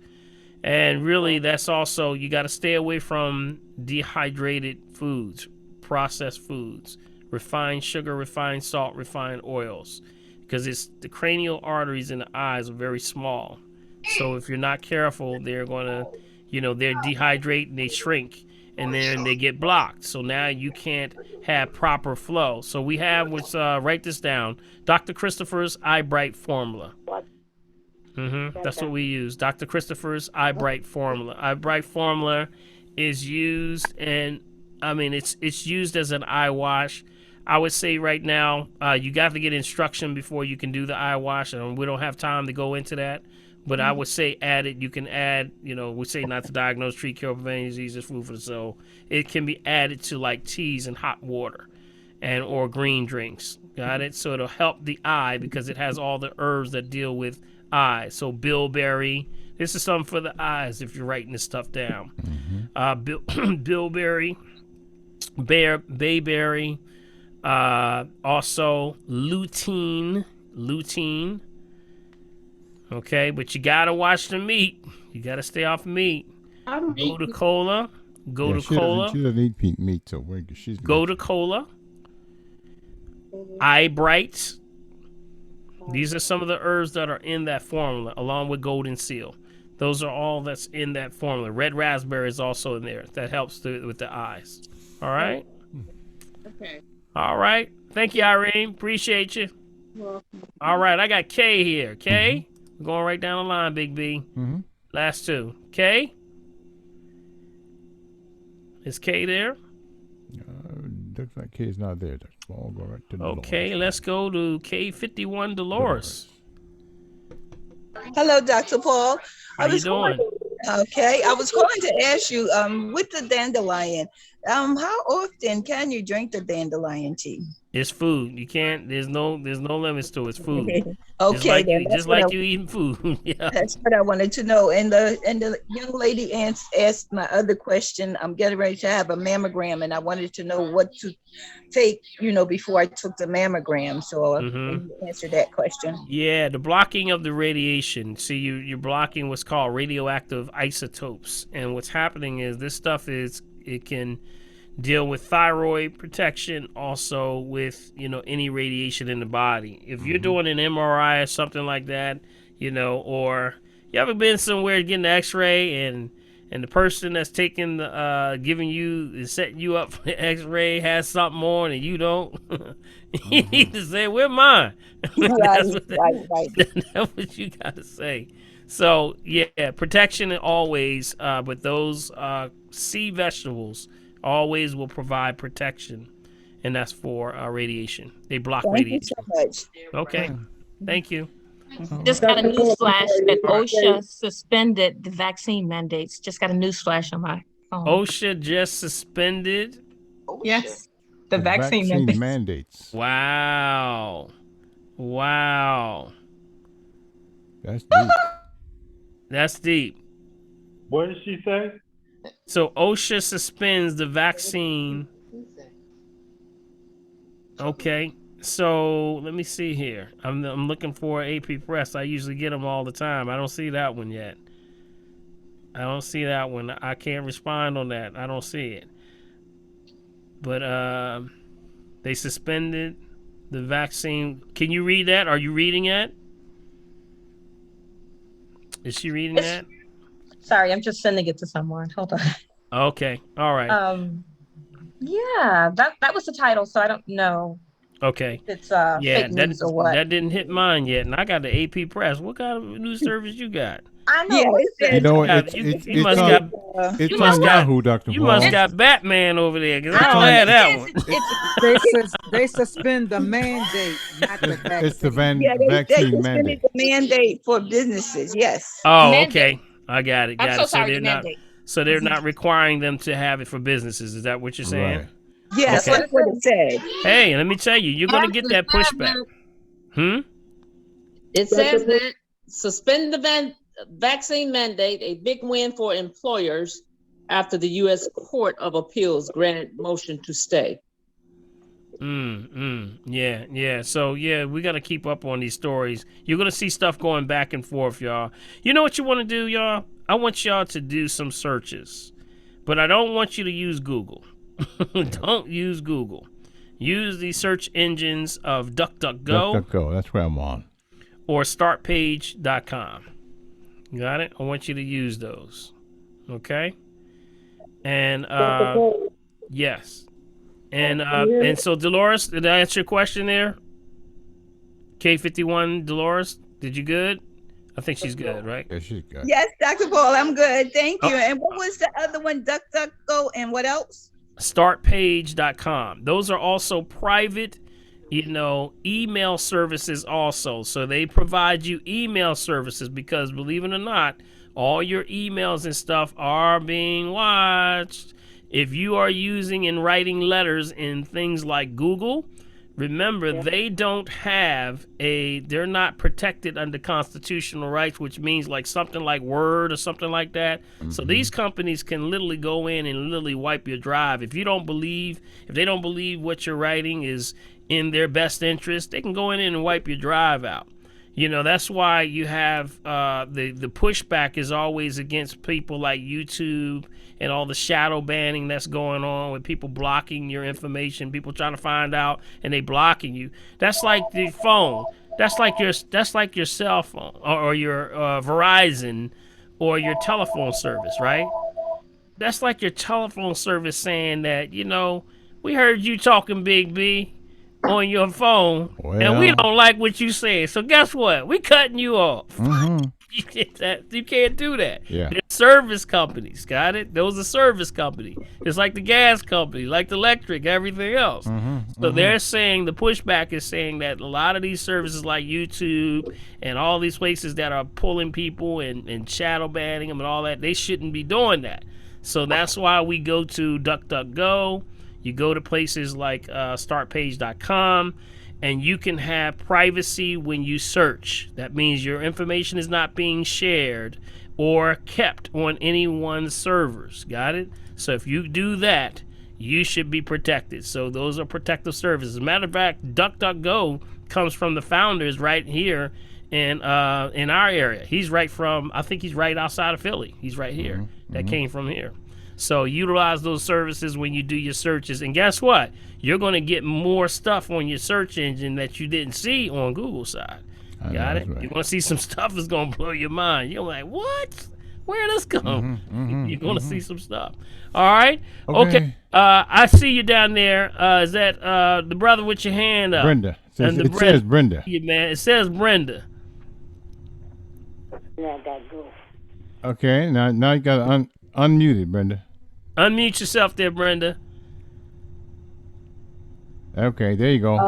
And really, that's also, you got to stay away from dehydrated foods, processed foods, refined sugar, refined salt, refined oils, because it's the cranial arteries in the eyes are very small. So if you're not careful, they're going to, they dehydrate and they shrink, and then they get blocked. So now you can't have proper flow. So we have, write this down, Dr. Christopher's Eye Bright formula. That's what we use. Dr. Christopher's Eye Bright formula. Eye Bright formula is used, and it's used as an eye wash. I would say right now, you got to get instruction before you can do the eye wash, and we don't have time to go into that. But I would say add it. You can add, we say not to diagnose, treat, cure, prevent any diseases, food for the soul. It can be added to like teas and hot water or green drinks. Got it? So it'll help the eye because it has all the herbs that deal with eyes. So bilberry. This is something for the eyes if you're writing this stuff down. Bilberry, bayberry, also lutein. Okay, but you gotta watch the meat. You gotta stay off meat. Go to cola. She doesn't eat meat, so she's go to cola. Eye Bright. These are some of the herbs that are in that formula, along with golden seal. Those are all that's in that formula. Red raspberry is also in there. That helps with the eyes. All right? Okay. All right. Thank you, Irene. Appreciate you. All right. I got Kay here. Kay? We're going right down the line, Big B. Last two. Kay? Is Kay there? Looks like Kay's not there. I'll go right to Dolores. Okay, let's go to K51 Dolores. Hello, Dr. Paul. How you doing? Okay, I was calling to ask you, with the dandelion, how often can you drink the dandelion tea? It's food. You can't. There's no limits to it. It's food. Okay, just like you eating food. Yeah. That's what I wanted to know. And the young lady asked my other question. I'm getting ready to have a mammogram, and I wanted to know what to take, before I took the mammogram. So can you answer that question? Yeah, the blocking of the radiation. See, you're blocking what's called radioactive isotopes, and what's happening is this stuff it can deal with thyroid protection, also with any radiation in the body. If you're doing an MRI or something like that, or you ever been somewhere getting an X-ray and the person that's taking the giving you is setting you up for the X-ray has something on and you don't, you need to say, "Where's mine?" That's what you gotta say. So yeah, protection always, but those sea vegetables always will provide protection, and that's for radiation. They block Thank you radiation. so much. Okay, thank you. Just got a news flash that All right. OSHA suspended the vaccine mandates. Just got a news flash on my phone. OSHA just suspended. Yes, the The vaccine vaccine mandates. mandates. Wow. Wow. That's deep. That's deep. What did she say? So OSHA suspends the vaccine. Okay. So let me see here. I'm looking for AP Press. I usually get them all the time. I don't see that one yet. I don't see that one. I can't respond on that. I don't see it. But they suspended the vaccine. Can you read that? Are you reading it? Is she reading that? Sorry, I'm just sending it to someone. Hold on. Okay. All right. Yeah, that was the title, so I don't know Okay. if it's Yeah, fake news or what. that didn't hit mine yet, and I got the AP Press. What kind of news service you got? I know. Yeah, What it is says, You know, You must got. it's You on must got. Yahoo, Dr. You Paul. must got Batman over there, because I It's don't on- have that one. They suspend the mandate, not the vaccine. It's the yeah, they vaccine suspended mandate. the mandate for businesses. Yes. Oh, Mandate. okay. I got it. I'm Got so it. sorry, they're the not. mandate. So they're not requiring them to have it for businesses. Is that what you're saying? Right. Yes, Okay. that's what it said. Hey, let me tell you, you're gonna get that pushback. It says that suspend the vaccine mandate, a big win for employers after the U.S. Court of Appeals granted motion to stay. Yeah. So yeah, we got to keep up on these stories. You're gonna see stuff going back and forth, y'all. You know what you want to do, y'all? I want y'all to do some searches, but I don't want you to use Google. Don't use Google. Use the search engines of DuckDuckGo DuckDuckGo, that's where I'm on. or StartPage.com. Got it? I want you to use those. Okay? And yes. And so Dolores, did I answer your question there? K51 Dolores, did you good? I think she's good, right? Yeah, she's good. Yes, Dr. Paul, I'm good. Thank Oh. you. And what was the other one? DuckDuckGo and what else? Startpage.com. Those are also private, email services also. So they provide you email services because, believe it or not, all your emails and stuff are being watched. If you are using and writing letters in things like Google, remember, they don't have they're not protected under constitutional rights, which means like something like Word or something like that. So these companies can literally go in and literally wipe your drive. If they don't believe what you're writing is in their best interest, they can go in and wipe your drive out. That's why you have the pushback is always against people like YouTube and all the shadow banning that's going on with people blocking your information, people trying to find out and they blocking you. That's like the phone. That's like your cell phone or your Verizon or your telephone service, right? That's like your telephone service saying that, we heard you talking Big B on your phone, and we don't like what you said. So guess what? We cutting you off. You can't do that. Yeah. They're service companies, got it? Those are service companies. It's like the gas company, like the electric, everything else. So they're saying, the pushback is saying that a lot of these services like YouTube and all these places that are pulling people and shadow banning them and all that, they shouldn't be doing that. So that's why we go to DuckDuckGo. You go to places like StartPage.com, and you can have privacy when you search. That means your information is not being shared or kept on anyone's servers. Got it? So if you do that, you should be protected. So those are protective services. As a matter of fact, DuckDuckGo comes from the founders right here in our area. I think he's right outside of Philly. He's right here. That came from here. So utilize those services when you do your searches. And guess what? You're going to get more stuff on your search engine that you didn't see on Google side. Got it? Right. You're going to see some stuff that's going to blow your mind. You're like, what? Where did this come? You're going to see some stuff. All right? Okay. I see you down there. Is that the brother with your hand up? Brenda. It says Brenda. Yeah, man. It says Brenda. Now I gotta go. Okay. Now you got to unmute it, Brenda. Unmute yourself there, Brenda. Okay, there you go.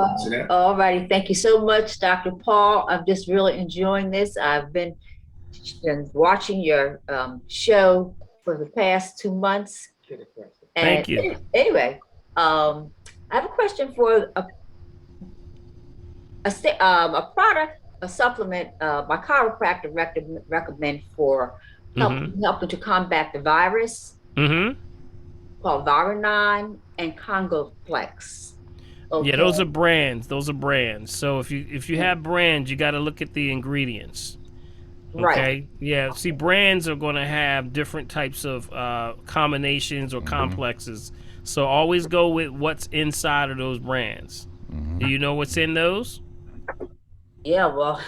All righty. Thank you so much, Dr. Paul. I'm just really enjoying this. I've been watching your show for the past 2 months. Thank you. Anyway, I have a question for a product, a supplement my chiropractor recommend for helping to combat the virus called Vironine and Congoplex. Okay. Yeah, those are brands. So if you have brands, you got to look at the ingredients. Okay. Right. Yeah. See, brands are going to have different types of combinations or complexes. So always go with what's inside of those brands. Do you know what's in those? Yeah. Well,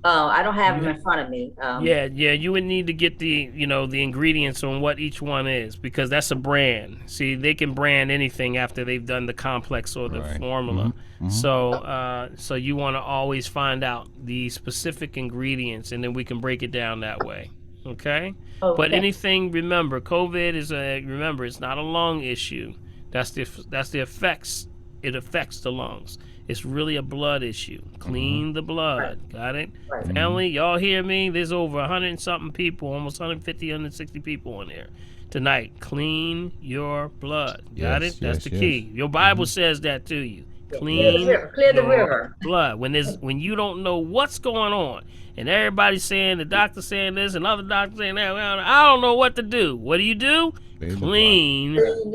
I don't have them in front of me. Yeah. You would need to get the the ingredients on what each one is, because that's a brand. See, they can brand anything after they've done the complex or the formula. So you want to always find out the specific ingredients, and then we can break it down that way. Okay. But anything, remember, COVID is it's not a lung issue. That's the effects. It affects the lungs. It's really a blood issue. Clean the blood. Got it? Family, y'all hear me? There's over 100 and something people, almost 150, 160 people on here tonight. Clean your blood. Got it? That's the key. Your Bible says that to you. Clean Clear the river. blood. When you don't know what's going on, and everybody's saying, the doctor saying this, and other doctors saying that, well, I don't know what to do. What do? Clean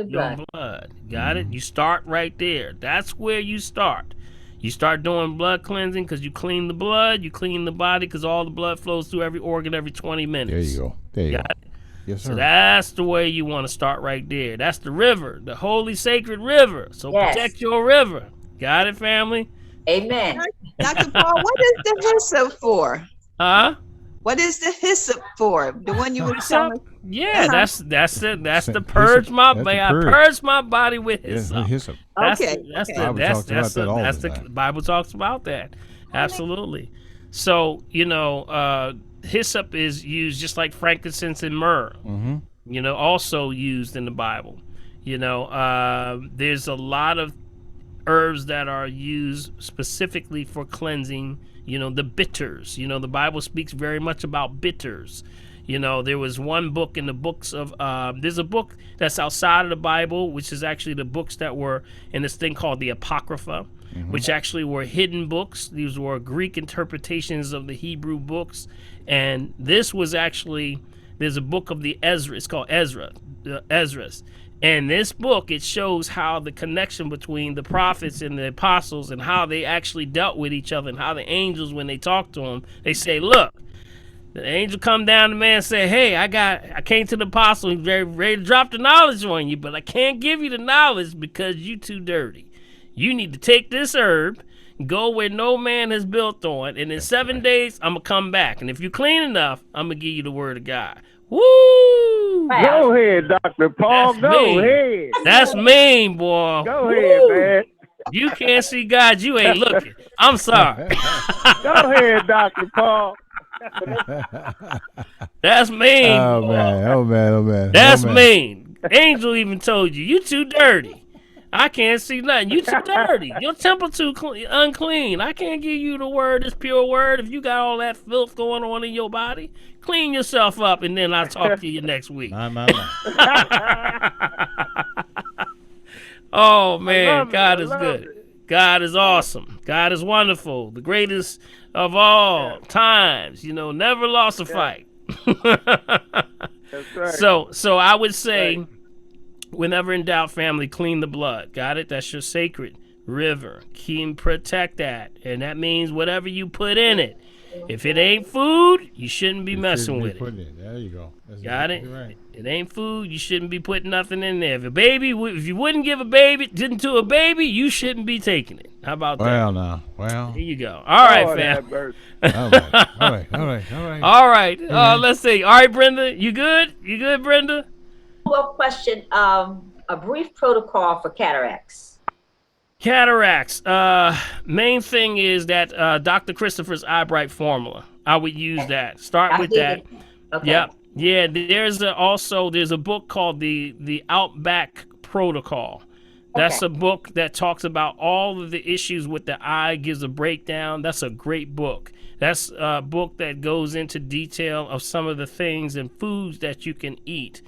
your blood. Got it? You start right there. That's where you start. You start doing blood cleansing because you clean the blood, you clean the body because all the blood flows through every organ every 20 minutes. There you go. Got it? Yes, sir. So that's the way you want to start right there. That's the river, the holy sacred river. So protect your river. Got it, family? Amen. Dr. Paul, what is the hyssop for? Huh? What is the hyssop for? The one you were telling me? Yeah, that's the purge my body. I purge my body with hyssop. Hyssop. The Bible talks about that. Absolutely. So hyssop is used just like frankincense and myrrh. Also used in the Bible. There's a lot of herbs that are used specifically for cleansing. The bitters. The Bible speaks very much about bitters. There was one book in the books of, there's a book that's outside of the Bible, which is actually the books that were in this thing called the Apocrypha, which actually were hidden books. These were Greek interpretations of the Hebrew books. And this was actually, there's a book of the Ezra. It's called Ezra's. And this book, it shows how the connection between the prophets and the apostles and how they actually dealt with each other, and how the angels, when they talk to them, they say, look, the angel come down to man and say, hey, I came to the apostle, he's ready to drop the knowledge on you, but I can't give you the knowledge because you too dirty. You need to take this herb, go where no man has built on, and in 7 days, I'm going to come back. And if you're clean enough, I'm going to give you the word of God. Woo! Go ahead, Dr. Paul. Go ahead. That's mean, boy. Go ahead, man. You can't see God, you ain't looking. I'm sorry. Go ahead, Dr. Paul. That's mean. Oh man. That's mean. Angel even told you too dirty. I can't see nothing. You too dirty. Your temple too unclean. I can't give you the word, this pure word, if you got all that filth going on in your body. Clean yourself up, and then I'll talk to you next week. Oh man, God is good. God is awesome. God is wonderful. The greatest of all times. Never lost a fight. That's right. So I would say, whenever in doubt, family, clean the blood. Got it? That's your sacred river. Protect that. And that means whatever you put in it. If it ain't food, you shouldn't be messing with it. There you go. Got it? Right. It ain't food, you shouldn't be putting nothing in there. If you wouldn't give a baby to a baby, you shouldn't be taking it. How about that? Well. Here you go. All right, fam. All right. Let's see. All right, Brenda, you good? You good, Brenda? Well, question. A brief protocol for cataracts. Cataracts. Main thing is that Dr. Christopher's Eye Bright formula. I would use that. Start with that. Okay. Yeah, there's a book called the Outback Protocol. That's a book that talks about all of the issues with the eye, gives a breakdown. That's a great book. That's a book that goes into detail of some of the things and foods that you can eat.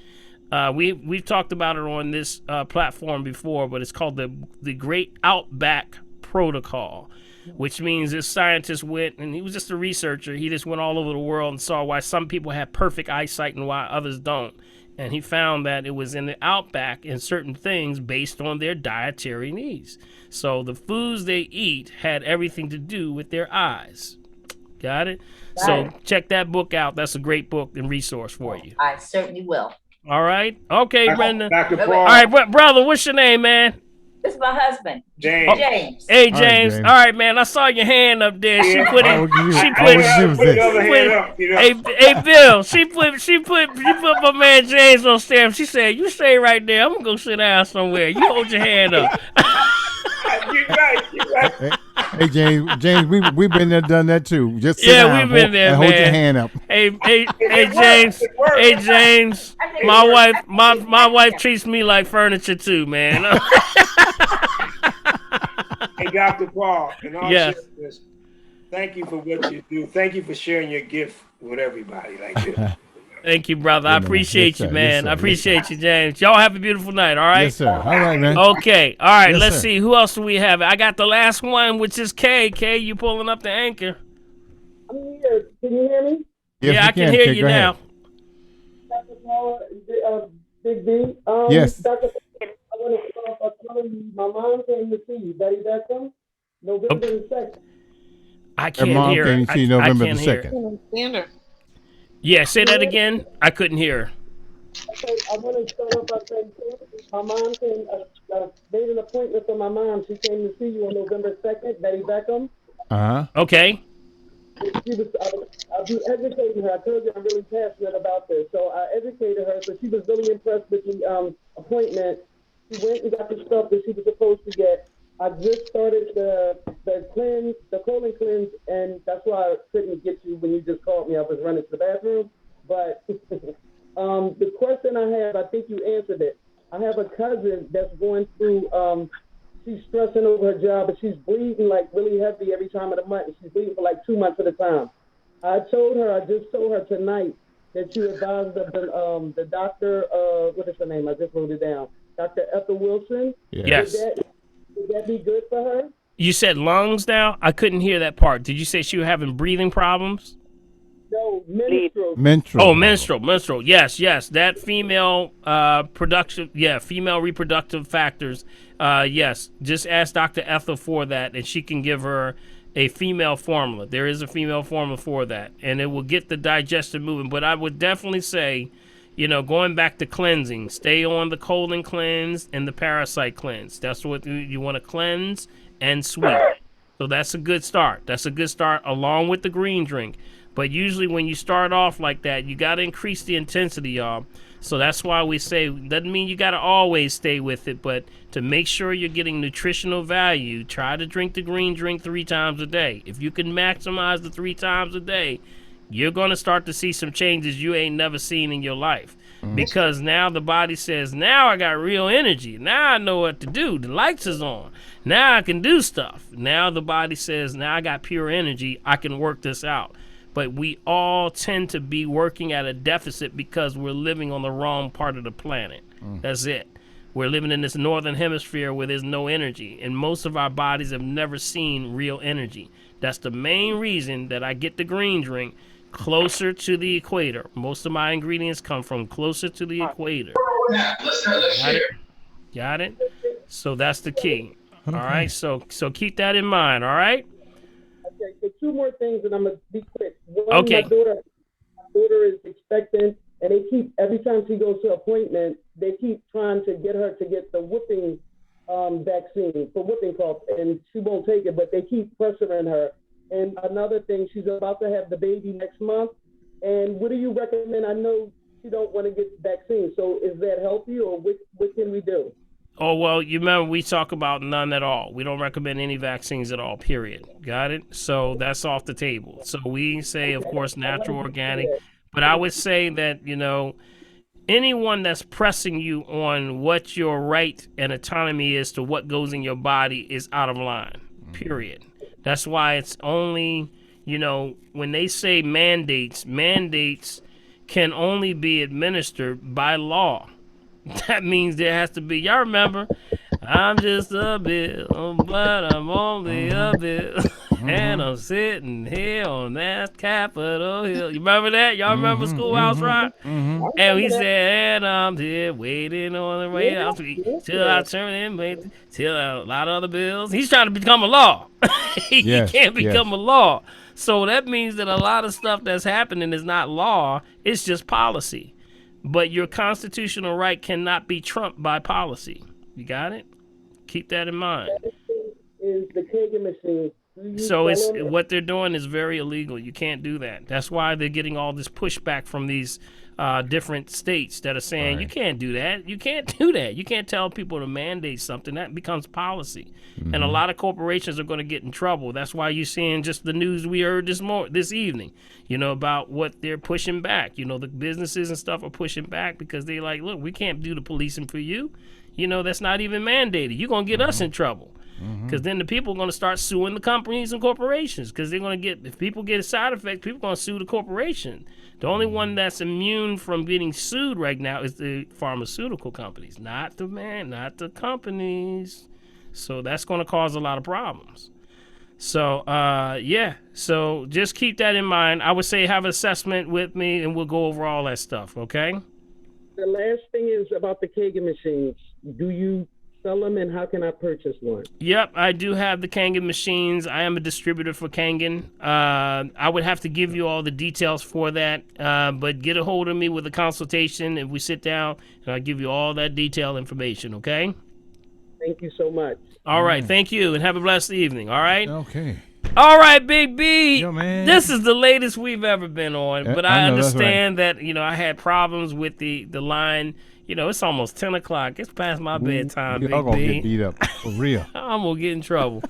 We've talked about it on this platform before, but it's called the Great Outback Protocol, which means this scientist went, and he was just a researcher. He just went all over the world and saw why some people have perfect eyesight and why others don't. And he found that it was in the outback in certain things based on their dietary needs. So the foods they eat had everything to do with their eyes. Got it? So check that book out. That's a great book and resource for you. I certainly will. All right. Okay, Brenda. Dr. Paul. All right, brother, what's your name, man? This is my husband, James. James. Hey, James. All right, man. I saw your hand up there. She put it. Hey, Bill. She put my man James on stamp. She said, "You stay right there. I'm gonna go sit down somewhere. You hold your hand up." You're right. Hey, James, we've been there, done that too. Just sit down, we've been there, and man. hold your hand up. Hey, James. Hey, James. My wife treats me like furniture too, man. Hey, Dr. Paul, in all seriousness, thank you for what you do. Thank you for sharing your gift with everybody like this. Thank you, brother. I appreciate you, man. I appreciate you, James. Y'all have a beautiful night, all right? Yes, sir. All right, man. Okay. All right, Yes, let's sir. see. Who else do we have? I got the last one, which is Kay. Kay, you pulling up the anchor. I'm here. Can you hear me? Yes, yeah, we I can can. hear Kay, you go now. ahead. Dr. Paul, Big B. Yes. Dr. Paul, I want to start off by telling you my mom came to see you, Betty Beckham, November the 2nd. I can't mom hear came her. to see you I November can't the hear 2nd. her. Yeah, say that again. I couldn't hear her. Okay, I want to start off by saying my mom came, made an appointment for my mom. She came to see you on November 2nd, Betty Beckham. Okay. I'll be educating her. I told you I'm really passionate about this. So I educated her. So she was really impressed with the appointment. She went and got the stuff that she was supposed to get. I just started the cleanse, the colon cleanse, and that's why I couldn't get you when you just called me. I was running to the bathroom. But the question I have, I think you answered it. I have a cousin that's going through, she's stressing over her job, but she's bleeding like really heavy every time of the month. And she's bleeding for like 2 months at a time. I just told her tonight that you advised the doctor, what is her name? I just wrote it down. Dr. Ethel Wilson. Yes. Would that be good for her? You said lungs now? I couldn't hear that part. Did you say she was having breathing problems? No, menstrual. Menstrual. Oh, menstrual. Yes. That female female reproductive factors. Yes. Just ask Dr. Ethel for that, and she can give her a female formula. There is a female formula for that, and it will get the digestion moving. But I would definitely say, going back to cleansing, stay on the colon cleanse and the parasite cleanse. That's what you want to cleanse and sweep. So that's a good start. That's a good start along with the green drink. But usually when you start off like that, you got to increase the intensity, y'all. So that's why we say, doesn't mean you got to always stay with it, but to make sure you're getting nutritional value, try to drink the green drink 3 times a day. If you can maximize the 3 times a day, you're going to start to see some changes you ain't never seen in your life. Because now the body says, now I got real energy. Now I know what to do. The lights is on. Now I can do stuff. Now the body says, now I got pure energy. I can work this out. But we all tend to be working at a deficit because we're living on the wrong part of the planet. That's it. We're living in this northern hemisphere where there's no energy, and most of our bodies have never seen real energy. That's the main reason that I get the green drink closer to the equator. Most of my ingredients come from closer to the equator. Got it? So that's the key. All right, so keep that in mind, all right? Okay, so 2 more things, and I'm gonna be quick. One, Okay. my daughter is expectant, and they keep every time she goes to an appointment, they keep trying to get her to get the whooping vaccine for whooping cough, and she won't take it, but they keep pressuring her. And another thing, she's about to have the baby next month. And what do you recommend? I know she don't want to get the vaccine, so is that healthy, or what can we do? Oh, well, you remember we talk about none at all. We don't recommend any vaccines at all, period. Got it? So that's off the table. So we say, of course, natural, organic. But I would say that, anyone that's pressing you on what your right and autonomy is to what goes in your body is out of line, period. That's why it's only, when they say mandates can only be administered by law. That means there has to be, y'all remember, I'm just a bill, but I'm only a bill. And I'm sitting here on that Capitol Hill. You remember that? Y'all remember Schoolhouse Rock? And he said, and I'm here waiting on the way out till I turn in, till a lot of other bills. He's trying to become a law. He can't become a law. So that means that a lot of stuff that's happening is not law. It's just policy. But your constitutional right cannot be trumped by policy. You got it? Keep that in mind. Is the Kagan machine. So it's what they're doing is very illegal. You can't do that. That's why they're getting all this pushback from these different states that are saying you can't do that. You can't do that. You can't tell people to mandate something. That becomes policy. And a lot of corporations are going to get in trouble. That's why you're seeing just the news we heard this evening, about what they're pushing back. The businesses and stuff are pushing back because they're like, look, we can't do the policing for you. That's not even mandated. You're going to get us in trouble. Because then the people are going to start suing the companies and corporations because they're going to get, if people get a side effect, people are going to sue the corporation. The only one that's immune from getting sued right now is the pharmaceutical companies, not the companies. So that's going to cause a lot of problems. So, so just keep that in mind. I would say have an assessment with me and we'll go over all that stuff, okay? The last thing is about the Kagan machines. Do you sell them and how can I purchase one? Yep, I do have the Kangen machines. I am a distributor for Kangen. I would have to give you all the details for that, but get a hold of me with a consultation if we sit down, and I'll give you all that detailed information, okay? Thank you so much. All right, thank you, and have a blessed evening, all right? Okay. All right, Big B. Yo, man. This is the latest we've ever been on, but I know, understand that, I had problems with the line. It's almost 10 o'clock. It's past my bedtime, Big B. Y'all gonna get beat up, for real. I'm gonna get in trouble.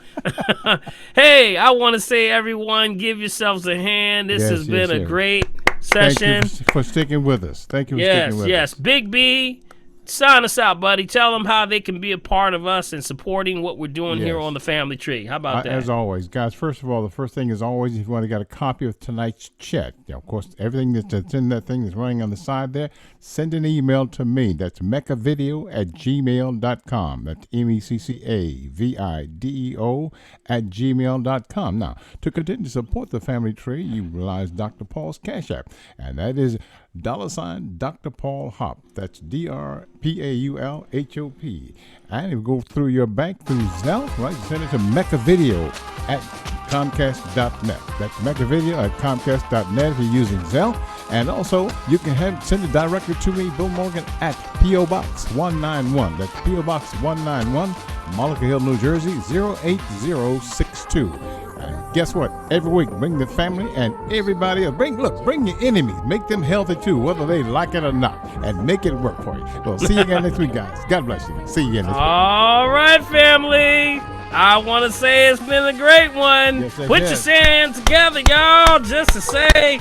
Hey, I want to say, everyone, give yourselves a hand. This has been a great session. Thank you for sticking with us. Thank you for sticking with us. Yes. Big B, sign us out, buddy. Tell them how they can be a part of us and supporting what we're doing here on the Family Tree. How about that? As always, guys, first of all, the first thing is always, if you want to get a copy of tonight's chat, of course, everything that's in that thing that's running on the side there, send an email to me. That's meccavideo@gmail.com. That's MECCAVIDEO@gmail.com. Now, to continue to support the Family Tree, you realize Dr. Paul's Cash App, and that is $ Dr. Paul Hop. That's DRPAULHOP. And if you go through your bank through Zelle, right, send it to meccavideo@comcast.net. That's meccavideo@comcast.net if you're using Zelle. And also, you can send it directly to me, Bill Morgan, at P.O. Box 191. That's P.O. Box 191, Mullica Hill, New Jersey, 08062. And guess what? Every week, bring the family and everybody else. Bring your enemies. Make them healthy too, whether they like it or not, and make it work for you. Well, see you again next week, guys. God bless you. See you again next week. All right, family. I want to say it's been a great one. Yes, Put your hands together, y'all, just to say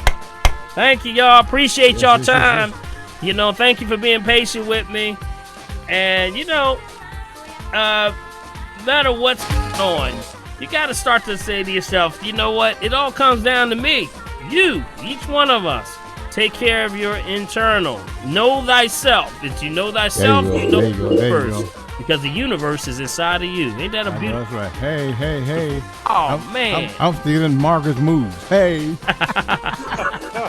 thank you, y'all. Appreciate y'all time. Thank you for being patient with me. And, no matter what's going on, you got to start to say to yourself, you know what? It all comes down to me. You, each one of us. Take care of your internal. Know thyself. If you know thyself, you know the universe. Because the universe is inside of you. Ain't that a beautiful? That's right. Hey. Oh, man. I'm stealing Margaret's moves. Hey.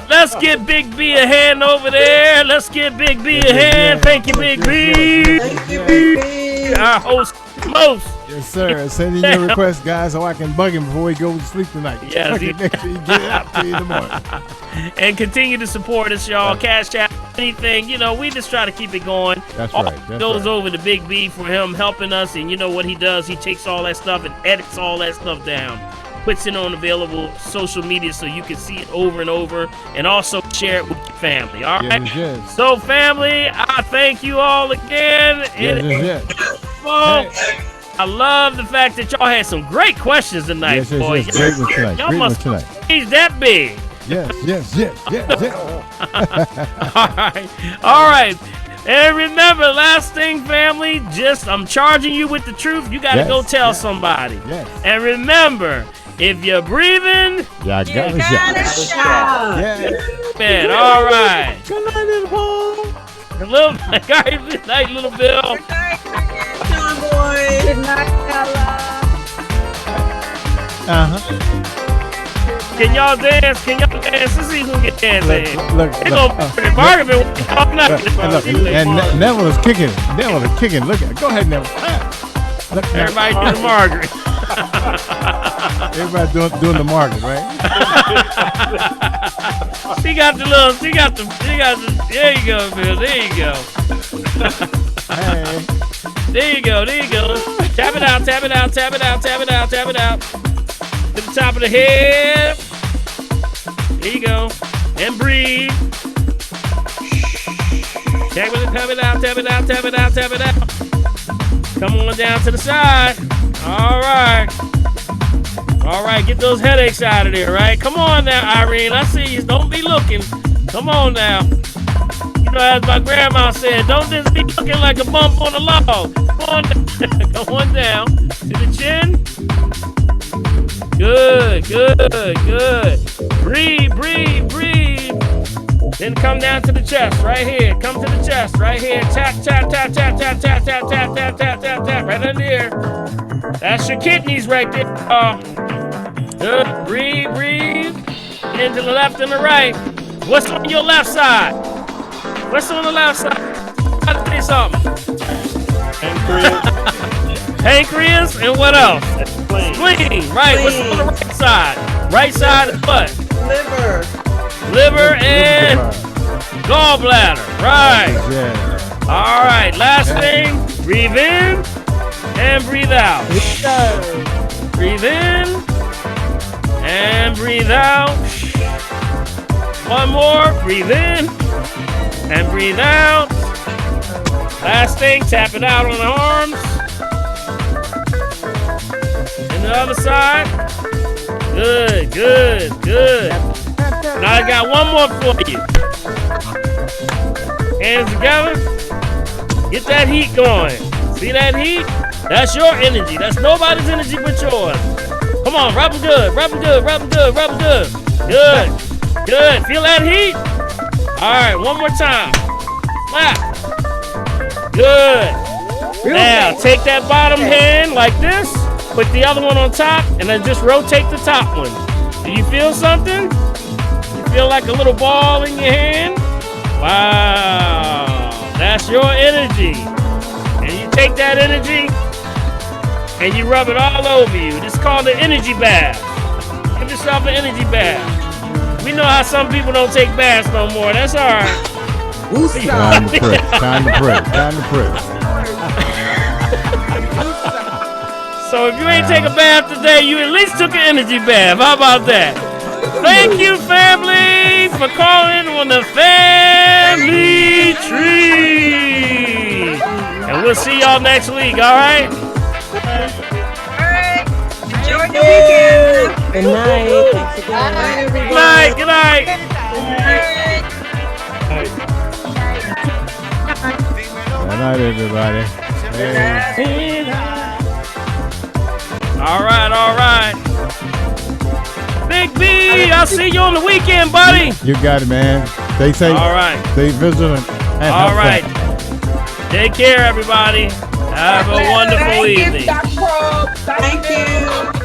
Let's get Big B a hand over there. Let's get Big B a hand. Thank you, Big B. Thank you, Big B. Our host, Most. Yes, sir. Send in your request, guys, so I can bug him before he goes to sleep tonight. Yes. Make sure you get it out to you in the morning. And continue to support us, y'all. Cash App, anything. We just try to keep it going. That's all right. That goes over to Big B for him helping us. And you know what he does? He takes all that stuff and edits all that stuff down. Puts it on available social media so you can see it over and over. And also share it with your family. All right? Yes. So, family, I thank you all again. Yes. Folks, I love the fact that y'all had some great questions tonight, boys. Great one tonight. Y'all must raise that big. Yes. All right. And remember, last thing, family, I'm charging you with the truth. You got to go tell somebody. Yes. And remember, if you're breathing, you got a shot. Yes. Man, all right. Good night, little boy. Good night, little Bill. Good night, John boy. Good night, Ella. Can y'all dance? Let's see who can dance. Look. Margaret been all night. And Neville is kicking. Look at it. Go ahead, Neville. Look, everybody doing Margaret. Everybody doing the Margaret, right? She got the. There you go, Bill. There you go. Hey. There you go. Tap it out. To the top of the head. There you go. And breathe. Tap it out. Come on down to the side. All right. Get those headaches out of there, right? Come on now, Irene. I see you. Don't be looking. Come on now. You know, as my grandma said, don't just be looking like a bump on the log. Come on down to the chin. Good. Breathe. Then come down to the chest, right here. Come to the chest, right here. Tap. Right under here. That's your kidneys right there. Good. Breathe. Into the left and the right. What's on your left side? What's on the left side? I'll say something. Pancreas and what else? Spleen. Right. What's on the right side? Right side is what? Liver and gallbladder. Right. Yeah. All right. Last thing. Breathe in and breathe out. Breathe in and breathe out. One more. Breathe in and breathe out. Last thing. Tap it out on the arms. And the other side. Good. Now I got one more for you. Hands together. Get that heat going. See that heat? That's your energy. That's nobody's energy but yours. Come on, rub them good. Good. Feel that heat? All right, one more time. Clap. Good. Now, take that bottom hand like this. Put the other one on top, and then just rotate the top one. Do you feel something? You feel like a little ball in your hand? Wow. That's your energy. And you take that energy, and you rub it all over you. This is called an energy bath. Give yourself an energy bath. We know how some people don't take baths no more. That's all right. Time to pray. So if you ain't take a bath today, you at least took an energy bath. How about that? Thank you, family, for calling on the family tree. And we'll see y'all next week, all right? Enjoy the weekend. Good night. Thanks again. Good night. Good night, everybody. Hey. All right. Big B, I'll see you on the weekend, buddy. You got it, man. Stay safe. All right. Stay vigilant. All right. Take care, everybody. Have a wonderful evening. Thank you.